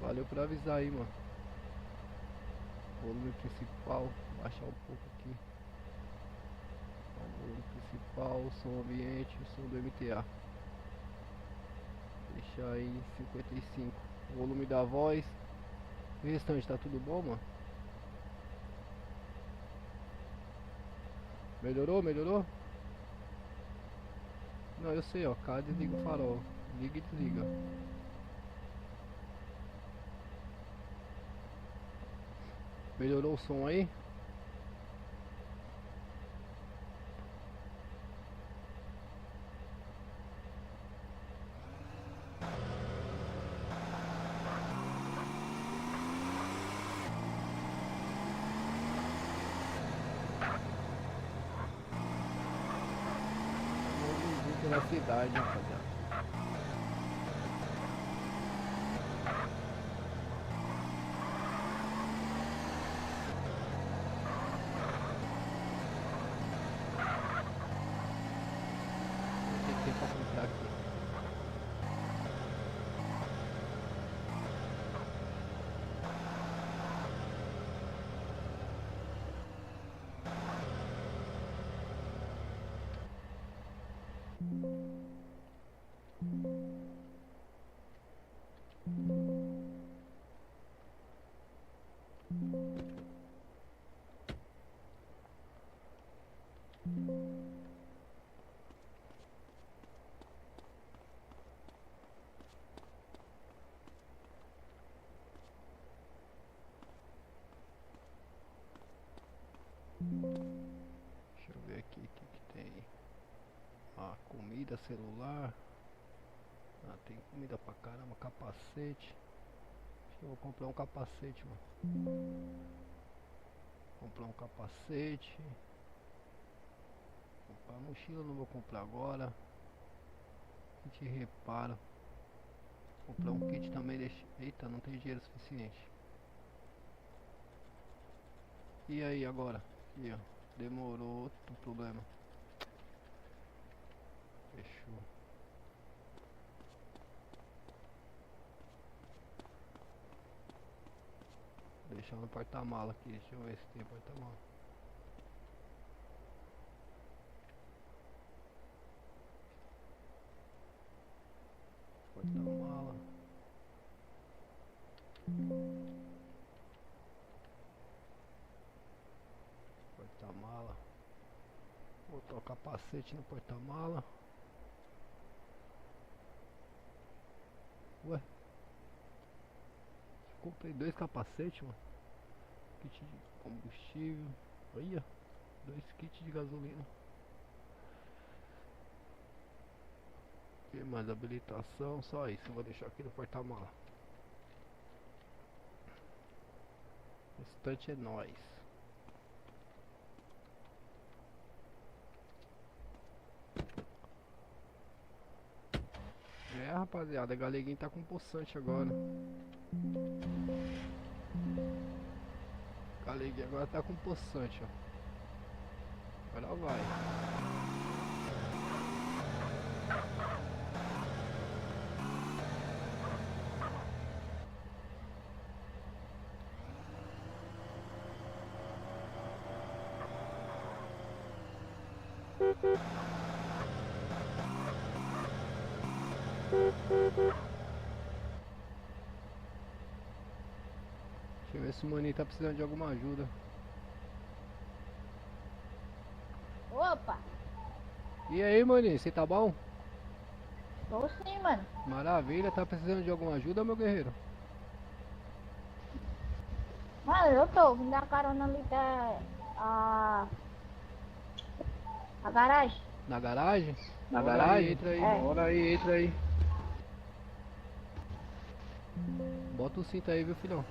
Valeu por avisar aí, mano. Volume principal. Baixar um pouco aqui. Volume principal, som ambiente, som do MTA. Deixar aí em 55. Volume da voz. O restante tá tudo bom, mano? Melhorou? Melhorou? Não, eu sei, ó. Cá desliga o farol. Liga e desliga. Melhorou o som aí? Pela cidade, rapaziada. O que tem pra comprar aqui? Deixa eu ver aqui o que tem. Ah, comida, celular. Ah, tem comida pra caramba, capacete. Acho que eu vou comprar um capacete, mano. Comprar um capacete. Comprar mochila, não vou comprar agora. Kit reparo. Comprar um kit também. Deixa... Eita, não tem dinheiro suficiente. E aí agora? Aqui, ó. Demorou outro problema. Fechou. Deixar no porta-mala aqui. Deixa eu ver se tem porta-mala. Porta-mala. Porta-mala. Vou trocar capacete no porta-mala. Ué? Comprei 2 capacetes, mano. Kit de combustível. Olha. 2 kits de gasolina. E mais habilitação. Só isso. Eu vou deixar aqui no porta-mala. O restante é nóis. É, rapaziada, a Galeguinho tá com poçante agora. Galeguinho agora tá com poçante, ó. Agora vai. Deixa eu ver se o maninho tá precisando de alguma ajuda. Opa, E aí, maninho, você tá bom? tô sim, mano. Maravilha, tá precisando de alguma ajuda, meu guerreiro? Mano, eu tô vindo dar carona ali da a garagem. Na garagem? Na Bora garagem? aí, entra aí, É. bora aí, entra aí. Bota o cinto aí, viu, filhão?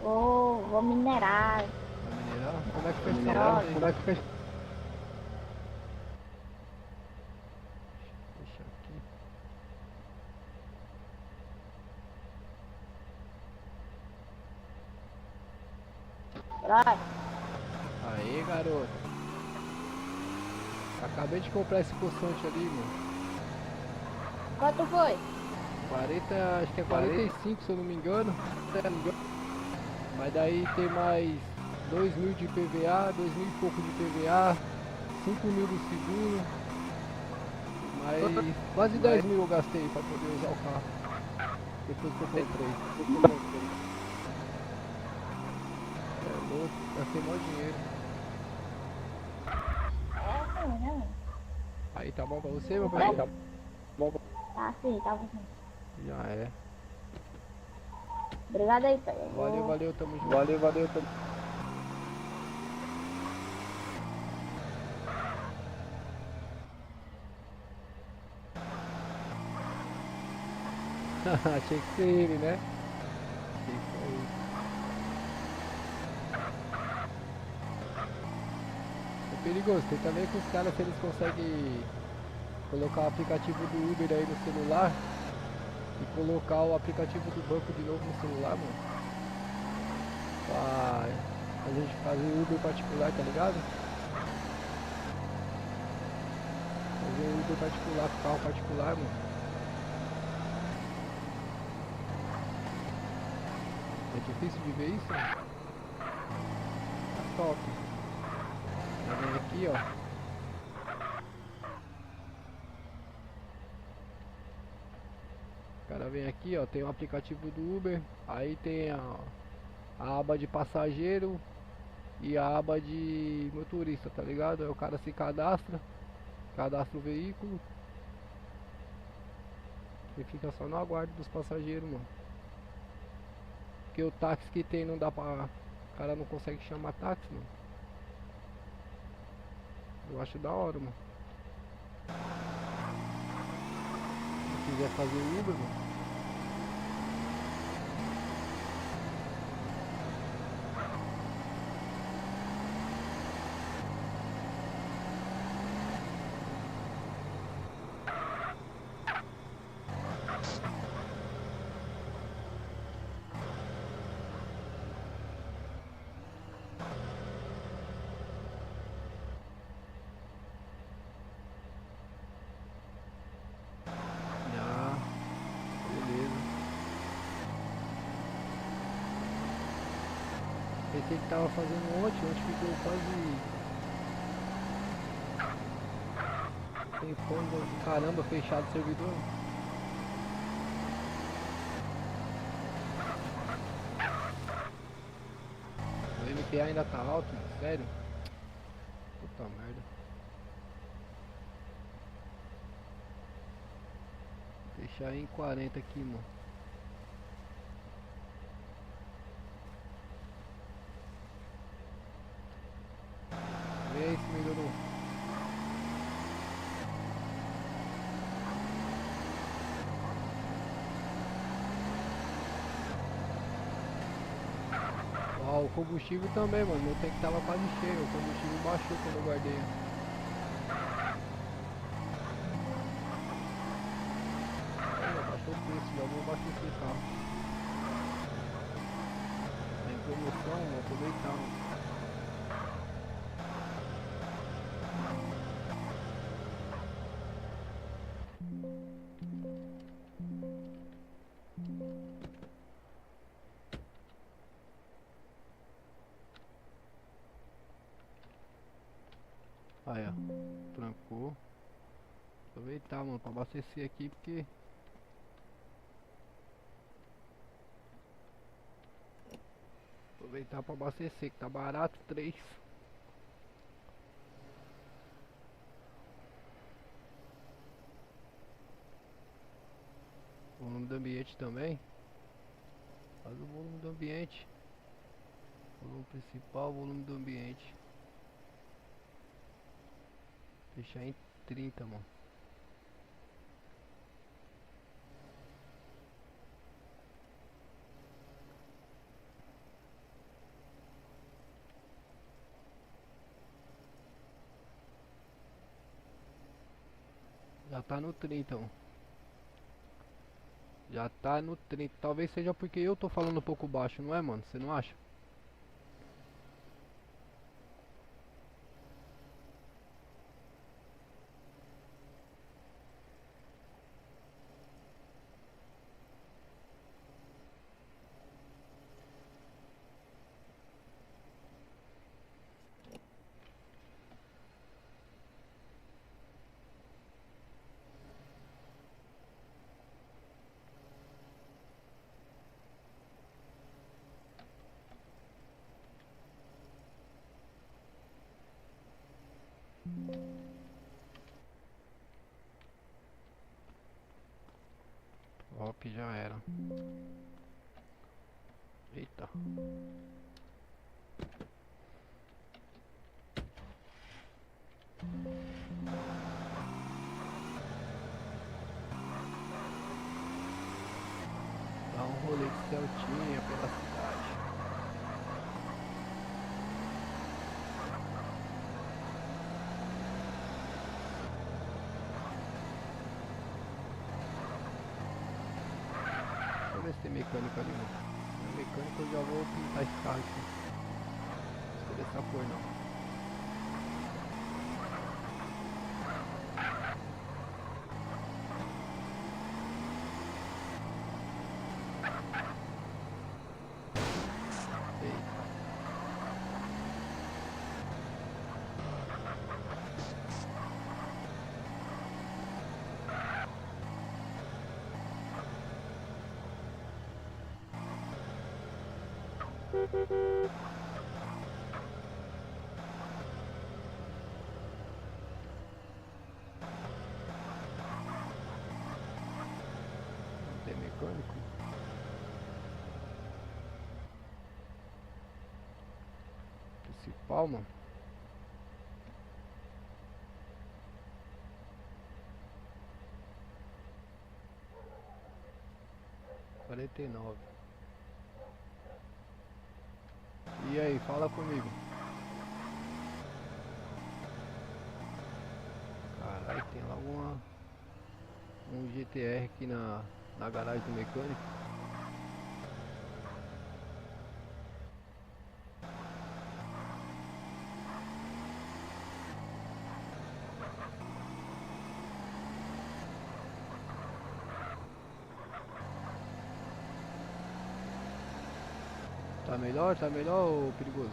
Vou minerar. Vai minerar? Como é que fez essa Minerar? porta aí? Como é que fez? Deixa aqui. Vai. Aê, garoto. Acabei de comprar esse poçante ali, mano. Quanto foi? 40, acho que é 45 se eu não me engano. Mas daí tem mais 2.000 de PVA, 2.000 e pouco de PVA, 5.000 do seguro. Mas quase 10.000 eu gastei pra poder usar o carro. Depois que eu comprei. É louco, gastei mó dinheiro. É sim, né, mano? Aí tá bom pra você, meu pai? Tá bom. Tá sim, tá bom. Já é. Obrigado aí, pai. Valeu, valeu, tamo junto. Valeu, valeu, tamo Achei que ser ele, né? Achei que foi ele. É perigoso, tenta ver com os caras se eles conseguem colocar o aplicativo do Uber aí no celular e colocar o aplicativo do banco de novo no celular, mano. Pra a gente fazer Uber particular, tá ligado? Fazer Uber particular com carro particular, mano. É difícil de ver isso? Tá top. Tá vendo aqui, ó. O cara vem aqui, ó, tem o aplicativo do Uber, aí tem a aba de passageiro e a aba de motorista, tá ligado? Aí o cara se cadastra o veículo e fica só no aguardo dos passageiros, mano. Porque o táxi que tem não dá pra... O cara não consegue chamar táxi, mano. Eu acho da hora, mano. Se quiser fazer Uber, mano. Pensei que tava fazendo ontem ficou quase tempão do caramba fechado o servidor. O MPA ainda tá alto, sério? Puta merda. Deixar em 40 aqui, mano. Vê aí se melhorou. Ó, o combustível também, mano. Meu tanque tava quase cheio. O combustível baixou quando eu guardei. Olha, baixou o preço, já vou abastecer o carro. Tá em promoção, vou aproveitar, mano. Aí, ó, trancou. Aproveitar, mano, pra abastecer aqui, porque aproveitar pra abastecer, que tá barato, 3. Volume do ambiente também. Faz o volume do ambiente. Volume principal, volume do ambiente. Deixar em 30, mano. Já tá no 30, mano. Já tá no 30. Talvez seja porque eu tô falando um pouco baixo, não é, mano? Você não acha? Ó, que já era. Eita. Dá um rolê de Celtinha pela cidade. Deixa eu ver se tem mecânico ali, mano. Se tem mecânico eu já vou pintar esse carro aqui. Não gostei dessa cor não. Eita. Não tem mecânico? Principal, mano. Quarenta e nove. E aí, fala comigo. Caralho, tem lá um GTR aqui na garagem do mecânico. Tá melhor, ô perigoso?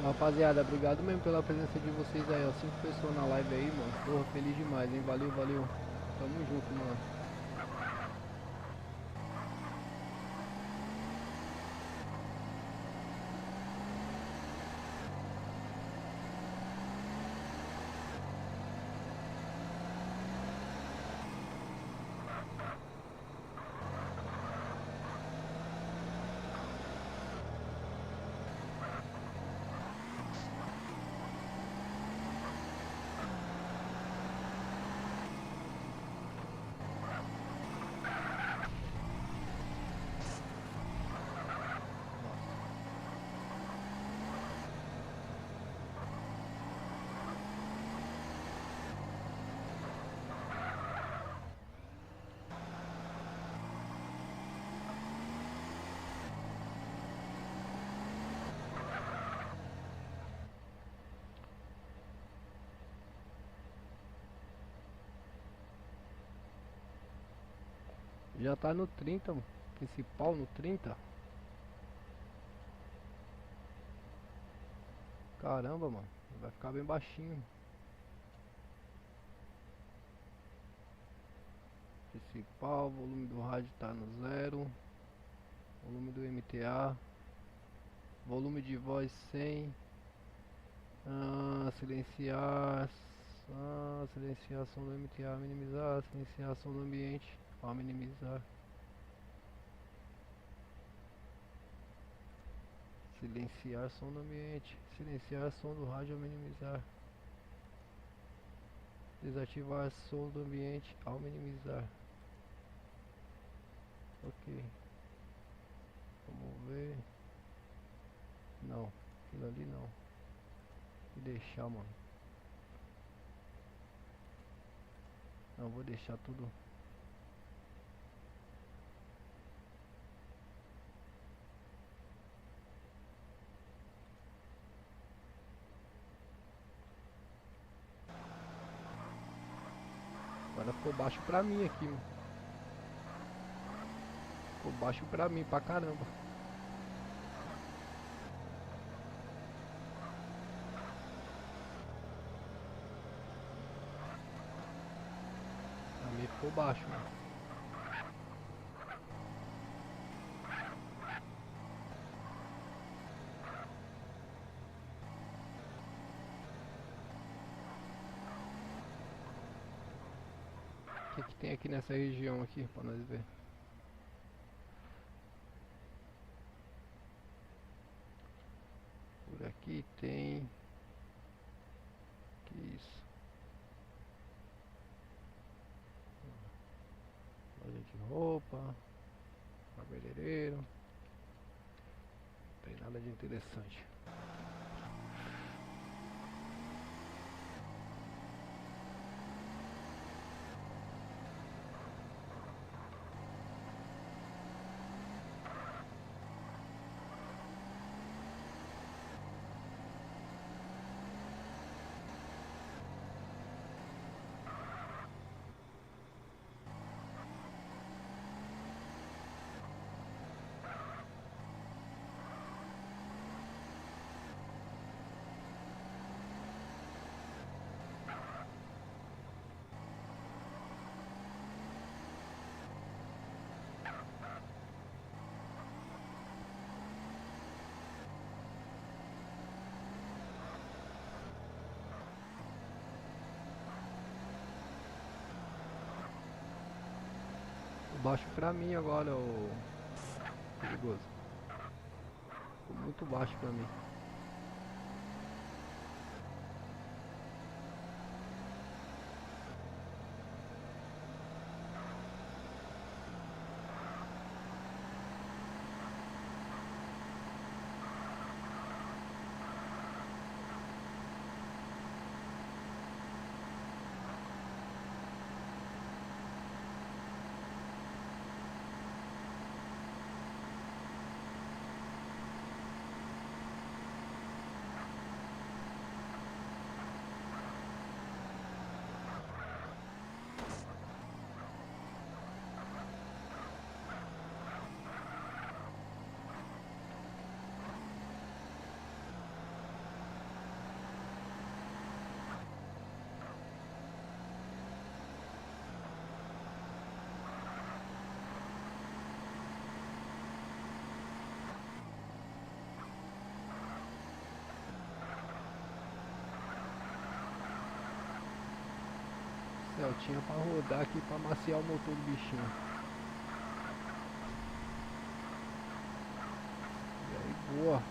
Rapaziada, obrigado mesmo pela presença de vocês aí, ó. 5 pessoas na live aí, mano. Porra, feliz demais, hein? Valeu, valeu. Tamo junto, mano. Já tá no 30, mano. Principal no 30. Caramba, mano. Vai ficar bem baixinho. Principal, volume do rádio tá no 0. Volume do MTA. Volume de voz 100. Silenciar. Silenciar som do MTA, minimizar. Silenciar som do ambiente, ó, minimizar. Silenciar som do ambiente. Silenciar som do rádio, minimizar. Desativar som do ambiente ao minimizar. Ok. Vamos ver. Não, aquilo ali não. Vou deixar, mano. Não, vou deixar tudo. Agora ficou baixo pra mim aqui, mano. Ficou baixo pra mim, pra caramba. Pra mim ficou baixo, mano. O que que tem aqui nessa região aqui, pra nós ver? Por aqui tem... Que isso? Loja de roupa, cabeleireiro. Não tem nada de interessante. Baixo pra mim agora, o perigoso. Ficou muito baixo pra mim. Celtinha pra rodar aqui pra maciar o motor do bichinho. E aí, boa.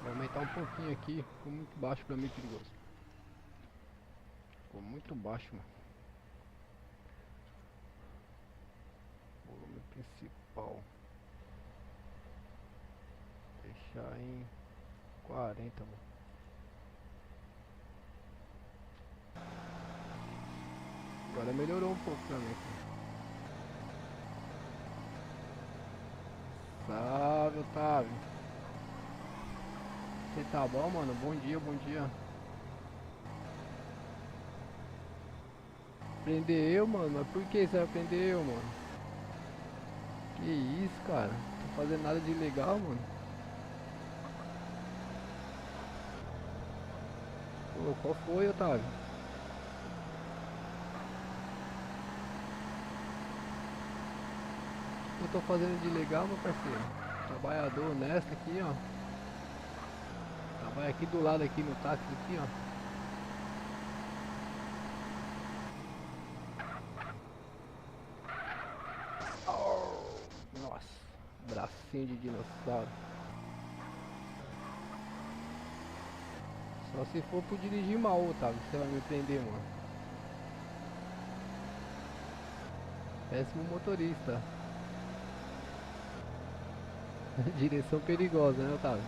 Vou aumentar um pouquinho aqui, ficou muito baixo pra mim, perigoso. Ficou muito baixo, mano. Volume principal. Deixar em 40, mano. Agora melhorou um pouco pra mim aqui. Salve, Otávio. Você tá bom, mano? Bom dia, bom dia. Prender eu, mano? Mas por que você vai prender eu, mano? Que isso, cara? Não tô fazendo nada de legal, mano. Pô, qual foi, Otávio? O que eu tô fazendo de legal, meu parceiro? Trabalhador honesto aqui, ó. Trabalha aqui do lado, aqui no táxi, aqui, ó. Nossa, bracinho de dinossauro. Só se for por dirigir mal, Otávio, você vai me prender, mano. Péssimo motorista. Direção perigosa, né, Otávio?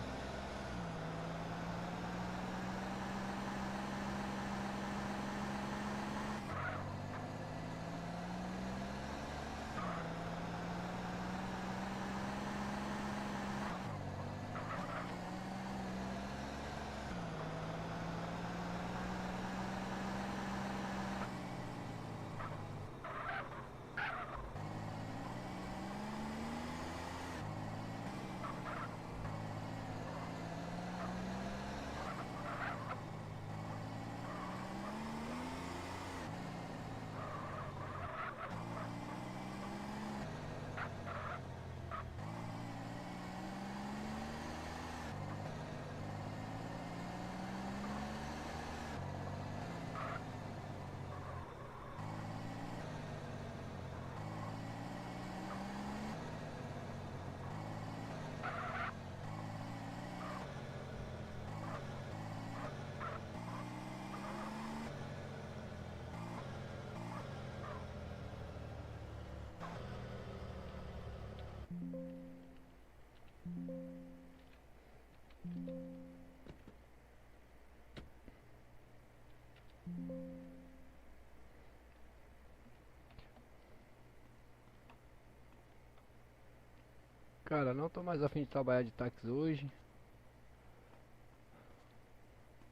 Cara, não tô mais a fim de trabalhar de táxi hoje.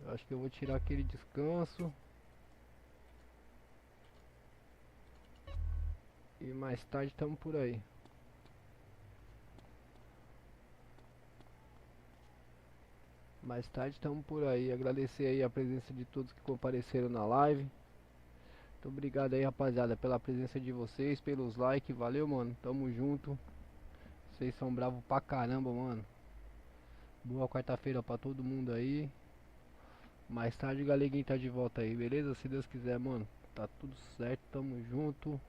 Eu acho que eu vou tirar aquele descanso. E mais tarde tamo por aí. Mais tarde tamo por aí. Agradecer aí a presença de todos que compareceram na live. Muito obrigado aí, rapaziada, pela presença de vocês, pelos likes. Valeu, mano. Tamo junto. Vocês são bravos pra caramba, mano. Boa quarta-feira pra todo mundo aí. Mais tarde o Galeguinho tá de volta aí, beleza? Se Deus quiser, mano. Tá tudo certo, tamo junto.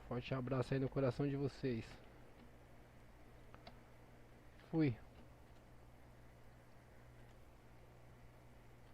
Forte abraço aí no coração de vocês. Fui.